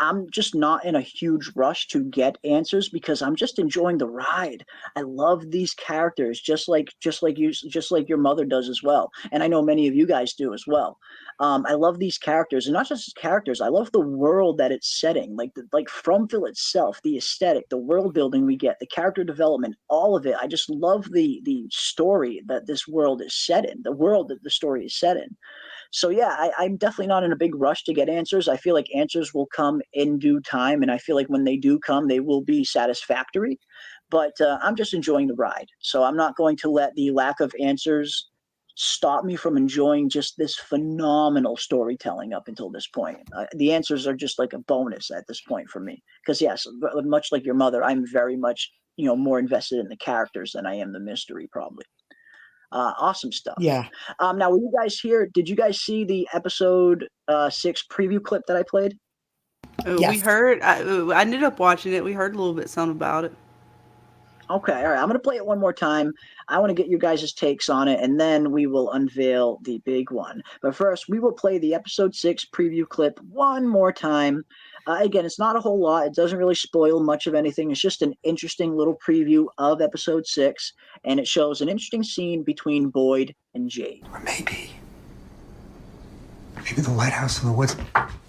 I'm just not in a huge rush to get answers because I'm just enjoying the ride. I love these characters, just like your mother does as well. And I know many of you guys do as well. I love these characters, and not just characters. I love the world that it's setting, like Fromville itself, the aesthetic, the world building we get, the character development, all of it. I just love the story that this world is set in, the world that the story is set in. So yeah, I'm definitely not in a big rush to get answers. I feel like answers will come in due time, and I feel like when they do come, they will be satisfactory. But I'm just enjoying the ride, so I'm not going to let the lack of answers stop me from enjoying just this phenomenal storytelling up until this point. The answers are just like a bonus at this point for me. Because yes, much like your mother, I'm very much, more invested in the characters than I am the mystery probably. Awesome stuff. Yeah. Now, were you guys here? Did you guys see the episode 6 preview clip that I played? We heard, I ended up watching it. We heard a little bit something about it. Okay, all right. I'm going to play it one more time. I want to get your guys' takes on it, and then we will unveil the big one. But first, we will play the episode 6 preview clip one more time. Again, it's not a whole lot. It doesn't really spoil much of anything. It's just an interesting little preview of episode 6, and it shows an interesting scene between Boyd and Jade. Or maybe the lighthouse in the woods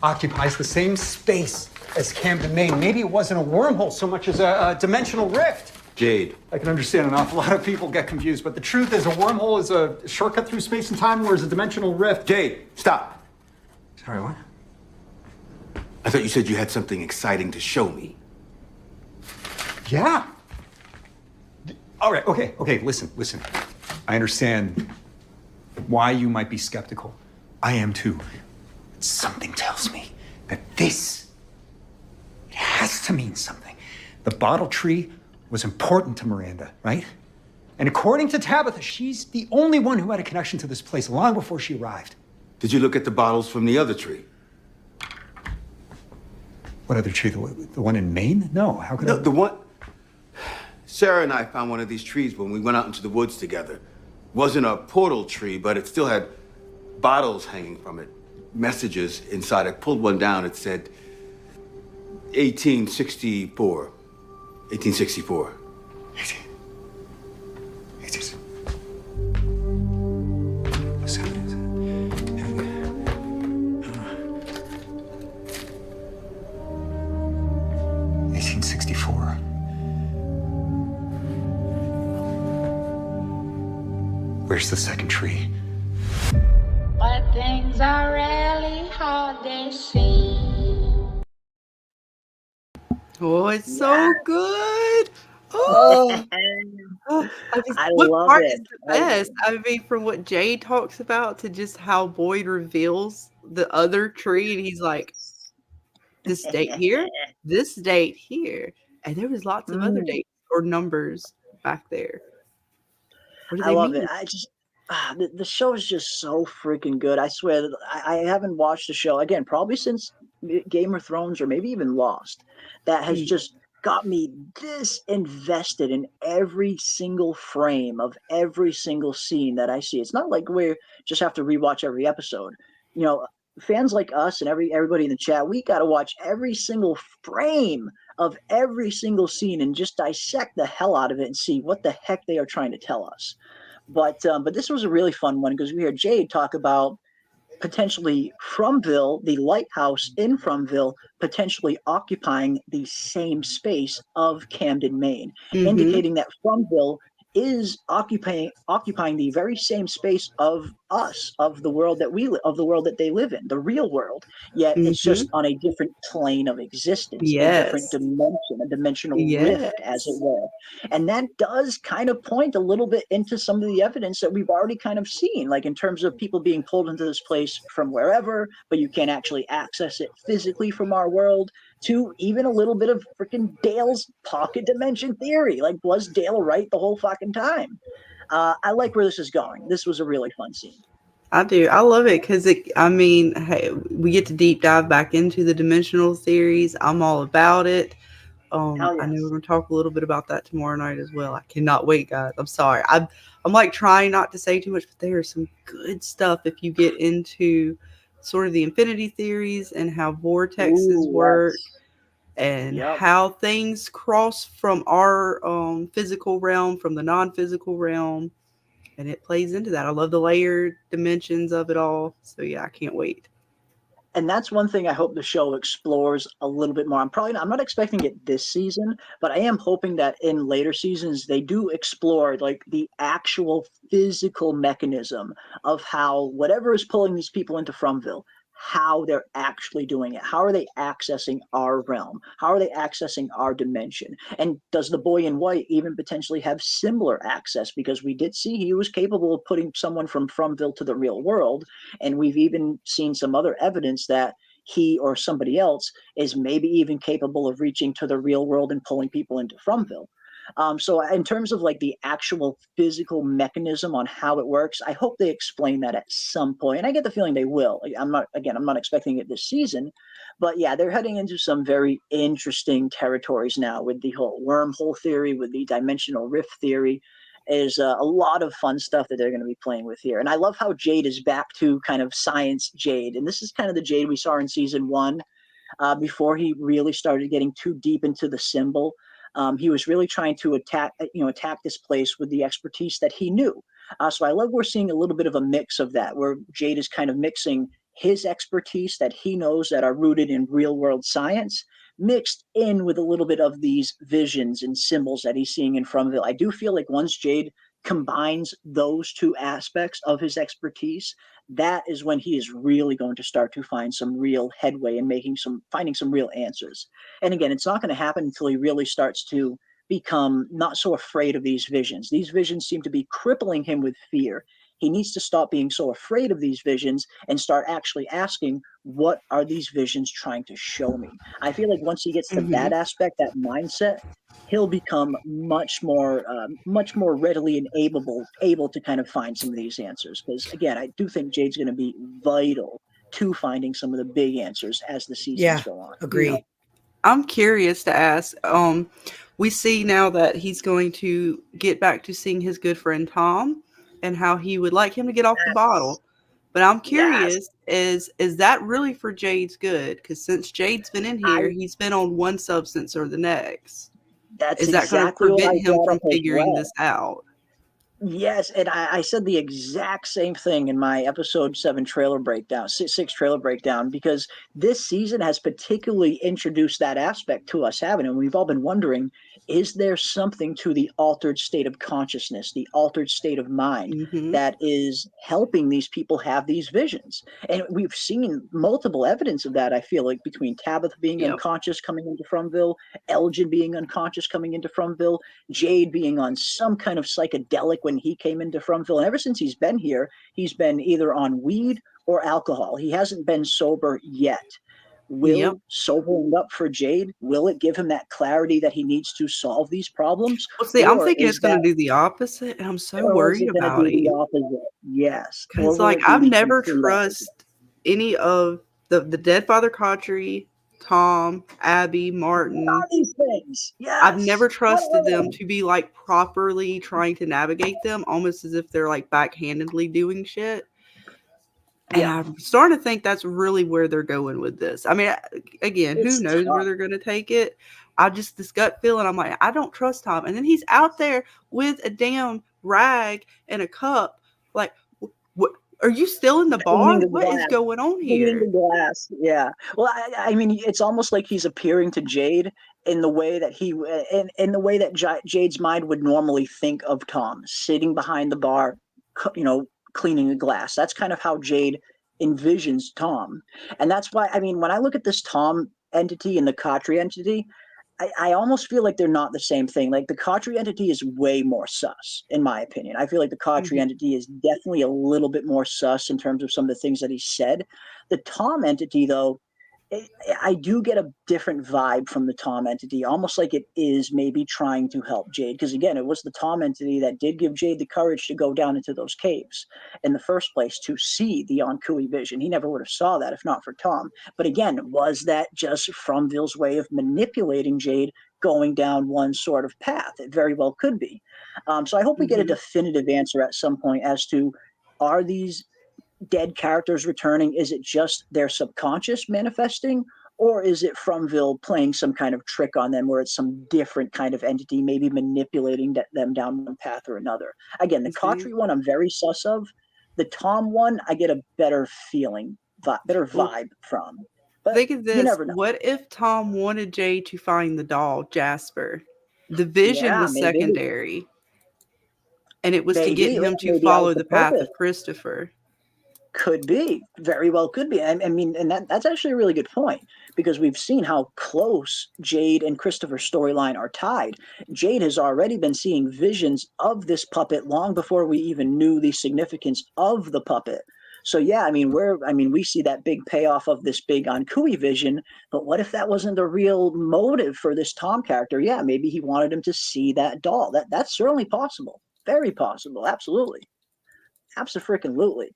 occupies the same space as Camden, Maine. Maybe it wasn't a wormhole so much as a dimensional rift. Jade. I can understand an awful lot of people get confused, but the truth is a wormhole is a shortcut through space and time, whereas a dimensional rift... Jade, stop. Sorry, what? I thought you said you had something exciting to show me. Yeah. All right, okay, listen. I understand why you might be skeptical. I am too. Something tells me that it has to mean something. The bottle tree was important to Miranda, right? And according to Tabitha, she's the only one who had a connection to this place long before she arrived. Did you look at the bottles from the other tree? What other tree? The one in Maine? No, how could No, I? the one. Sarah and I found one of these trees when we went out into the woods together. Wasn't a portal tree, but it still had bottles hanging from it, messages inside. I pulled one down. It said 1864. 1864. 1864. Where's the second tree? But things are really how they seem. Oh, it's so good. Oh, I what love part it. is the best? I mean, from what Jade talks about to just how Boyd reveals the other tree, and he's like, this date here, this date here, and there was lots of other dates or numbers back there. What do I they love mean? it. I just the show is just so freaking good. I swear that I haven't watched the show again probably since Game of Thrones or maybe even Lost. That has just got me this invested in every single frame of every single scene that I see. It's not like we just have to rewatch every episode. You know, fans like us and everybody in the chat, we got to watch every single frame of every single scene and just dissect the hell out of it and see what the heck they are trying to tell us. But this was a really fun one because we heard Jade talk about potentially Fromville, the lighthouse in Fromville, potentially occupying the same space of Camden, Maine, indicating that Fromville is occupying the very same space of us, of the world that of the world that they live in, the real world. Yet it's just on a different plane of existence, a different dimension, a dimensional rift, as it were. And that does kind of point a little bit into some of the evidence that we've already kind of seen, like in terms of people being pulled into this place from wherever, but you can't actually access it physically from our world, to even a little bit of freaking Dale's pocket dimension theory. Like, was Dale right the whole fucking time? I like where this is going. This was a really fun scene. I do. I love it because I mean, hey, we get to deep dive back into the dimensional theories. I'm all about it. I know we're going to talk a little bit about that tomorrow night as well. I cannot wait, guys. I'm sorry. I'm like trying not to say too much, but there is some good stuff if you get into sort of the infinity theories and how vortexes work and how things cross from our physical realm, from the non-physical realm. And it plays into that. I love the layered dimensions of it all. So yeah, I can't wait. And that's one thing I hope the show explores a little bit more. I'm not expecting it this season, but I am hoping that in later seasons they do explore like the actual physical mechanism of how whatever is pulling these people into Fromville, how they're actually doing it. How are they accessing our realm? How are they accessing our dimension? And does the boy in white even potentially have similar access? Because we did see he was capable of putting someone from Fromville to the real world. And we've even seen some other evidence that he or somebody else is maybe even capable of reaching to the real world and pulling people into Fromville. So in terms of like the actual physical mechanism on how it works, I hope they explain that at some point. And I get the feeling they will. I'm not expecting it this season, but yeah, they're heading into some very interesting territories now with the whole wormhole theory, with the dimensional rift theory. Is a lot of fun stuff that they're going to be playing with here. And I love how Jade is back to kind of science Jade. And this is kind of the Jade we saw in season 1 before he really started getting too deep into the symbol. He was really trying to attack this place with the expertise that he knew. So I love we're seeing a little bit of a mix of that, where Jade is kind of mixing his expertise that he knows that are rooted in real world science, mixed in with a little bit of these visions and symbols that he's seeing in Fromville. I do feel like once Jade combines those two aspects of his expertise, that is when he is really going to start to find some real headway and finding some real answers. And again, it's not going to happen until he really starts to become not so afraid of these visions. These visions seem to be crippling him with fear. He needs to stop being so afraid of these visions and start actually asking, what are these visions trying to show me? I feel like once he gets to that aspect, that mindset, he'll become much more readily and able to kind of find some of these answers. Because again, I do think Jade's going to be vital to finding some of the big answers as the seasons go on. Agree. I'm curious to ask. We see now that he's going to get back to seeing his good friend Tom, and how he would like him to get off the bottle. But I'm curious, is that really for Jade's good? Because since Jade's been in here, he's been on one substance or the next. That's Is that exactly going to what I prevent him brought from up as figuring well. this out? Yes, and I said the exact same thing in my episode 7 trailer breakdown, 6 trailer breakdown, because this season has particularly introduced that aspect to us, haven't it? And we've all been wondering, is there something to the altered state of consciousness, the altered state of mind that is helping these people have these visions? And we've seen multiple evidence of that, I feel like, between Tabitha being unconscious coming into Fromville, Elgin being unconscious coming into Fromville, Jade being on some kind of psychedelic when he came into Fromville. And ever since he's been here, he's been either on weed or alcohol. He hasn't been sober yet. Will sobering up for Jade, will it give him that clarity that he needs to solve these problems? Well, see, I'm thinking it's going to do the opposite, and I'm so worried about it. The opposite? Yes. Because, like, I've never trust any of the dead Father Cautry, Tom, Abby, Martin. All these things. Yes. I've never trusted them to be, like, properly trying to navigate them, almost as if they're, like, backhandedly doing shit. And I'm starting to think that's really where they're going with this. I mean, again, who knows where they're going to take it? This gut feeling, I'm like, I don't trust Tom. And then he's out there with a damn rag and a cup. Like, what? Are you still in the bar? What is going on here? The glass. Yeah. Well, I mean, it's almost like he's appearing to Jade in the way that in the way that Jade's mind would normally think of Tom, sitting behind the bar, cleaning a glass. That's kind of how Jade envisions Tom. And that's why, I mean, when I look at this Tom entity and the Cautry entity, I almost feel like they're not the same thing. Like, the Cautry entity is way more sus, in my opinion. I feel like the Cautry entity is definitely a little bit more sus in terms of some of the things that he said. The Tom entity, though, I do get a different vibe from the Tom entity, almost like it is maybe trying to help Jade. Because again, it was the Tom entity that did give Jade the courage to go down into those caves in the first place to see the Onkui vision. He never would have saw that if not for Tom. But again, was that just Fromville's way of manipulating Jade going down one sort of path? It very well could be. So I hope we get a definitive answer at some point as to, are these dead characters returning? Is it just their subconscious manifesting, or is it Fromville playing some kind of trick on them where it's some different kind of entity maybe manipulating them down one path or another? Again, the Cautry one I'm very sus of. The Tom one I get a better feeling, better vibe from. But think of this. You never know. What if Tom wanted Jade to find the doll, Jasper? The vision was secondary. And it was to get him to follow the path of Christopher. Could be, very well could be. I mean, and that's actually a really good point, because we've seen how close Jade and Christopher's storyline are tied. Jade has already been seeing visions of this puppet long before we even knew the significance of the puppet. So yeah, I mean, we see that big payoff of this big Onkui vision, but what if that wasn't the real motive for this Tom character? Yeah, maybe he wanted him to see that doll. That's certainly possible. Very possible. Absolutely. Abso-freaking-lutely.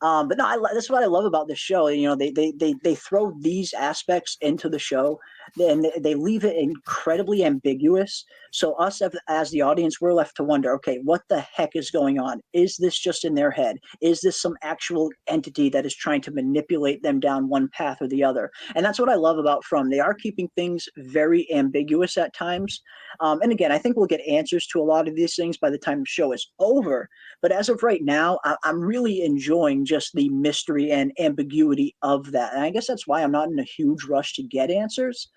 But no, that's what I love about this show. You know, they throw these aspects into the show, and they leave it incredibly ambiguous. So us as the audience, we're left to wonder, okay, what the heck is going on? Is this just in their head? Is this some actual entity that is trying to manipulate them down one path or the other? And that's what I love about From. They are keeping things very ambiguous at times. And again, I think we'll get answers to a lot of these things by the time the show is over. But as of right now, I'm really enjoying just the mystery and ambiguity of that. And I guess that's why I'm not in a huge rush to get answers.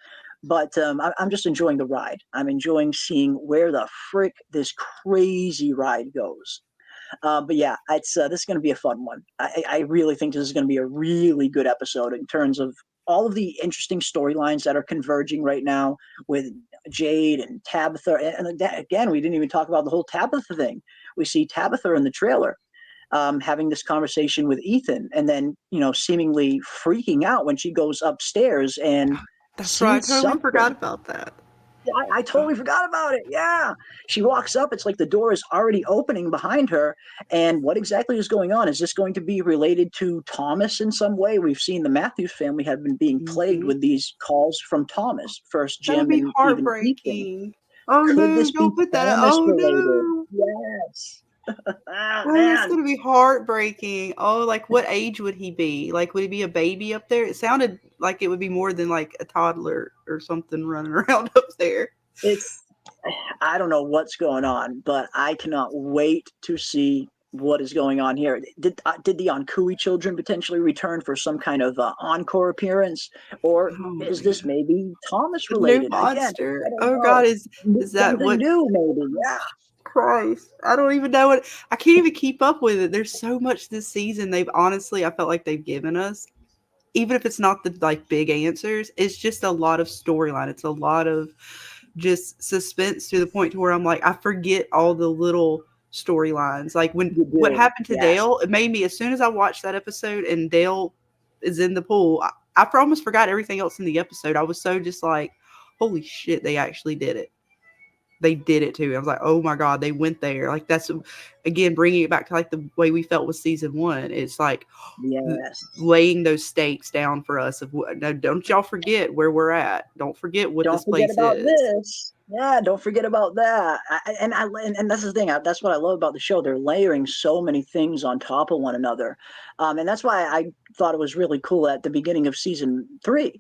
But I'm just enjoying the ride. I'm enjoying seeing where the frick this crazy ride goes. But yeah, it's this is going to be a fun one. I really think this is going to be a really good episode in terms of all of the interesting storylines that are converging right now with Jade and Tabitha. And again, we didn't even talk about the whole Tabitha thing. We see Tabitha in the trailer having this conversation with Ethan, and then, you know, seemingly freaking out when she goes upstairs and that's right. I totally forgot about that. I totally forgot about it. Yeah. She walks up. It's like the door is already opening behind her. And what exactly is going on? Is this going to be related to Thomas in some way? We've seen the Matthews family have been being plagued with these calls from Thomas. First That would Jim be and even Ethan. heartbreaking. Oh Could no, this be don't put that out. Thomas Oh related? no. Yes. Ah, Oh, man. it's gonna be heartbreaking. Oh, like what age would he be? Like, would he be a baby up there? It sounded like it would be more than like a toddler or something running around up there. I don't know what's going on, but I cannot wait to see what is going on here. Did the Onkui children potentially return for some kind of encore appearance, or is this maybe Thomas The new related? Again, monster. I don't Oh know. God, is that Something what? new? Maybe, yeah. Christ, I don't even know what. I can't even keep up with it. There's so much this season. They've honestly, I felt like they've given us, even if it's not the like big answers. It's just a lot of storyline. It's a lot of just suspense to the point to where I'm like, I forget all the little storylines. Like when what happened to Dale, it made me, as soon as I watched that episode and Dale is in the pool, I almost forgot everything else in the episode. I was so just like, holy shit, they actually did it. They did it too. I was like, oh my God, they went there. Like that's, again, bringing it back to like the way we felt with season 1. It's like laying those stakes down for us of no, don't y'all forget where we're at. Don't forget what this place is. Don't forget about this. Yeah, don't forget about that. And that's the thing. That's what I love about the show. They're layering so many things on top of one another, and that's why I thought it was really cool at the beginning of season 3,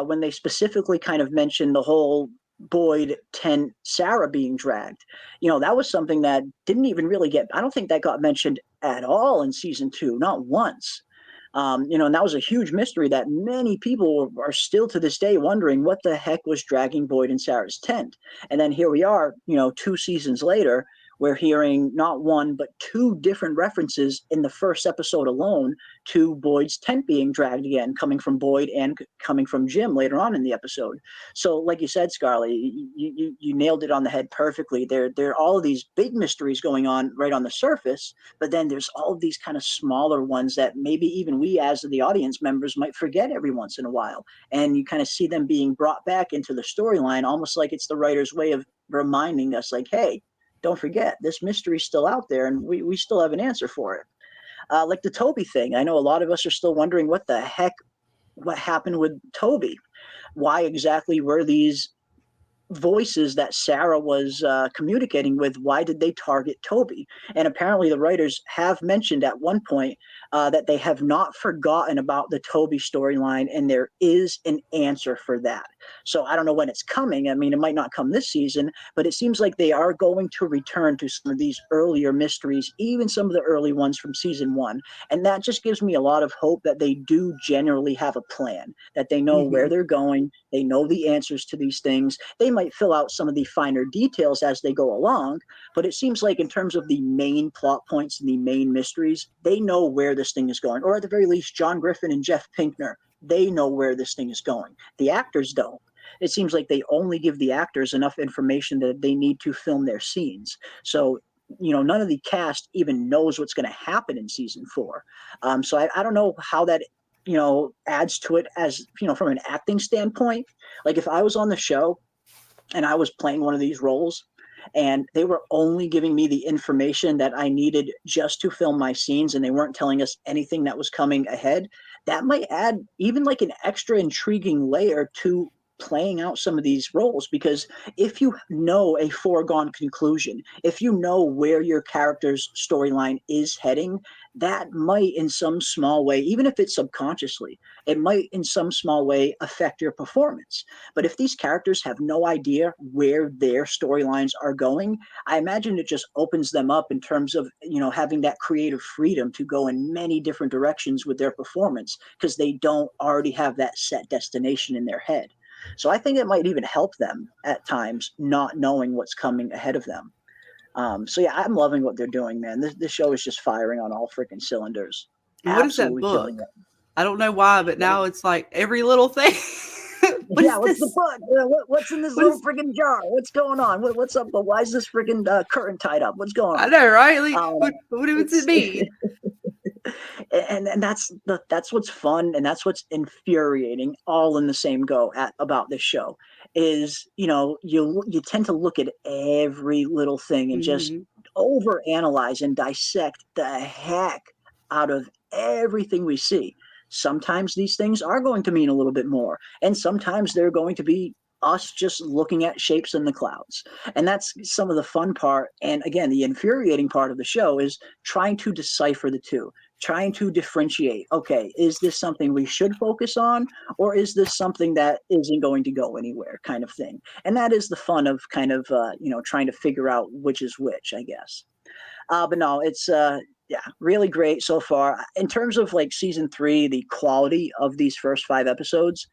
when they specifically kind of mentioned the whole Boyd, Tent, Sarah being dragged. That was something that didn't even really I don't think that got mentioned at all in season 2, not once. And that was a huge mystery that many people are still to this day wondering what the heck was dragging Boyd and Sarah's tent. And then here we are, 2 seasons later, we're hearing not one, but 2 different references in the first episode alone to Boyd's tent being dragged again, coming from Boyd and coming from Jim later on in the episode. So like you said, Scarlet, you nailed it on the head perfectly. There are all of these big mysteries going on right on the surface, but then there's all of these kind of smaller ones that maybe even we as the audience members might forget every once in a while. And you kind of see them being brought back into the storyline, almost like it's the writer's way of reminding us like, hey, don't forget, this mystery's still out there, and we still have an answer for it. Like the Toby thing. I know a lot of us are still wondering what happened with Toby. Why exactly were these voices that Sarah was communicating with, why did they target Toby? And apparently the writers have mentioned at one point that they have not forgotten about the Toby storyline, and there is an answer for that. So I don't know when it's coming. I mean, it might not come this season, but it seems like they are going to return to some of these earlier mysteries, even some of the early ones from season 1. And that just gives me a lot of hope that they do generally have a plan, that they know where they're going, they know the answers to these things. They might fill out some of the finer details as they go along, but it seems like in terms of the main plot points and the main mysteries, they know where this thing is going. Or at the very least, John Griffin and Jeff Pinkner, they know where this thing is going. The actors don't. It seems like they only give the actors enough information that they need to film their scenes. So, none of the cast even knows what's going to happen in season 4. So I don't know how that, adds to it as, from an acting standpoint. Like if I was on the show and I was playing one of these roles and they were only giving me the information that I needed just to film my scenes, and they weren't telling us anything that was coming ahead, that might add even like an extra intriguing layer to playing out some of these roles. Because if you know a foregone conclusion, if you know where your character's storyline is heading, that might in some small way, even if it's subconsciously, it might in some small way affect your performance. But if these characters have no idea where their storylines are going, I imagine it just opens them up in terms of, having that creative freedom to go in many different directions with their performance, because they don't already have that set destination in their head. So I think it might even help them at times, not knowing what's coming ahead of them. So yeah, I'm loving what they're doing, man. This show is just firing on all freaking cylinders. What is that book? I don't know why, but now it's like every little thing. What's the book? What's in this little freaking jar? What's going on? What's up? Why is this freaking curtain tied up? What's going on? I know, right? Like, what does it mean? And that's what's fun, and that's what's infuriating, all in the same go about this show, is, you tend to look at every little thing and just overanalyze and dissect the heck out of everything we see. Sometimes these things are going to mean a little bit more, and sometimes they're going to be us just looking at shapes in the clouds. And that's some of the fun part. And again, the infuriating part of the show is trying to decipher the two, trying to differentiate. Okay, is this something we should focus on, or is this something that isn't going to go anywhere, kind of thing? And that is the fun of kind of, trying to figure out which is which, I guess. But no, it's, really great so far. In terms of like season 3, the quality of these first 5 episodes,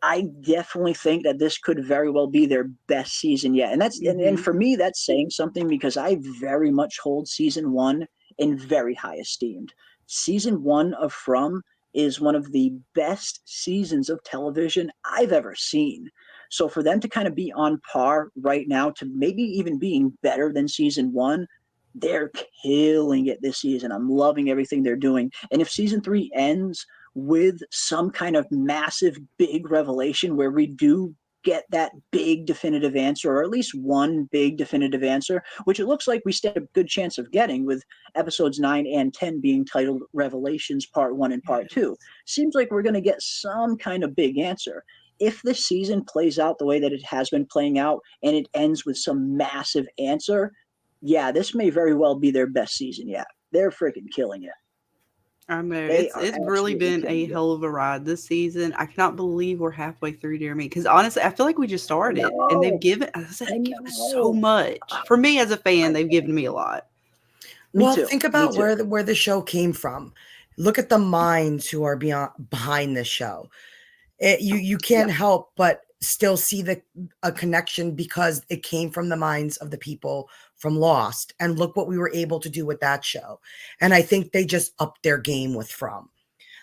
I definitely think that this could very well be their best season yet. And that's and for me, that's saying something, because I very much hold season 1 in very high esteem. Season 1 of From is one of the best seasons of television I've ever seen. So for them to kind of be on par right now, to maybe even being better than season 1, they're killing it this season. I'm loving everything they're doing. And if season 3 ends with some kind of massive big revelation where we do get that big definitive answer, or at least one big definitive answer, which it looks like we stand a good chance of getting, with episodes 9 and 10 being titled Revelations Part 1 and Part 2. Seems like we're going to get some kind of big answer. If this season plays out the way that it has been playing out, and it ends with some massive answer, yeah, this may very well be their best season yet. They're freaking killing it. I know it's really been a hell of a ride this season. I cannot believe we're halfway through, dear me. Because honestly, I feel like we just started, and they've given us so much. For me as a fan, they've given me a lot. Well, think about where the show came from. Look at the minds who are behind this show. You can't help but still see a connection, because it came from the minds of the people from Lost, and look what we were able to do with that show. And I think they just upped their game with From.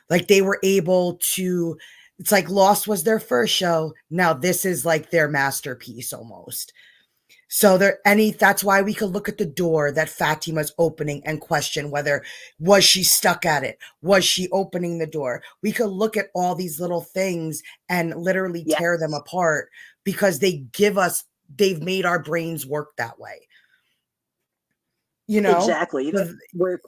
Like, they were able to, it's like Lost was their first show. Now this is like their masterpiece almost. So that's why we could look at the door that Fatima's opening and question whether, was she stuck at it? Was she opening the door? We could look at all these little things and literally tear them apart, because they've made our brains work that way. Exactly. We're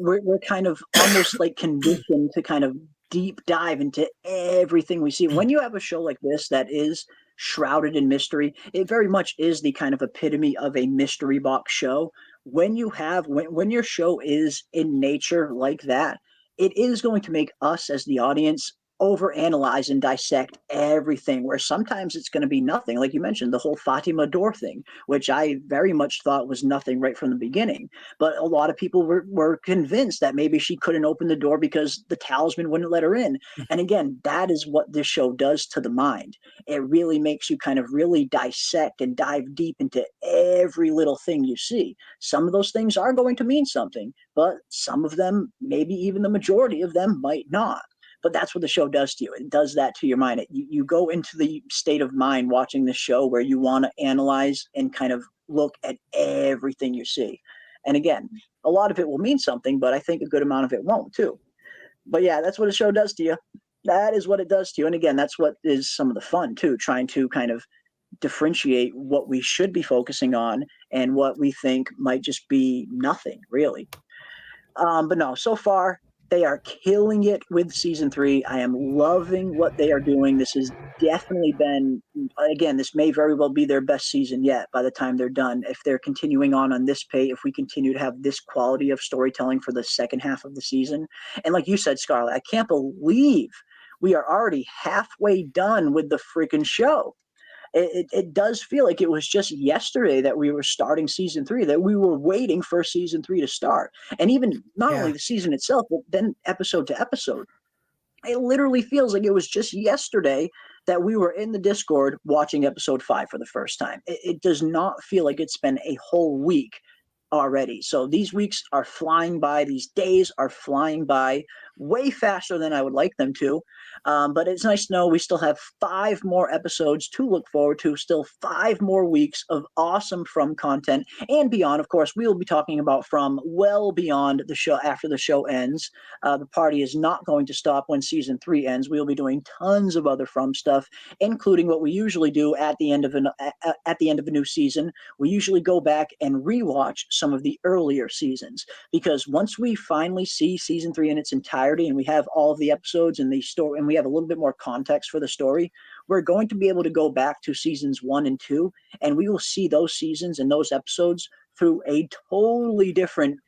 kind of almost like conditioned to kind of deep dive into everything we see. When you have a show like this that is shrouded in mystery, it very much is the kind of epitome of a mystery box show. When your show is in nature like that, it is going to make us as the audience overanalyze and dissect everything, where sometimes it's going to be nothing. Like you mentioned, the whole Fatima door thing, which I very much thought was nothing right from the beginning. But a lot of people were convinced that maybe she couldn't open the door because the talisman wouldn't let her in. And again, that is what this show does to the mind. It really makes you kind of really dissect and dive deep into every little thing you see. Some of those things are going to mean something, but some of them, maybe even the majority of them, might not. But that's what the show does to you. It does that to your mind. You go into the state of mind watching this show where you want to analyze and kind of look at everything you see. And again, a lot of it will mean something, but I think a good amount of it won't too. But yeah, that's what a show does to you. That is what it does to you. And again, that's what is some of the fun too, trying to kind of differentiate what we should be focusing on and what we think might just be nothing, really. But no, so far, they are killing it with season 3. I am loving what they are doing. This has definitely been, again, this may very well be their best season yet by the time they're done. If they're continuing on this pace, if we continue to have this quality of storytelling for the second half of the season. And like you said, Scarlet, I can't believe we are already halfway done with the freaking show. It does feel like it was just yesterday that we were starting season 3, that we were waiting for season 3 to start. And even not only the season itself, but then episode to episode. It literally feels like it was just yesterday that we were in the Discord watching episode 5 for the first time. It does not feel like it's been a whole week already. So these weeks are flying by. These days are flying by way faster than I would like them to. But it's nice to know we still have 5 more episodes to look forward to, still 5 more weeks of awesome From content and beyond. Of course, we will be talking about From well beyond the show after the show ends. The party is not going to stop when season 3 ends. We will be doing tons of other From stuff, including what we usually do at the end of a new season. We usually go back and rewatch some of the earlier seasons, because once we finally see season 3 in its entirety and we have all of the episodes and the story, and we have a little bit more context for the story, we're going to be able to go back to seasons 1 and 2, and we will see those seasons and those episodes through a totally different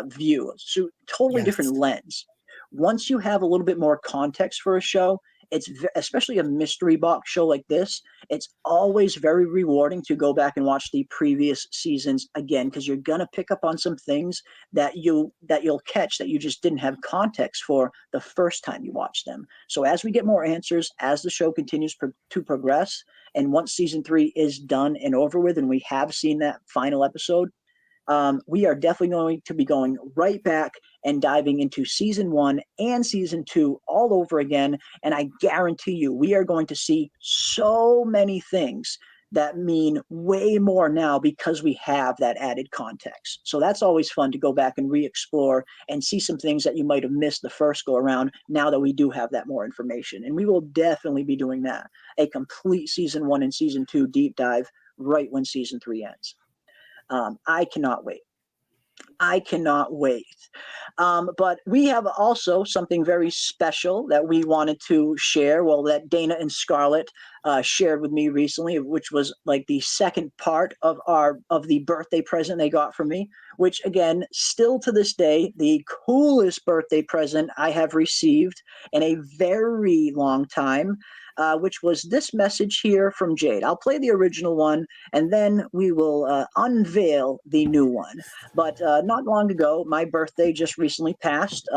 view, so totally different lens. Once you have a little bit more context for a show, it's especially a mystery box show like this, it's always very rewarding to go back and watch the previous seasons again, because you're going to pick up on some things that you'll catch that you just didn't have context for the first time you watched them. So as we get more answers, as the show continues to progress, and once season 3 is done and over with and we have seen that final episode, we are definitely going to be going right back and diving into season 1 and season 2 all over again. And I guarantee you, we are going to see so many things that mean way more now because we have that added context. So that's always fun to go back and re-explore and see some things that you might have missed the first go around now that we do have that more information. And we will definitely be doing that, a complete season 1 and season 2 deep dive right when season 3 ends. I cannot wait. But we have also something very special that we wanted to share. Well, that Dana and Scarlet shared with me recently, which was like the second part of the birthday present they got from me, which again, still to this day, the coolest birthday present I have received in a very long time. Which was this message here from Jade. I'll play the original one, and then we will unveil the new one. But not long ago, my birthday just recently passed.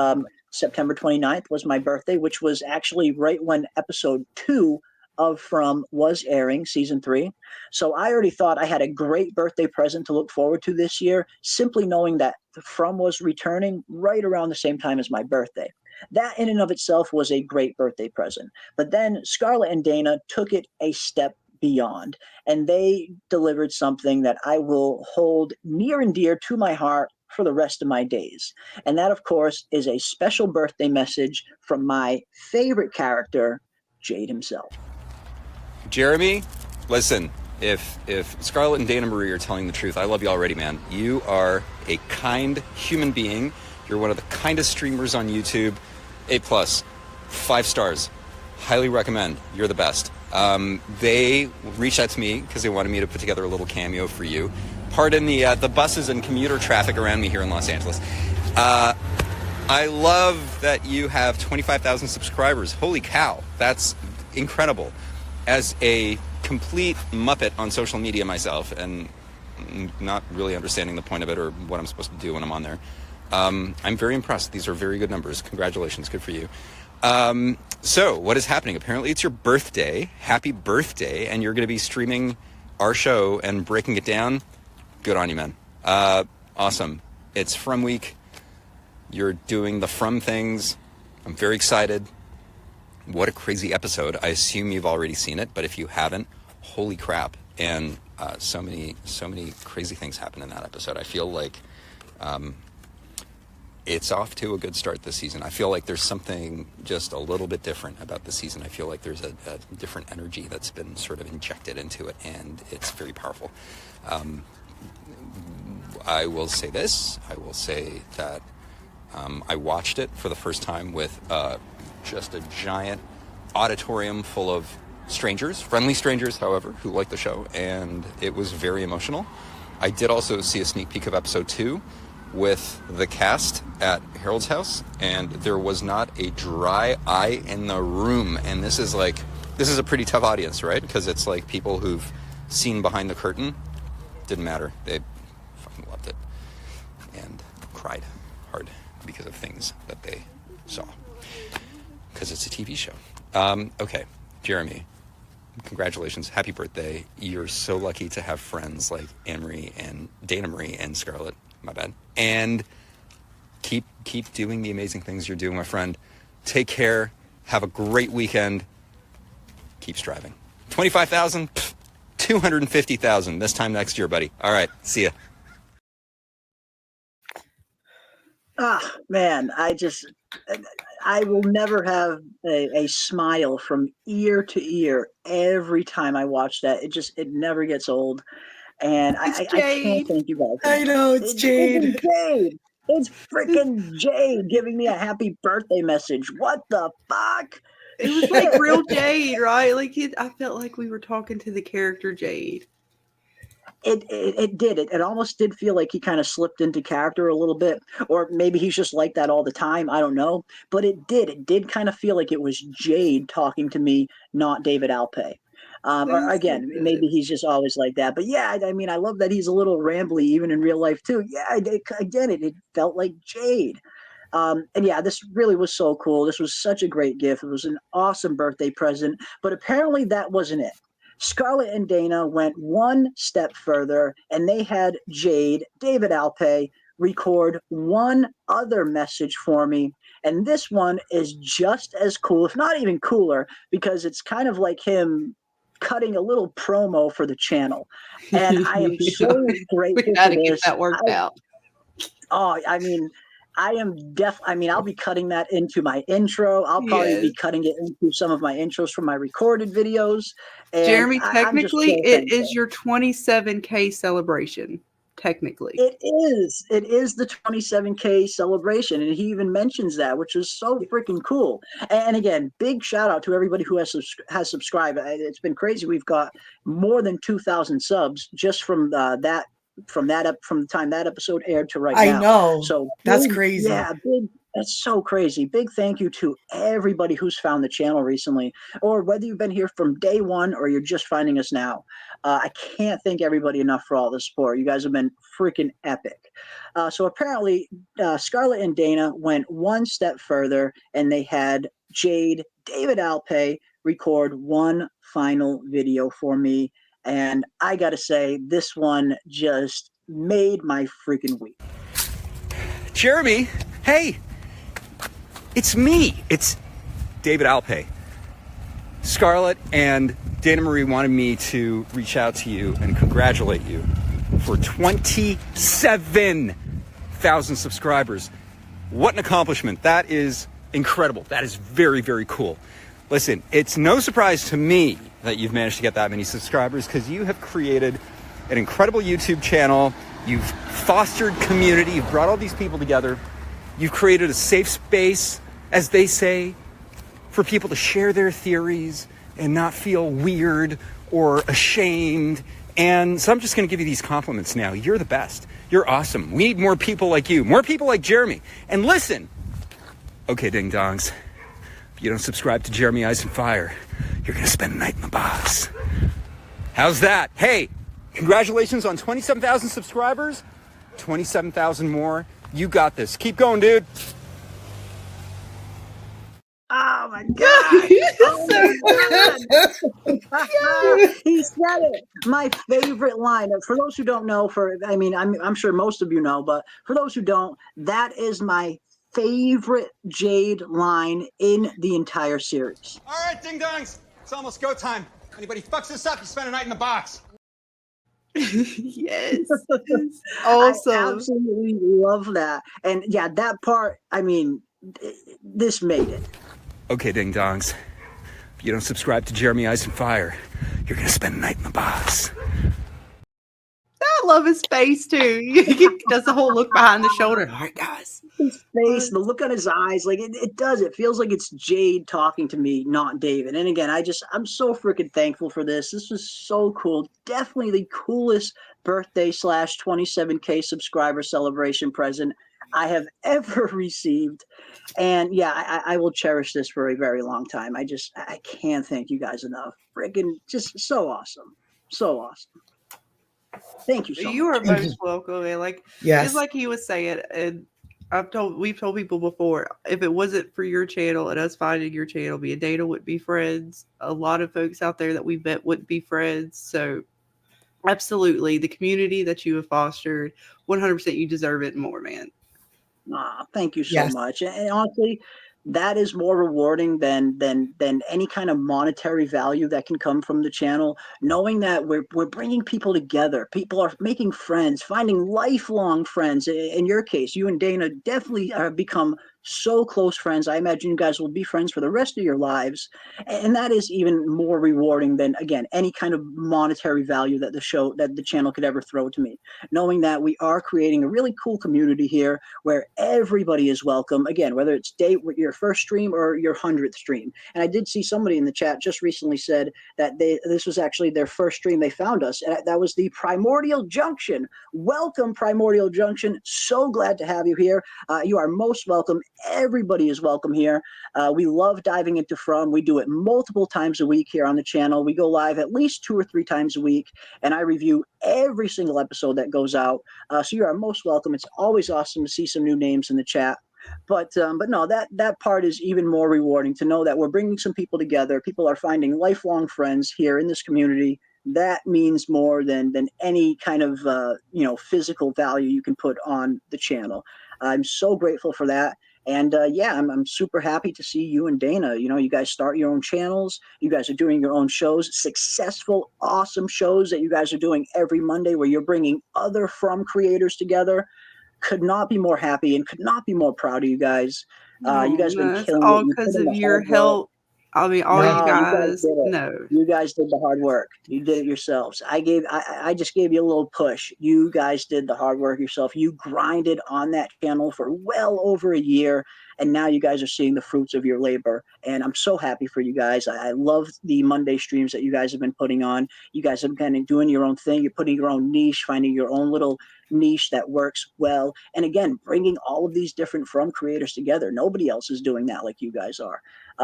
September 29th was my birthday, which was actually right when episode 2 of From was airing, season 3. So I already thought I had a great birthday present to look forward to this year, simply knowing that From was returning right around the same time as my birthday. That in and of itself was a great birthday present. But then Scarlet and Dana took it a step beyond, and they delivered something that I will hold near and dear to my heart for the rest of my days. And that, of course, is a special birthday message from my favorite character, Jade himself. Jeremy, listen, if Scarlet and Dana Marie are telling the truth, I love you already, man. You are a kind human being. You're one of the kindest streamers on YouTube. A+, 5 stars. Highly recommend. You're the best. They reached out to me because they wanted me to put together a little cameo for you. Pardon the buses and commuter traffic around me here in Los Angeles. I love that you have 25,000 subscribers. Holy cow, that's incredible. As a complete muppet on social media myself, and not really understanding the point of it or what I'm supposed to do when I'm on there, I'm very impressed. These are very good numbers. Congratulations. Good for you. So what is happening? Apparently it's your birthday. Happy birthday. And you're going to be streaming our show and breaking it down. Good on you, man. Awesome. It's From Week. You're doing the From things. I'm very excited. What a crazy episode. I assume you've already seen it, but if you haven't, holy crap. And so many crazy things happen in that episode. I feel like it's off to a good start this season. I feel like there's something just a little bit different about the season. I feel like there's a different energy that's been sort of injected into it, and it's very powerful. I will say this. I will say that I watched it for the first time with just a giant auditorium full of strangers, friendly strangers, however, who like the show, and it was very emotional. I did also see a sneak peek of episode 2 with the cast at Harold's house, and there was not a dry eye in the room. And this is a pretty tough audience, right? Because it's like people who've seen behind the curtain. Didn't matter. They fucking loved it and cried hard because of things that they saw. Because it's a TV show. Okay, Jeremy, congratulations. Happy birthday. You're so lucky to have friends like Anne-Marie and Dana Marie and Scarlet. My bad. And keep doing the amazing things you're doing, my friend. Take care. Have a great weekend. Keep striving. 25,000, 250,000 this time next year, buddy. All right. See ya. Ah, man, I will never have a smile from ear to ear every time I watch that. It never gets old. And I can't thank you guys. I know, it's Jade. It's Jade. It's freaking Jade giving me a happy birthday message. What the fuck? It was like real Jade, right? Like I felt like we were talking to the character Jade. It did. It almost did feel like he kind of slipped into character a little bit, or maybe he's just like that all the time. I don't know, but it did kind of feel like it was Jade talking to me, not David Alpay. Or again, maybe he's just always like that. But yeah, I mean, I love that he's a little rambly even in real life too. Yeah, again, it felt like Jade. And yeah, this really was so cool. This was such a great gift. It was an awesome birthday present. But apparently that wasn't it. Scarlet and Dana went one step further, and they had Jade, David Alpay, record one other message for me. And this one is just as cool, if not even cooler, because it's kind of like him cutting a little promo for the channel. And I am so grateful We gotta for get this. that worked out. Oh, I mean, I'll be cutting that into my intro. I'll probably be cutting it into some of my intros from my recorded videos. And Jeremy, I'm just technically, so it thankful. is your 27K celebration. Technically, It is the 27K celebration, and he even mentions that, which is so freaking cool. And again, big shout out to everybody who has subscribed. It's been crazy. We've got more than 2,000 subs just from the time that episode aired to right now. I know. So That's crazy. Yeah, big. That's so crazy. Big thank you to everybody who's found the channel recently, or whether you've been here from day one or you're just finding us now. I can't thank everybody enough for all the support. You guys have been freaking epic. So apparently, Scarlet and Dana went one step further, and they had Jade, David Alpay record one final video for me. And I got to say, this one just made my freaking week. Jeremy, hey, it's me. It's David Alpay. Scarlet and Dana Marie wanted me to reach out to you and congratulate you for 27,000 subscribers. What an accomplishment. That is incredible. That is very, very cool. Listen, it's no surprise to me that you've managed to get that many subscribers because you have created an incredible YouTube channel. You've fostered community. You've brought all these people together. You've created a safe space, as they say, for people to share their theories and not feel weird or ashamed. And so I'm just going to give you these compliments now. You're the best. You're awesome. We need more people like you, more people like Jeremy. And listen, okay, ding dongs, if you don't subscribe to Jeremy Eyes and Fire, you're going to spend the night in the box. How's that? Hey, congratulations on 27,000 subscribers, 27,000 more. You got this. Keep going, dude. Oh my God! Oh my God! He said it. My favorite line. For those who don't know, I'm sure most of you know, but for those who don't, that is my favorite Jade line in the entire series. All right, ding dongs. It's almost go time. Anybody fucks this up, you spend a night in the box. Yes. Awesome. I absolutely love that. And yeah, that part, this made it. Okay, ding dongs. If you don't subscribe to Jeremy Eyes and Fire, you're going to spend the night in the box. I love his face too. He does the whole look behind the shoulder. All right, guys. His face, the look on his eyes, like it does. It feels like it's Jade talking to me, not David. And again, I'm so freaking thankful for this. This was so cool. Definitely the coolest birthday / 27K subscriber celebration present I have ever received. And yeah, I will cherish this for a very long time. I can't thank you guys enough. Freaking just so awesome. So awesome. Thank you so much. You are most welcome. And just like he was saying, and we've told people before, if it wasn't for your channel and us finding your channel, me and Dana wouldn't be friends. A lot of folks out there that we met wouldn't be friends. So absolutely, the community that you have fostered, 100% you deserve it and more, man. Thank you so Yes. much. And honestly, that is more rewarding than any kind of monetary value that can come from the channel. Knowing that we're bringing people together, people are making friends, finding lifelong friends. In your case, you and Dana definitely have become so close friends. I imagine you guys will be friends for the rest of your lives, and that is even more rewarding than, again, any kind of monetary value that the channel could ever throw to me. Knowing that we are creating a really cool community here where everybody is welcome, again, whether it's your first stream or your 100th stream. And I did see somebody in the chat just recently said that this was actually their first stream they found us, and that was the Primordial Junction. Welcome, Primordial Junction. So glad to have you here. You are most welcome. Everybody is welcome here. We love diving into From. We do it multiple times a week here on the channel. We go live at least 2 or 3 times a week, and I review every single episode that goes out. So you are most welcome. It's always awesome to see some new names in the chat. But no, that part is even more rewarding, to know that we're bringing some people together. People are finding lifelong friends here in this community. That means more than any kind of physical value you can put on the channel. I'm so grateful for that. And I'm super happy to see you and Dana. You guys start your own channels. You guys are doing your own shows, successful, awesome shows that you guys are doing every Monday, where you're bringing other From creators together. Could not be more happy and could not be more proud of you guys. You guys have been It's killing all it. You because put in of the your hard work. help. I mean, all you guys did it. know. You guys did the hard work. You did it yourselves. I just gave you a little push. You guys did the hard work yourself. You grinded on that channel for well over a year, and now you guys are seeing the fruits of your labor. And I'm so happy for you guys. I love the Monday streams that you guys have been putting on. You guys have been doing your own thing. You're putting your own niche, finding your own little niche that works well. And again, bringing all of these different From creators together. Nobody else is doing that like you guys are.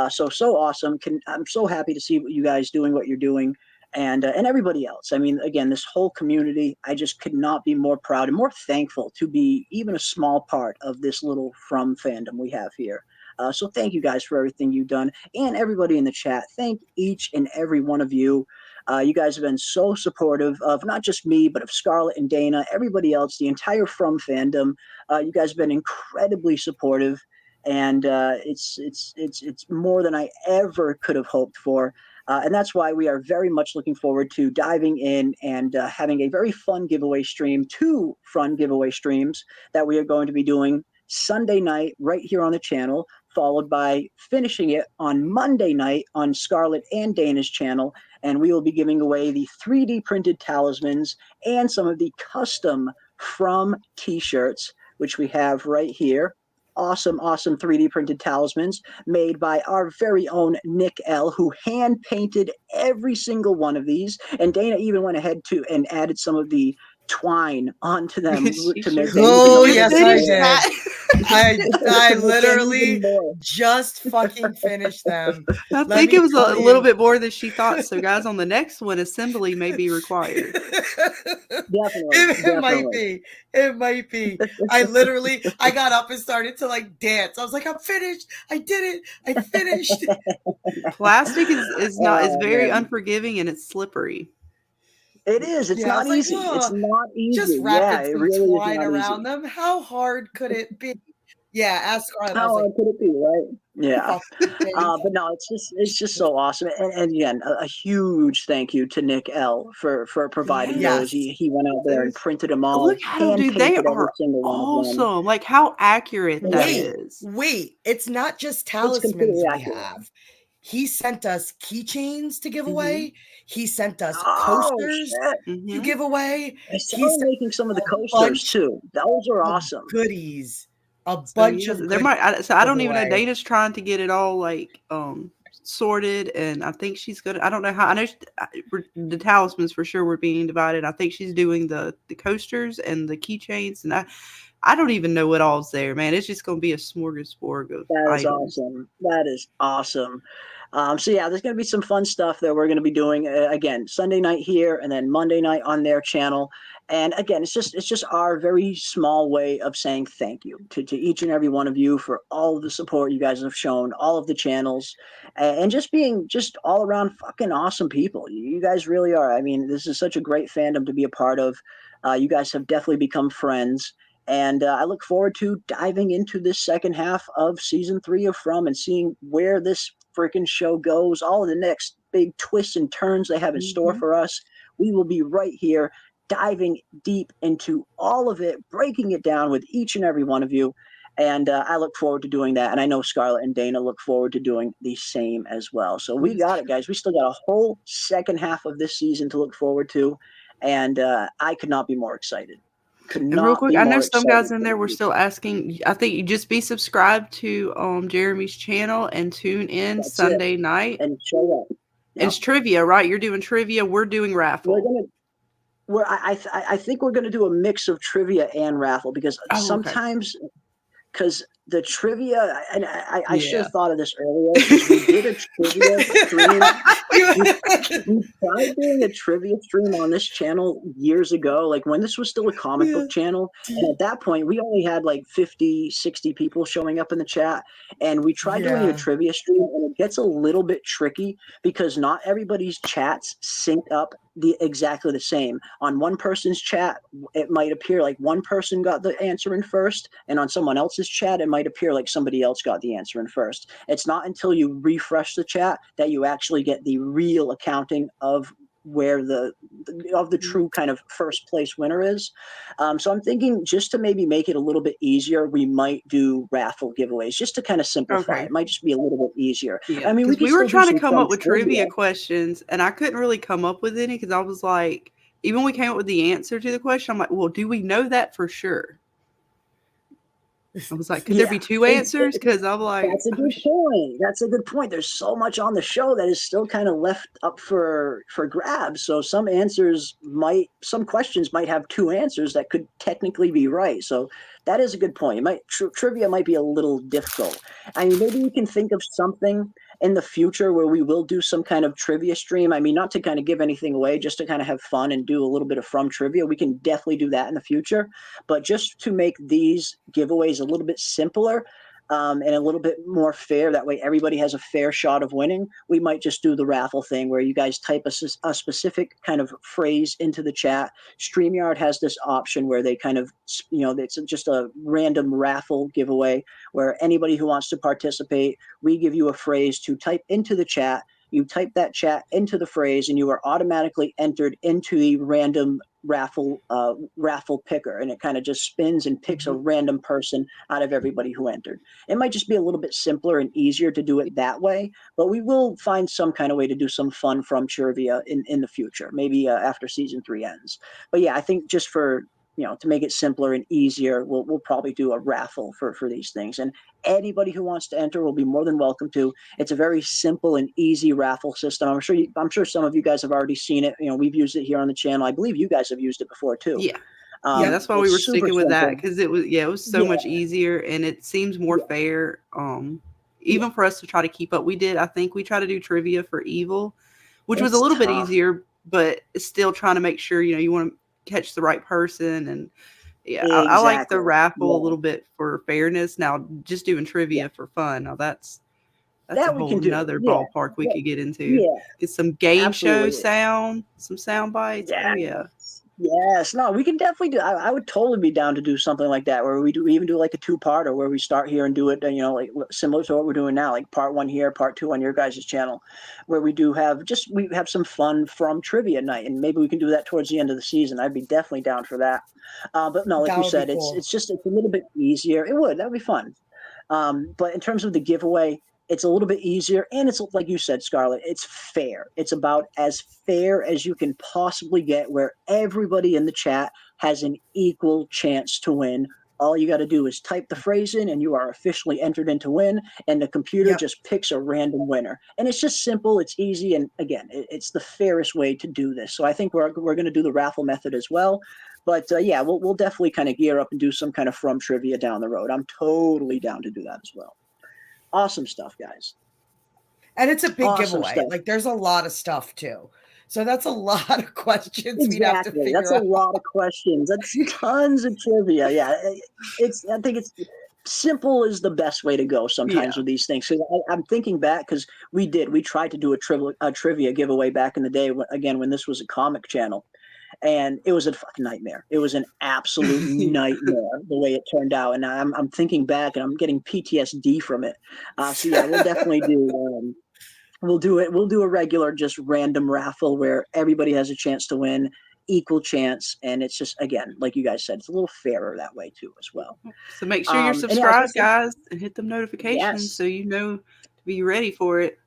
So awesome. I'm so happy to see what you guys doing, what you're doing, and everybody else. I mean, again, this whole community, I just could not be more proud and more thankful to be even a small part of this little From fandom we have here. So thank you guys for everything you've done, and everybody in the chat. Thank each and every one of you. You guys have been so supportive of not just me, but of Scarlet and Dana, everybody else, the entire From fandom. You guys have been incredibly supportive, and it's more than I ever could have hoped for. And that's why we are very much looking forward to diving in and having a very fun giveaway stream, 2 fun giveaway streams that we are going to be doing Sunday night right here on the channel, followed by finishing it on Monday night on Scarlet and Dana's channel. And we will be giving away the 3D printed talismans and some of the custom From t-shirts, which we have right here. Awesome 3D printed talismans made by our very own Nick L, who hand painted every single one of these. And Dana even went ahead and added some of the twine onto them to make them. Oh, yes, I did. I literally just fucking finished them. I think it was a little bit more than she thought. So, guys, on the next one, assembly may be required. Definitely. It might be. I got up and started to like dance. I was like, I'm finished. I did it. I finished. Plastic is very unforgiving, and it's slippery. It is. It's not easy. It's not easy. Just wrapping some twine around them. How hard could it be? Yeah, ask Scarlet. How hard could it be, right? Yeah. But no, it's just so awesome. And again, a huge thank you to Nick L for providing those. He went out there and printed them all. Look how, dude, they are awesome. Like how accurate that is. Wait, it's not just talismans we have. He sent us keychains to give away. He sent us coasters to give away. He's making some of the coasters too. Those are awesome. Goodies. A bunch of there might. So I don't even know. Dana's trying to get it all like sorted, and I think she's gonna. I don't know how. I know the talismans for sure were being divided. I think she's doing the coasters and the keychains, and I don't even know what all's there, man. It's just gonna be a smorgasbord of items. That is awesome. So yeah, there's going to be some fun stuff that we're going to be doing again Sunday night here, and then Monday night on their channel. And again, it's just our very small way of saying thank you to each and every one of you for all of the support you guys have shown, all of the channels, and just being just all around fucking awesome people. You guys really are. I mean, this is such a great fandom to be a part of. You guys have definitely become friends. And I look forward to diving into this second half of season 3 of From and seeing where this freaking show goes, all of the next big twists and turns they have in store for us. We will be right here diving deep into all of it, breaking it down with each and every one of you. And I look forward to doing that. And I know Scarlet and Dana look forward to doing the same as well. So we got it, guys. We still got a whole second half of this season to look forward to. And I could not be more excited. And real quick, I know some guys in there were still asking. I think you just be subscribed to Jeremy's channel and tune in Sunday night. And show up. Yep. It's trivia, right? You're doing trivia. We're doing raffle. I think we're gonna do a mix of trivia and raffle because sometimes, because the trivia, and I should have thought of this earlier. We did a trivia stream. We tried doing a trivia stream on this channel years ago, like when this was still a comic book channel. And at that point, we only had like 50, 60 people showing up in the chat. And we tried doing a trivia stream, and it gets a little bit tricky because not everybody's chats sync up exactly the same. On one person's chat, it might appear like one person got the answer in first, and on someone else's chat, it might appear like somebody else got the answer in first. It's not until you refresh the chat that you actually get the real accounting of where the true kind of first place winner is. So I'm thinking just to maybe make it a little bit easier, we might do raffle giveaways just to kind of simplify it. It might just be a little bit easier. Yeah, I mean, we were trying to come up with trivia questions, and I couldn't really come up with any because I was like, even when we came up with the answer to the question, I'm like, well, do we know that for sure? I was like, could there be two answers? Because I'm like, that's a good point. That's a good point. There's so much on the show that is still kind of left up for grabs. So some questions might have two answers that could technically be right. So that is a good point. Trivia might be a little difficult. I mean, maybe we can think of something in the future where we will do some kind of trivia stream. I mean, not to kind of give anything away, just to kind of have fun and do a little bit of From trivia. We can definitely do that in the future. But just to make these giveaways a little bit simpler and a little bit more fair, that way everybody has a fair shot of winning, we might just do the raffle thing where you guys type a specific kind of phrase into the chat. StreamYard has this option where they kind of, it's just a random raffle giveaway where anybody who wants to participate, we give you a phrase to type into the chat. You type that chat into the phrase and you are automatically entered into the random raffle picker, and it kind of just spins and picks a random person out of everybody who entered. It might just be a little bit simpler and easier to do it that way, but we will find some kind of way to do some fun From trivia in the future, maybe after season 3 ends. But yeah, I think just for to make it simpler and easier, we'll probably do a raffle for these things. And anybody who wants to enter will be more than welcome to. It's a very simple and easy raffle system. I'm sure some of you guys have already seen it. We've used it here on the channel. I believe you guys have used it before too. Yeah. That's why we were sticking with that, because it was so much easier and it seems more fair. Even for us to try to keep up. I think we try to do trivia for Evil, which was a little bit easier, but still trying to make sure, you want to catch the right person. And I like the raffle a little bit for fairness. Now just doing trivia for fun, now that's a whole nother ballpark we could get into. Get some game show sound, some sound bites. Yes, no, we can definitely do. I would totally be down to do something like that, where we even do like a 2-parter, where we start here and do it, like similar to what we're doing now, like part 1 here, part 2 on your guys' channel, where we have some fun From trivia night, and maybe we can do that towards the end of the season. I'd be definitely down for that. But no, like you said, it's a little bit easier. That'd be fun. But in terms of the giveaway, it's a little bit easier, and it's like you said, Scarlet, it's fair. It's about as fair as you can possibly get, where everybody in the chat has an equal chance to win. All you got to do is type the phrase in and you are officially entered in to win, and the computer just picks a random winner. And it's just simple, it's easy, and again, it's the fairest way to do this. So I think we're going to do the raffle method as well. But we'll definitely kind of gear up and do some kind of From trivia down the road. I'm totally down to do that as well. Awesome stuff, guys. And it's a big giveaway. Stuff. Like, there's a lot of stuff too. So that's a lot of questions we'd have to figure out. That's a lot of questions. That's tons of trivia. Yeah. I think it's simple is the best way to go sometimes with these things. So I'm thinking back, because we tried to do a trivia giveaway back in the day, when this was a comic channel. And it was a fucking nightmare. It was an absolute nightmare the way it turned out. And I'm thinking back and I'm getting PTSD from it. So yeah, we'll definitely do. We'll do it. We'll do a regular, just random raffle where everybody has a chance to win, equal chance, and it's just, again, like you guys said, it's a little fairer that way too, as well. So make sure you're subscribed, guys, and hit them notifications so you know to be ready for it.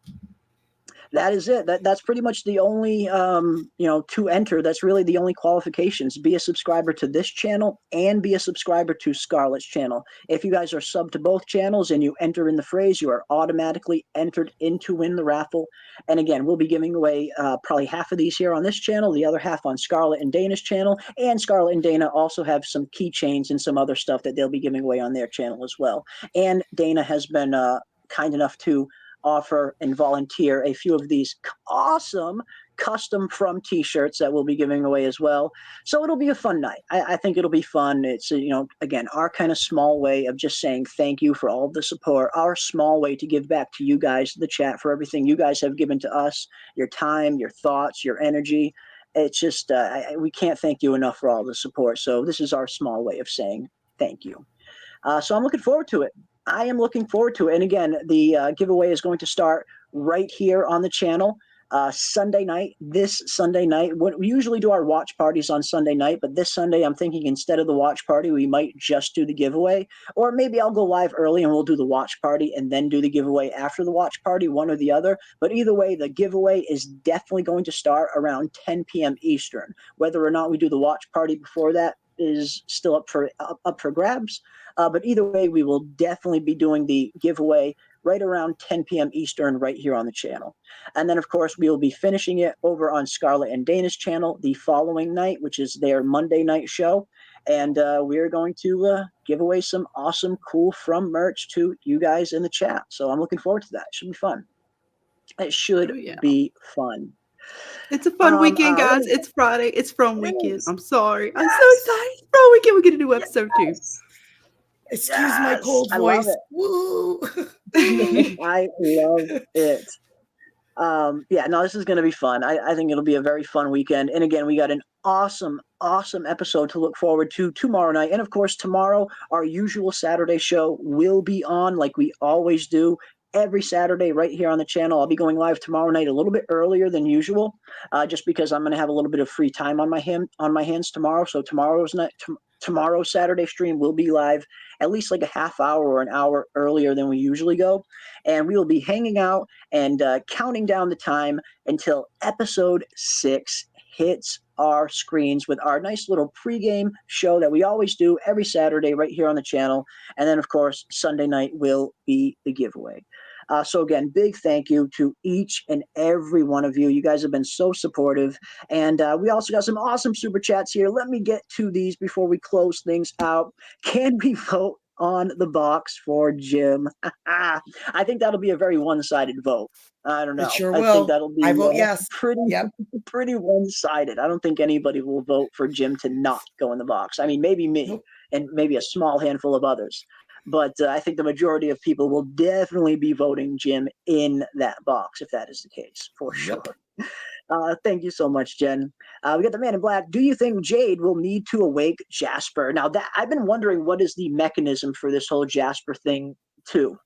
That is it. That's pretty much the only, to enter. That's really the only qualifications. Be a subscriber to this channel and be a subscriber to Scarlet's channel. If you guys are subbed to both channels and you enter in the phrase, you are automatically entered in to win the raffle. And again, we'll be giving away probably half of these here on this channel, the other half on Scarlet and Dana's channel. And Scarlet and Dana also have some keychains and some other stuff that they'll be giving away on their channel as well. And Dana has been kind enough to offer and volunteer a few of these awesome custom From t-shirts that we'll be giving away as well. So it'll be a fun night. I think it'll be fun. It's, again, our kind of small way of just saying thank you for all of the support, our small way to give back to you guys, the chat, for everything you guys have given to us, your time, your thoughts, your energy. It's just, we can't thank you enough for all the support. So this is our small way of saying thank you. So I'm looking forward to it. I am looking forward to it. And again, the giveaway is going to start right here on the channel Sunday night, this Sunday night. We usually do our watch parties on Sunday night, but this Sunday I'm thinking instead of the watch party, we might just do the giveaway. Or maybe I'll go live early and we'll do the watch party and then do the giveaway after the watch party, one or the other. But either way, the giveaway is definitely going to start around 10 p.m. Eastern. Whether or not we do the watch party before that is still up for grabs. But either way, we will definitely be doing the giveaway right around 10 p.m. Eastern right here on the channel. And then, of course, we will be finishing it over on Scarlet and Dana's channel the following night, which is their Monday night show. And we are going to give away some awesome, cool From merch to you guys in the chat. So I'm looking forward to that. It should be fun. It should be fun. It's a fun weekend, guys. It's Friday. It's From weekend. I'm sorry. I'm so excited. It's From weekend. We get a new episode too. Excuse my cold voice. Woo! I love it. This is going to be fun. I think it'll be a very fun weekend. And again, we got an awesome episode to look forward to tomorrow night. And of course, tomorrow, our usual Saturday show will be on like we always do. Every Saturday right here on the channel. I'll be going live tomorrow night a little bit earlier than usual, just because I'm going to have a little bit of free time on my hands tomorrow. So tomorrow's Saturday stream will be live at least like a half hour or an hour earlier than we usually go. And we will be hanging out and counting down the time until episode 6 hits our screens with our nice little pregame show that we always do every Saturday right here on the channel. And then, of course, Sunday night will be the giveaway. So again, big thank you to each and every one of you. You guys have been so supportive. And we also got some awesome super chats here. Let me get to these before we close things out. Can we vote on the box for Jim? I think that'll be a very one-sided vote. I don't know. It sure I will. think that'll be I vote yes. Pretty one-sided. I don't think anybody will vote for Jim to not go in the box. I mean, maybe me and maybe a small handful of others. But I think the majority of people will definitely be voting Jim in that box, if that is the case, for sure. Thank you so much, Jen. We got the man in black. Do you think Jade will need to awake Jasper? Now, that I've been wondering, what is the mechanism for this whole Jasper thing, too?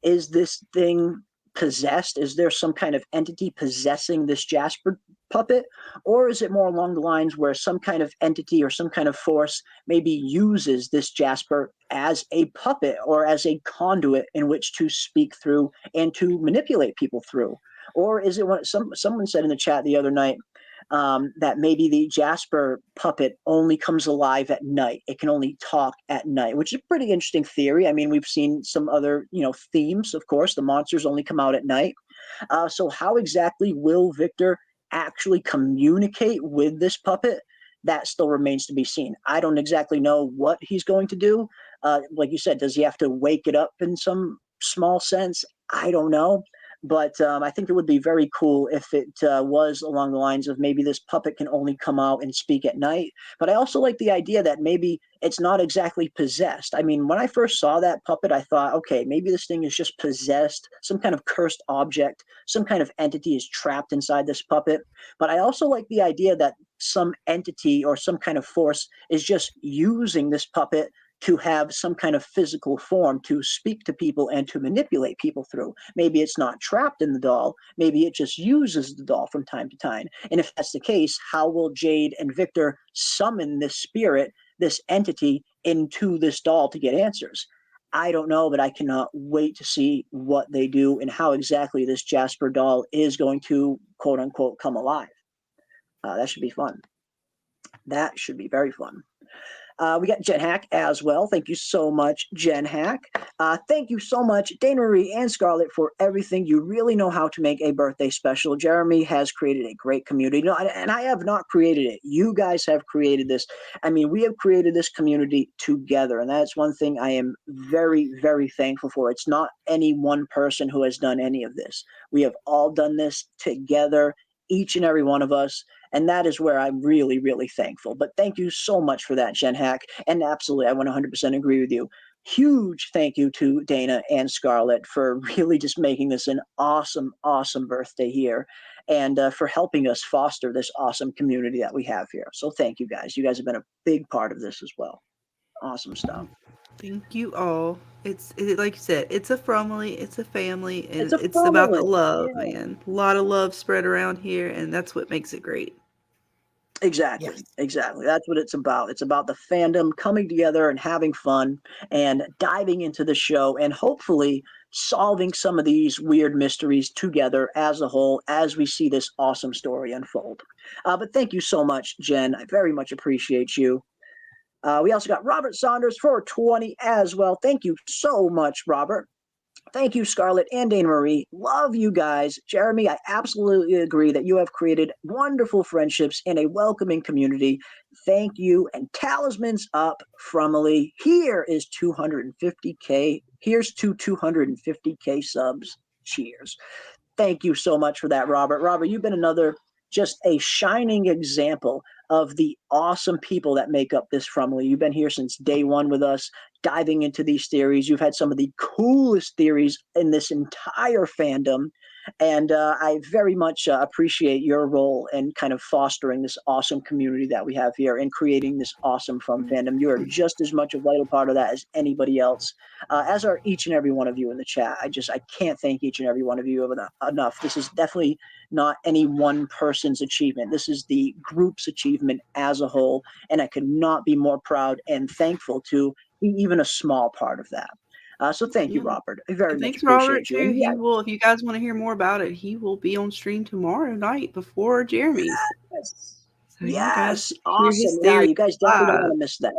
Is this thing possessed? Is there some kind of entity possessing this Jasper puppet? Or is it more along the lines where some kind of entity or some kind of force maybe uses this Jasper as a puppet or as a conduit in which to speak through and to manipulate people through? Or is it what someone said in the chat the other night, that maybe the Jasper puppet only comes alive at night. It can only talk at night, which is a pretty interesting theory. I mean, we've seen some other, themes, of course. The monsters only come out at night. So how exactly will Victor actually communicate with this puppet? That still remains to be seen. I don't exactly know what he's going to do. Like you said, does he have to wake it up in some small sense? I don't know. But I think it would be very cool if it was along the lines of maybe this puppet can only come out and speak at night. But I also like the idea that maybe it's not exactly possessed. I mean, when I first saw that puppet, I thought, okay, maybe this thing is just possessed, some kind of cursed object, some kind of entity is trapped inside this puppet. But I also like the idea that some entity or some kind of force is just using this puppet to have some kind of physical form to speak to people and to manipulate people through. Maybe it's not trapped in the doll. Maybe it just uses the doll from time to time. And if that's the case, how will Jade and Victor summon this spirit, this entity, into this doll to get answers? I don't know, but I cannot wait to see what they do and how exactly this Jasper doll is going to, quote unquote, come alive. That should be fun. That should be very fun. We got Jen Hack as well. Thank you so much, Jen Hack. Thank you so much, Dana Marie and Scarlet, for everything. You really know how to make a birthday special. Jeremy has created a great community. No, and I have not created it. You guys have created this. I mean, we have created this community together, and that's one thing I am very, very thankful for. It's not any one person who has done any of this. We have all done this together, each and every one of us. And that is where I'm really, really thankful. But thank you so much for that, Jen Hack. And absolutely, I 100% agree with you. Huge thank you to Dana and Scarlet for really just making this an awesome, awesome birthday here and for helping us foster this awesome community that we have here. So thank you guys. You guys have been a big part of this as well. Awesome stuff. Thank you all. It's like you said, it's a Fromily, it's a family, and it's about the love, man. A lot of love spread around here, and that's what makes it great. Exactly. Yes. Exactly. That's what it's about. It's about the fandom coming together and having fun and diving into the show and hopefully solving some of these weird mysteries together as a whole as we see this awesome story unfold. But thank you so much, Jen. I very much appreciate you. We also got Robert Saunders for 20 as well. Thank you so much, Robert. Thank you, Scarlet and Dana Marie. Love you guys. Jeremy, I absolutely agree that you have created wonderful friendships in a welcoming community. Thank you. And talismans up, Fromily. Here is 250K. Here's to 250K subs. Cheers. Thank you so much for that, Robert. Robert, you've been another just a shining example of the awesome people that make up this Fromily. You've been here since day one with us, diving into these theories. You've had some of the coolest theories in this entire fandom. And I very much appreciate your role in kind of fostering this awesome community that we have here and creating this awesome From fandom. You are just as much a vital part of that as anybody else, as are each and every one of you in the chat. I can't thank each and every one of you enough. This is definitely not any one person's achievement. This is the group's achievement as a whole. And I could not be more proud and thankful to be even a small part of that. So thank you, Robert. I very much appreciate Robert, you. too. He will, if you guys want to hear more about it, he will be on stream tomorrow night before Jeremy's. Yes. So Yes. Awesome. Yeah, you guys definitely don't want to miss that.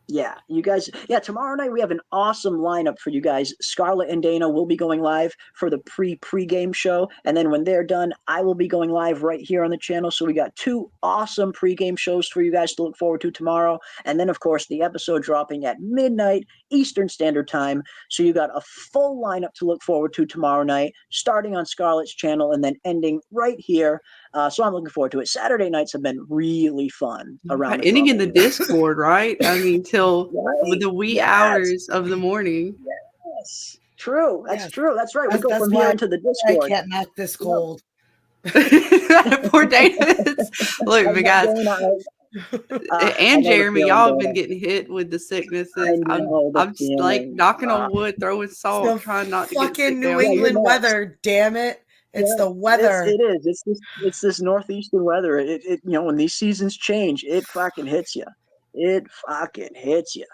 Yeah, you guys. Yeah, tomorrow night we have an awesome lineup for you guys. Scarlet and Dana will be going live for the pre-game show, and then when they're done, I will be going live right here on the channel. So we got two awesome pre-game shows for you guys to look forward to tomorrow, and then of course the episode dropping at midnight Eastern Standard Time. So you got a full lineup to look forward to tomorrow night, starting on Scarlet's channel and then ending right here. So I'm looking forward to it. Saturday nights have been really fun around. Ending in the Discord, right? I mean, till the wee hours of the morning. Yes, true. That's true. That's right. We go from here into the I Discord. can't knock this cold. Poor Dana. Look, guys. And Jeremy, y'all have been getting hit with the sicknesses. I'm just like knocking on wood, throwing salt, trying not to get fucking New England weather. Damn it! It's the weather. It is. It's this northeastern weather. It when these seasons change, it fucking hits you. It fucking hits you.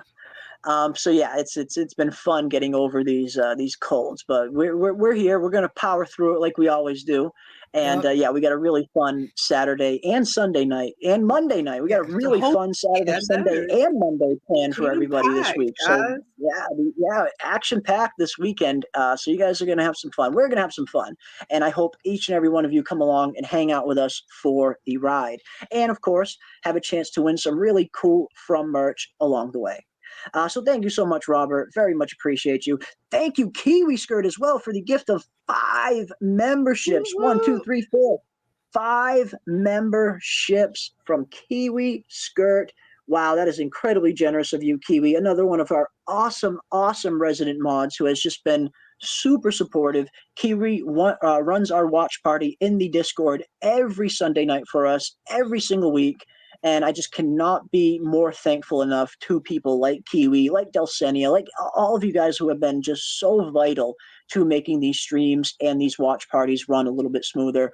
So yeah, it's been fun getting over these colds, but we're here. We're gonna power through it like we always do. And yeah, we got a really fun Saturday and Sunday night and Monday night. We got a really fun Saturday, Sunday, and Monday planned for everybody this week. So yeah, action packed this weekend. So you guys are gonna have some fun. We're gonna have some fun, and I hope each and every one of you come along and hang out with us for the ride, and of course have a chance to win some really cool From merch along the way. So thank you so much, Robert. Very much appreciate you. Thank you, Kiwi Skirt, as well, for the gift of 5 memberships. Woo-hoo. 1, 2, 3, 4. 5 memberships from Kiwi Skirt. Wow, that is incredibly generous of you, Kiwi. Another one of our awesome, awesome resident mods who has just been super supportive. Kiwi runs our watch party in the Discord every Sunday night for us, every single week. And I just cannot be more thankful enough to people like Kiwi, like Delsenia, like all of you guys who have been just so vital to making these streams and these watch parties run a little bit smoother.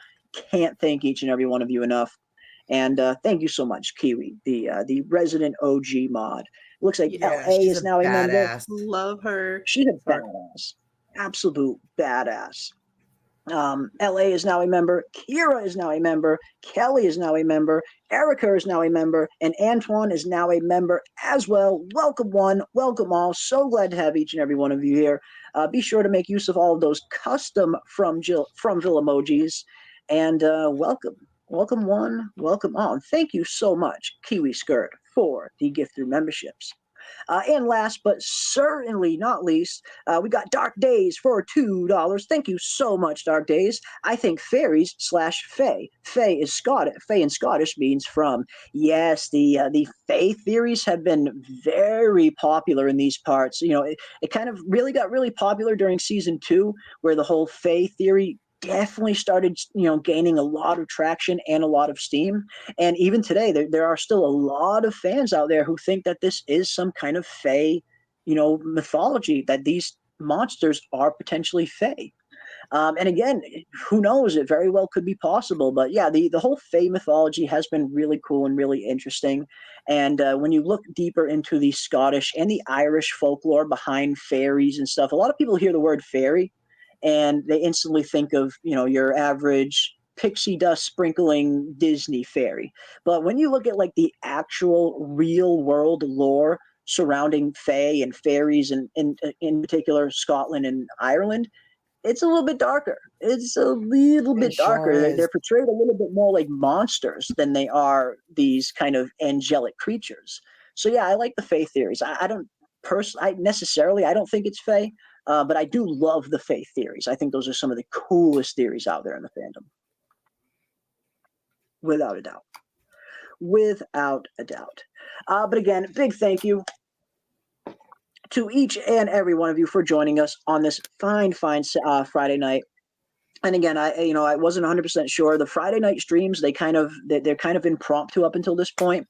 Can't thank each and every one of you enough. And thank you so much, Kiwi, the resident OG mod. Looks like LA is now a member. Love her. She's a badass. Absolute badass. LA is now a member. Kira is now a member. Kelly is now a member. Erica is now a member. And Antoine is now a member as well. Welcome one. Welcome all. So glad to have each and every one of you here. Be sure to make use of all of those custom Fromville emojis. And welcome. Welcome one. Welcome all. And thank you so much, Kiwi Skirt, for the gift through memberships. And last but certainly not least, we got Dark Days for $2. Thank you so much, Dark Days. I think fairies / fae. Fae is Scottish. Fae in Scottish means from. Yes, the fae theories have been very popular in these parts. You know, it kind of really got really popular during season 2, where the whole fae theory definitely started, gaining a lot of traction and a lot of steam. And even today, there are still a lot of fans out there who think that this is some kind of fae, mythology, that these monsters are potentially fae. And again, who knows? It very well could be possible. But yeah, the whole fae mythology has been really cool and really interesting. And when you look deeper into the Scottish and the Irish folklore behind fairies and stuff, a lot of people hear the word fairy and they instantly think of, your average pixie dust sprinkling Disney fairy. But when you look at like the actual real world lore surrounding fae and fairies, and in particular Scotland and Ireland, it's a little bit darker. It's a little bit darker. Sure They're portrayed a little bit more like monsters than they are these kind of angelic creatures. So yeah, I like the fae theories. I don't think it's fae. But I do love the fae theories. I think those are some of the coolest theories out there in the fandom. Without a doubt. Without a doubt. But again, big thank you to each and every one of you for joining us on this fine Friday night. And again, I wasn't 100% sure. The Friday night streams, they're kind of impromptu up until this point.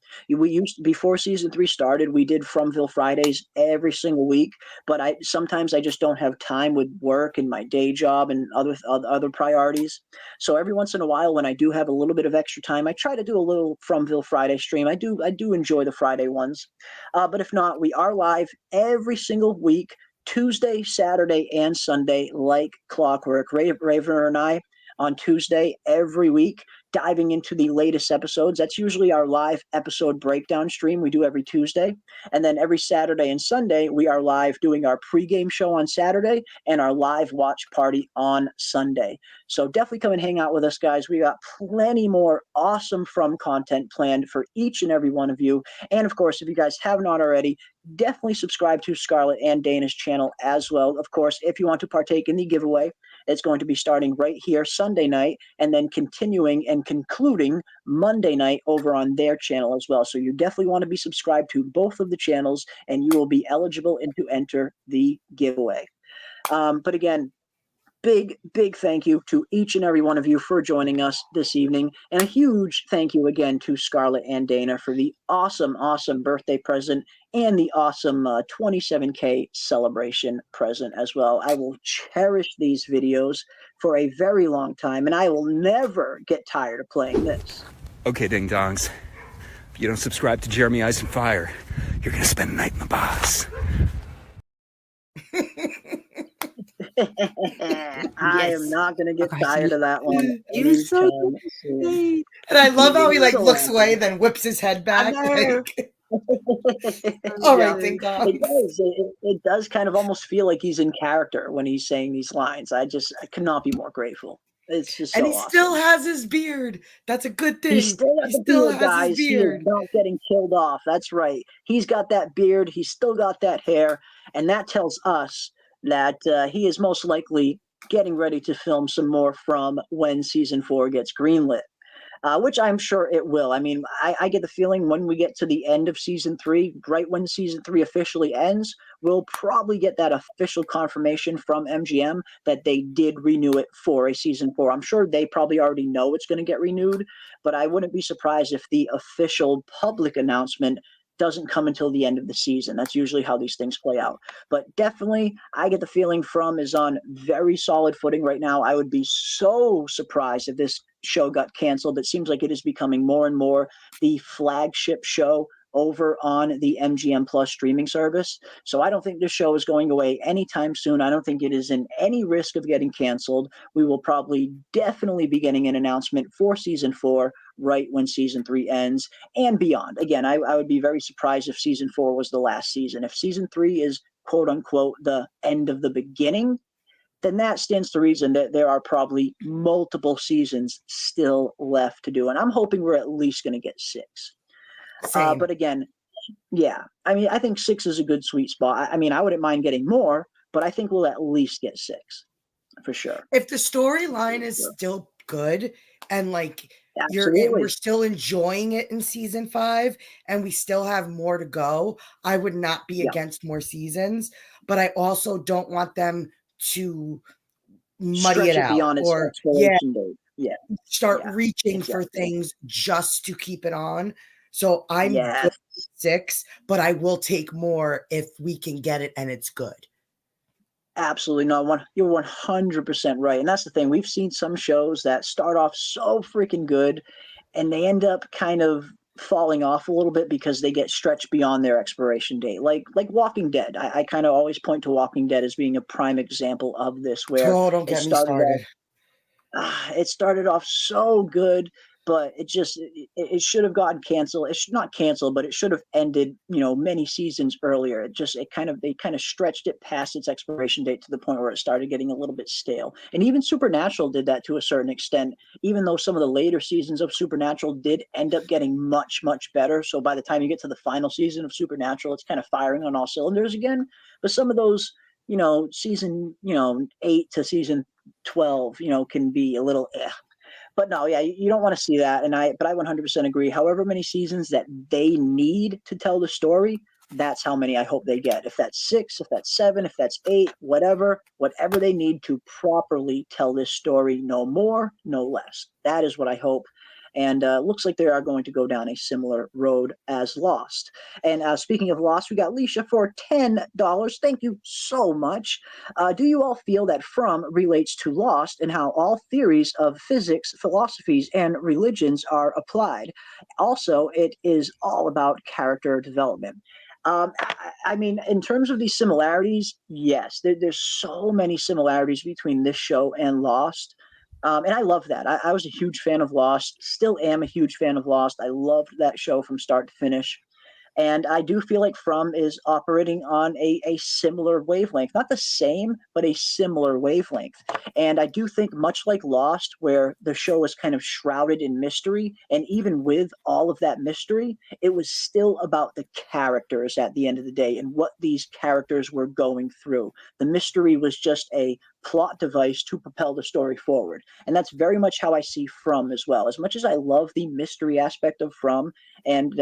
Before season 3 started, we did Fromville Fridays every single week. But sometimes I just don't have time with work and my day job and other priorities. So every once in a while, when I do have a little bit of extra time, I try to do a little Fromville Friday stream. I do enjoy the Friday ones. But if not, we are live every single week, Tuesday, Saturday, and Sunday, like clockwork. Raven and I on Tuesday every week, diving into the latest episodes. That's usually our live episode breakdown stream we do every Tuesday. And then every Saturday and Sunday, we are live doing our pregame show on Saturday and our live watch party on Sunday. So definitely come and hang out with us, guys. We got plenty more awesome From content planned for each and every one of you. And of course, if you guys have not already, definitely subscribe to Scarlet and Dana's channel as well. Of course, if you want to partake in the giveaway, it's going to be starting right here Sunday night and then continuing and concluding Monday night over on their channel as well. So you definitely want to be subscribed to both of the channels and you will be eligible to enter the giveaway. But again, big thank you to each and every one of you for joining us this evening. And a huge thank you again to Scarlet and Dana for the awesome birthday present and the awesome 27K celebration present as well. I will cherish these videos for a very long time, and I will never get tired of playing this. Okay, ding dongs. If you don't subscribe to Jeremy Eyes and Fire, you're gonna spend the night in the box. I am not going to get tired of that one. You're so sweet. And I love how he looks away, then whips his head back. All right, thank God. It does kind of almost feel like he's in character when he's saying these lines. I cannot be more grateful. It's just so and he awesome. Still has his beard. That's a good thing. He still has his beard. He is not getting killed off. That's right. He's got that beard. He's still got that hair. And that tells us that he is most likely getting ready to film some more from when season 4 gets greenlit. which I'm sure it will. I mean, I get the feeling when we get to the end of season 3, right when season 3 officially ends, we'll probably get that official confirmation from MGM that they did renew it for a season 4. I'm sure they probably already know it's going to get renewed, but I wouldn't be surprised if the official public announcement doesn't come until the end of the season. That's usually how these things play out. But definitely, I get the feeling From is on very solid footing right now. I would be so surprised if this show got canceled. It seems like it is becoming more and more the flagship show over on the MGM Plus streaming service. So I don't think this show is going away anytime soon. I don't think it is in any risk of getting canceled. We will probably definitely be getting an announcement for season 4 right when season 3 ends and beyond. Again, I would be very surprised if season 4 was the last season. If season 3 is quote unquote the end of the beginning, then that stands to reason that there are probably multiple seasons still left to do. And I'm hoping we're at least going to get 6. But again, yeah, I mean, I think 6 is a good sweet spot. I mean, I wouldn't mind getting more, but I think we'll at least get 6 for sure. If the storyline is still good and like we're still enjoying it in season 5 and we still have more to go, I would not be against more seasons, but I also don't want them to muddy it out beyond its or expiration date. start reaching for things just to keep it on. So I'm good with 6, but I will take more if we can get it and it's good. Absolutely no. You're 100% right. And that's the thing. We've seen some shows that start off so freaking good and they end up kind of falling off a little bit because they get stretched beyond their expiration date. Like Walking Dead. I kind of always point to Walking Dead as being a prime example of this, where don't get me started. It started off so good, but it should have gotten canceled. It should not cancel, but it should have ended, many seasons earlier. They kind of stretched it past its expiration date to the point where it started getting a little bit stale. And even Supernatural did that to a certain extent, even though some of the later seasons of Supernatural did end up getting much, much better. So by the time you get to the final season of Supernatural, it's kind of firing on all cylinders again. But some of those, season, 8 to season 12, can be a little But no, yeah, you don't want to see that. But I 100% agree. However many seasons that they need to tell the story, that's how many I hope they get. If that's 6, if that's 7, if that's 8, whatever they need to properly tell this story, no more, no less. That is what I hope. And looks like they are going to go down a similar road as Lost. And speaking of Lost, we got Leisha for $10. Thank you so much. Do you all feel that From relates to Lost and how all theories of physics, philosophies, and religions are applied? Also, it is all about character development. I mean, in terms of these similarities, yes, there's so many similarities between this show and Lost. And I love that. I was a huge fan of Lost, still am a huge fan of Lost. I loved that show from start to finish. And I do feel like From is operating on a similar wavelength, not the same, but a similar wavelength. And I do think much like Lost, where the show is kind of shrouded in mystery, and even with all of that mystery, it was still about the characters at the end of the day and what these characters were going through. The mystery was just a plot device to propel the story forward. And that's very much how I see From as well. As much as I love the mystery aspect of From, and,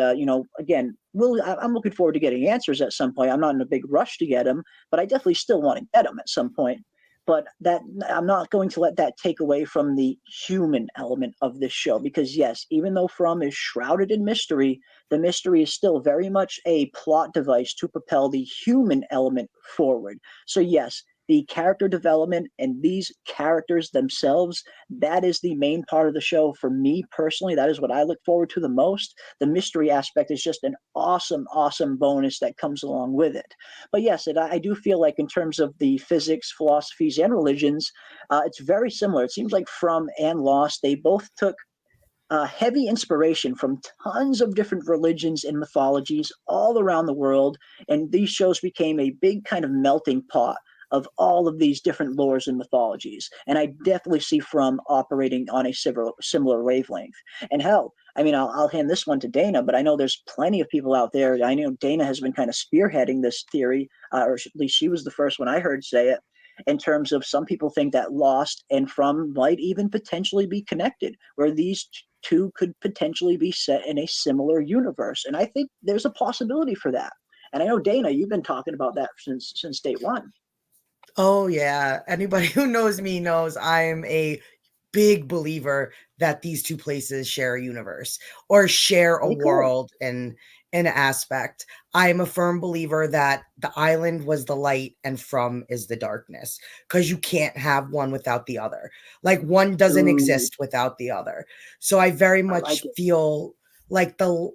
again, I'm looking forward to getting answers at some point. I'm not in a big rush to get them, but I definitely still want to get them at some point. But that I'm not going to let that take away from the human element of this show, because yes, even though From is shrouded in mystery, the mystery is still very much a plot device to propel the human element forward. So yes, the character development and these characters themselves, that is the main part of the show for me personally. That is what I look forward to the most. The mystery aspect is just an awesome, awesome bonus that comes along with it. But yes, I do feel like in terms of the physics, philosophies, and religions, it's very similar. It seems like From and Lost, they both took heavy inspiration from tons of different religions and mythologies all around the world. And these shows became a big kind of melting pot of all of these different lores and mythologies. And I definitely see From operating on a similar wavelength. And hell, I mean, I'll hand this one to Dana, but I know there's plenty of people out there. I know Dana has been kind of spearheading this theory, or at least she was the first one I heard say it. in terms of some people think that Lost and From might even potentially be connected, where these two could potentially be set in a similar universe. And I think there's a possibility for that. And I know, Dana, you've been talking about that since day one. Oh, yeah. Anybody who knows me knows I am a big believer that these two places share a universe or share a world in an aspect. I am a firm believer that the island was the light and From is the darkness, because you can't have one without the other. Like, one doesn't exist without the other. So I very much feel like the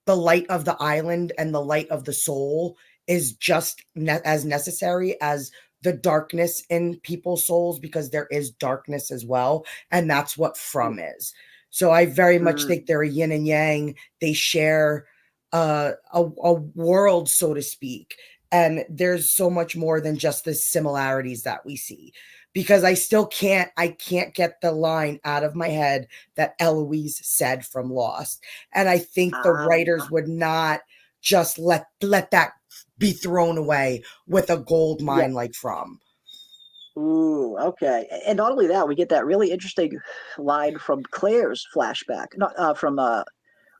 light of the island and the light of the soul is just as necessary as the darkness in people's souls, because there is darkness as well. And that's what From is. So I very much think they're a yin and yang. They share a world, so to speak. And there's so much more than just the similarities that we see, because I can't get the line out of my head that Eloise said from Lost. And I think the writers would not just let that be thrown away with a gold mine like From. Ooh, okay. And not only that, we get that really interesting line from Claire's flashback, not from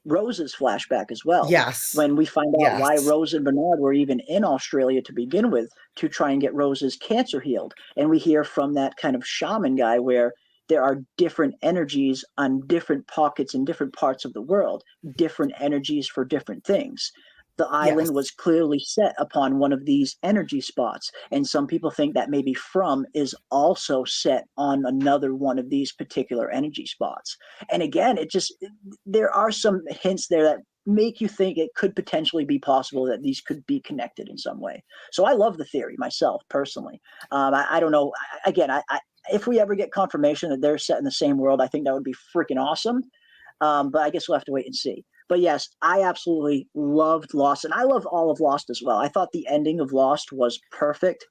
Rose's flashback as well. Yes. When we find out why Rose and Bernard were even in Australia to begin with, to try and get Rose's cancer healed. And we hear from that kind of shaman guy where there are different energies on different pockets in different parts of the world, different energies for different things. The island was clearly set upon one of these energy spots. And some people think that maybe From is also set on another one of these particular energy spots. And again, there are some hints there that make you think it could potentially be possible that these could be connected in some way. So I love the theory myself, personally. I don't know. Again, if we ever get confirmation that they're set in the same world, I think that would be freaking awesome. But I guess we'll have to wait and see. But yes, I absolutely loved Lost, and I love all of Lost as well. I thought the ending of Lost was perfect.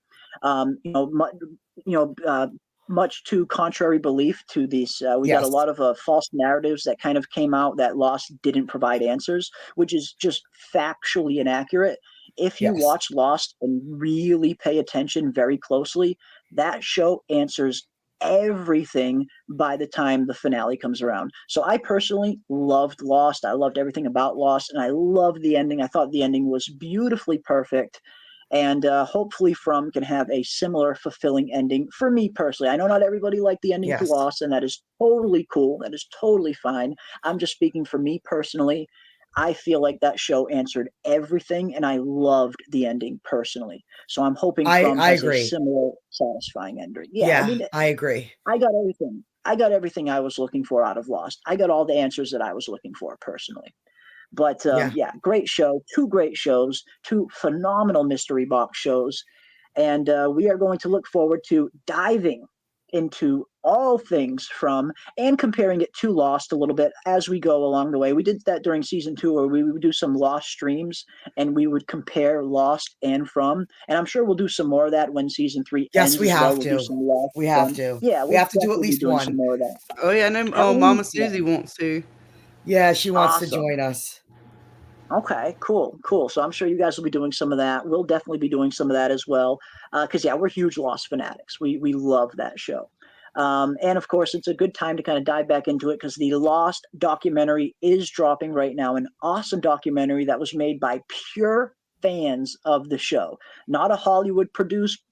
Much to contrary belief to these, we got a lot of false narratives that kind of came out that Lost didn't provide answers, which is just factually inaccurate. If you watch Lost and really pay attention very closely, that show answers everything by the time the finale comes around. So I personally loved Lost. I loved everything about Lost, and I loved the ending. I thought the ending was beautifully perfect, and hopefully From can have a similar fulfilling ending for me personally. I know not everybody liked the ending to Lost, and that is totally cool. That is totally fine. I'm just speaking for me personally. I feel like that show answered everything, and I loved the ending personally. So I'm hoping From has a similar satisfying ending. Yeah, I agree. I got everything. I got everything I was looking for out of Lost. I got all the answers that I was looking for personally. But great show. 2 great shows. 2 phenomenal mystery box shows. And we are going to look forward to diving into all things From and comparing it to Lost a little bit as we go along the way. We did that during season 2, where we would do some Lost streams and we would compare Lost and From. And I'm sure we'll do some more of that when season 3 ends. Yes, we have to. We have to. Yeah, we have to do at least one. More of that. Oh yeah, I know. Mama Susie wants to. Yeah, she wants to join us. Okay, cool. So I'm sure you guys will be doing some of that. We'll definitely be doing some of that as well. Because we're huge Lost fanatics. We love that show. And of course, it's a good time to kind of dive back into it, because the Lost documentary is dropping right now. An awesome documentary that was made by pure fans of the show, not a Hollywood produced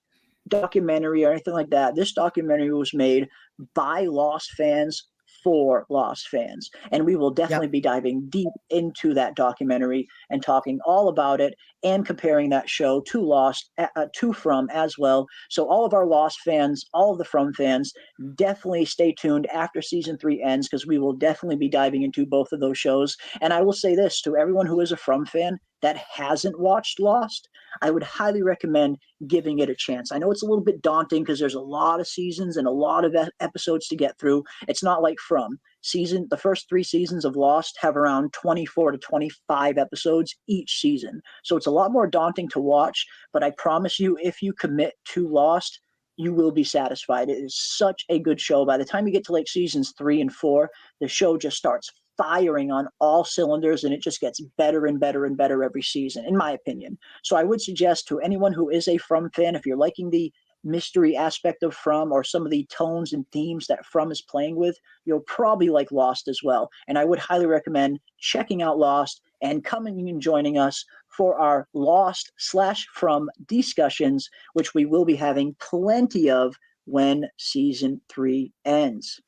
documentary or anything like that. This documentary was made by Lost fans for Lost fans, and we will definitely be diving deep into that documentary and talking all about it and comparing that show to Lost, to From as well. So all of our Lost fans, all of the From fans, definitely stay tuned after season 3 ends, because we will definitely be diving into both of those shows. And I will say this to everyone who is a From fan that hasn't watched Lost, I would highly recommend giving it a chance. I know it's a little bit daunting because there's a lot of seasons and a lot of episodes to get through. It's not like From. The first 3 seasons of Lost have around 24 to 25 episodes each season. So it's a lot more daunting to watch, but I promise you, if you commit to Lost, you will be satisfied. It is such a good show. By the time you get to like seasons 3 and 4, the show just starts firing on all cylinders, and it just gets better and better and better every season, in my opinion. So I would suggest to anyone who is a From fan, if you're liking the mystery aspect of From, or some of the tones and themes that From is playing with, you'll probably like Lost as well. And I would highly recommend checking out Lost and coming and joining us for our Lost/From discussions, which we will be having plenty of when season 3 ends.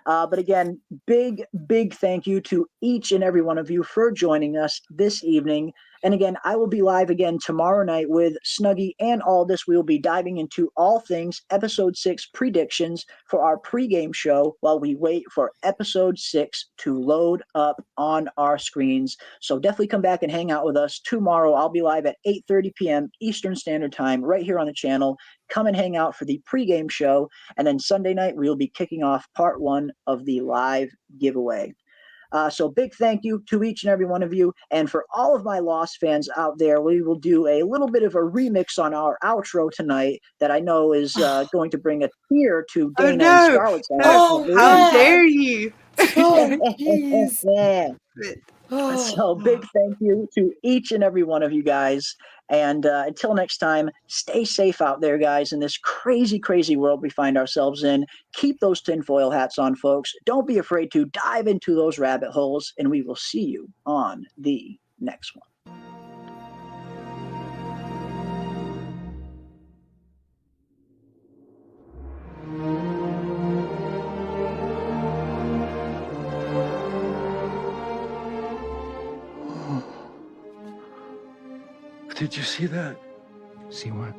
But again, big thank you to each and every one of you for joining us this evening. And again, I will be live again tomorrow night with Snuggie and Aldous. We will be diving into all things episode 6 predictions for our pregame show while we wait for episode 6 to load up on our screens. So definitely come back and hang out with us tomorrow. I'll be live at 8:30 p.m. Eastern Standard Time right here on the channel. Come and hang out for the pregame show. And then Sunday night, we'll be kicking off part 1 of the live giveaway. So big thank you to each and every one of you. And for all of my Lost fans out there, we will do a little bit of a remix on our outro tonight that I know is going to bring a tear to Dana and Scarlet's eyes. How dare you? So big thank you to each and every one of you guys. And until next time, stay safe out there, guys, in this crazy, crazy world we find ourselves in. Keep those tinfoil hats on, folks. Don't be afraid to dive into those rabbit holes, and we will see you on the next one. Did you see that? See what?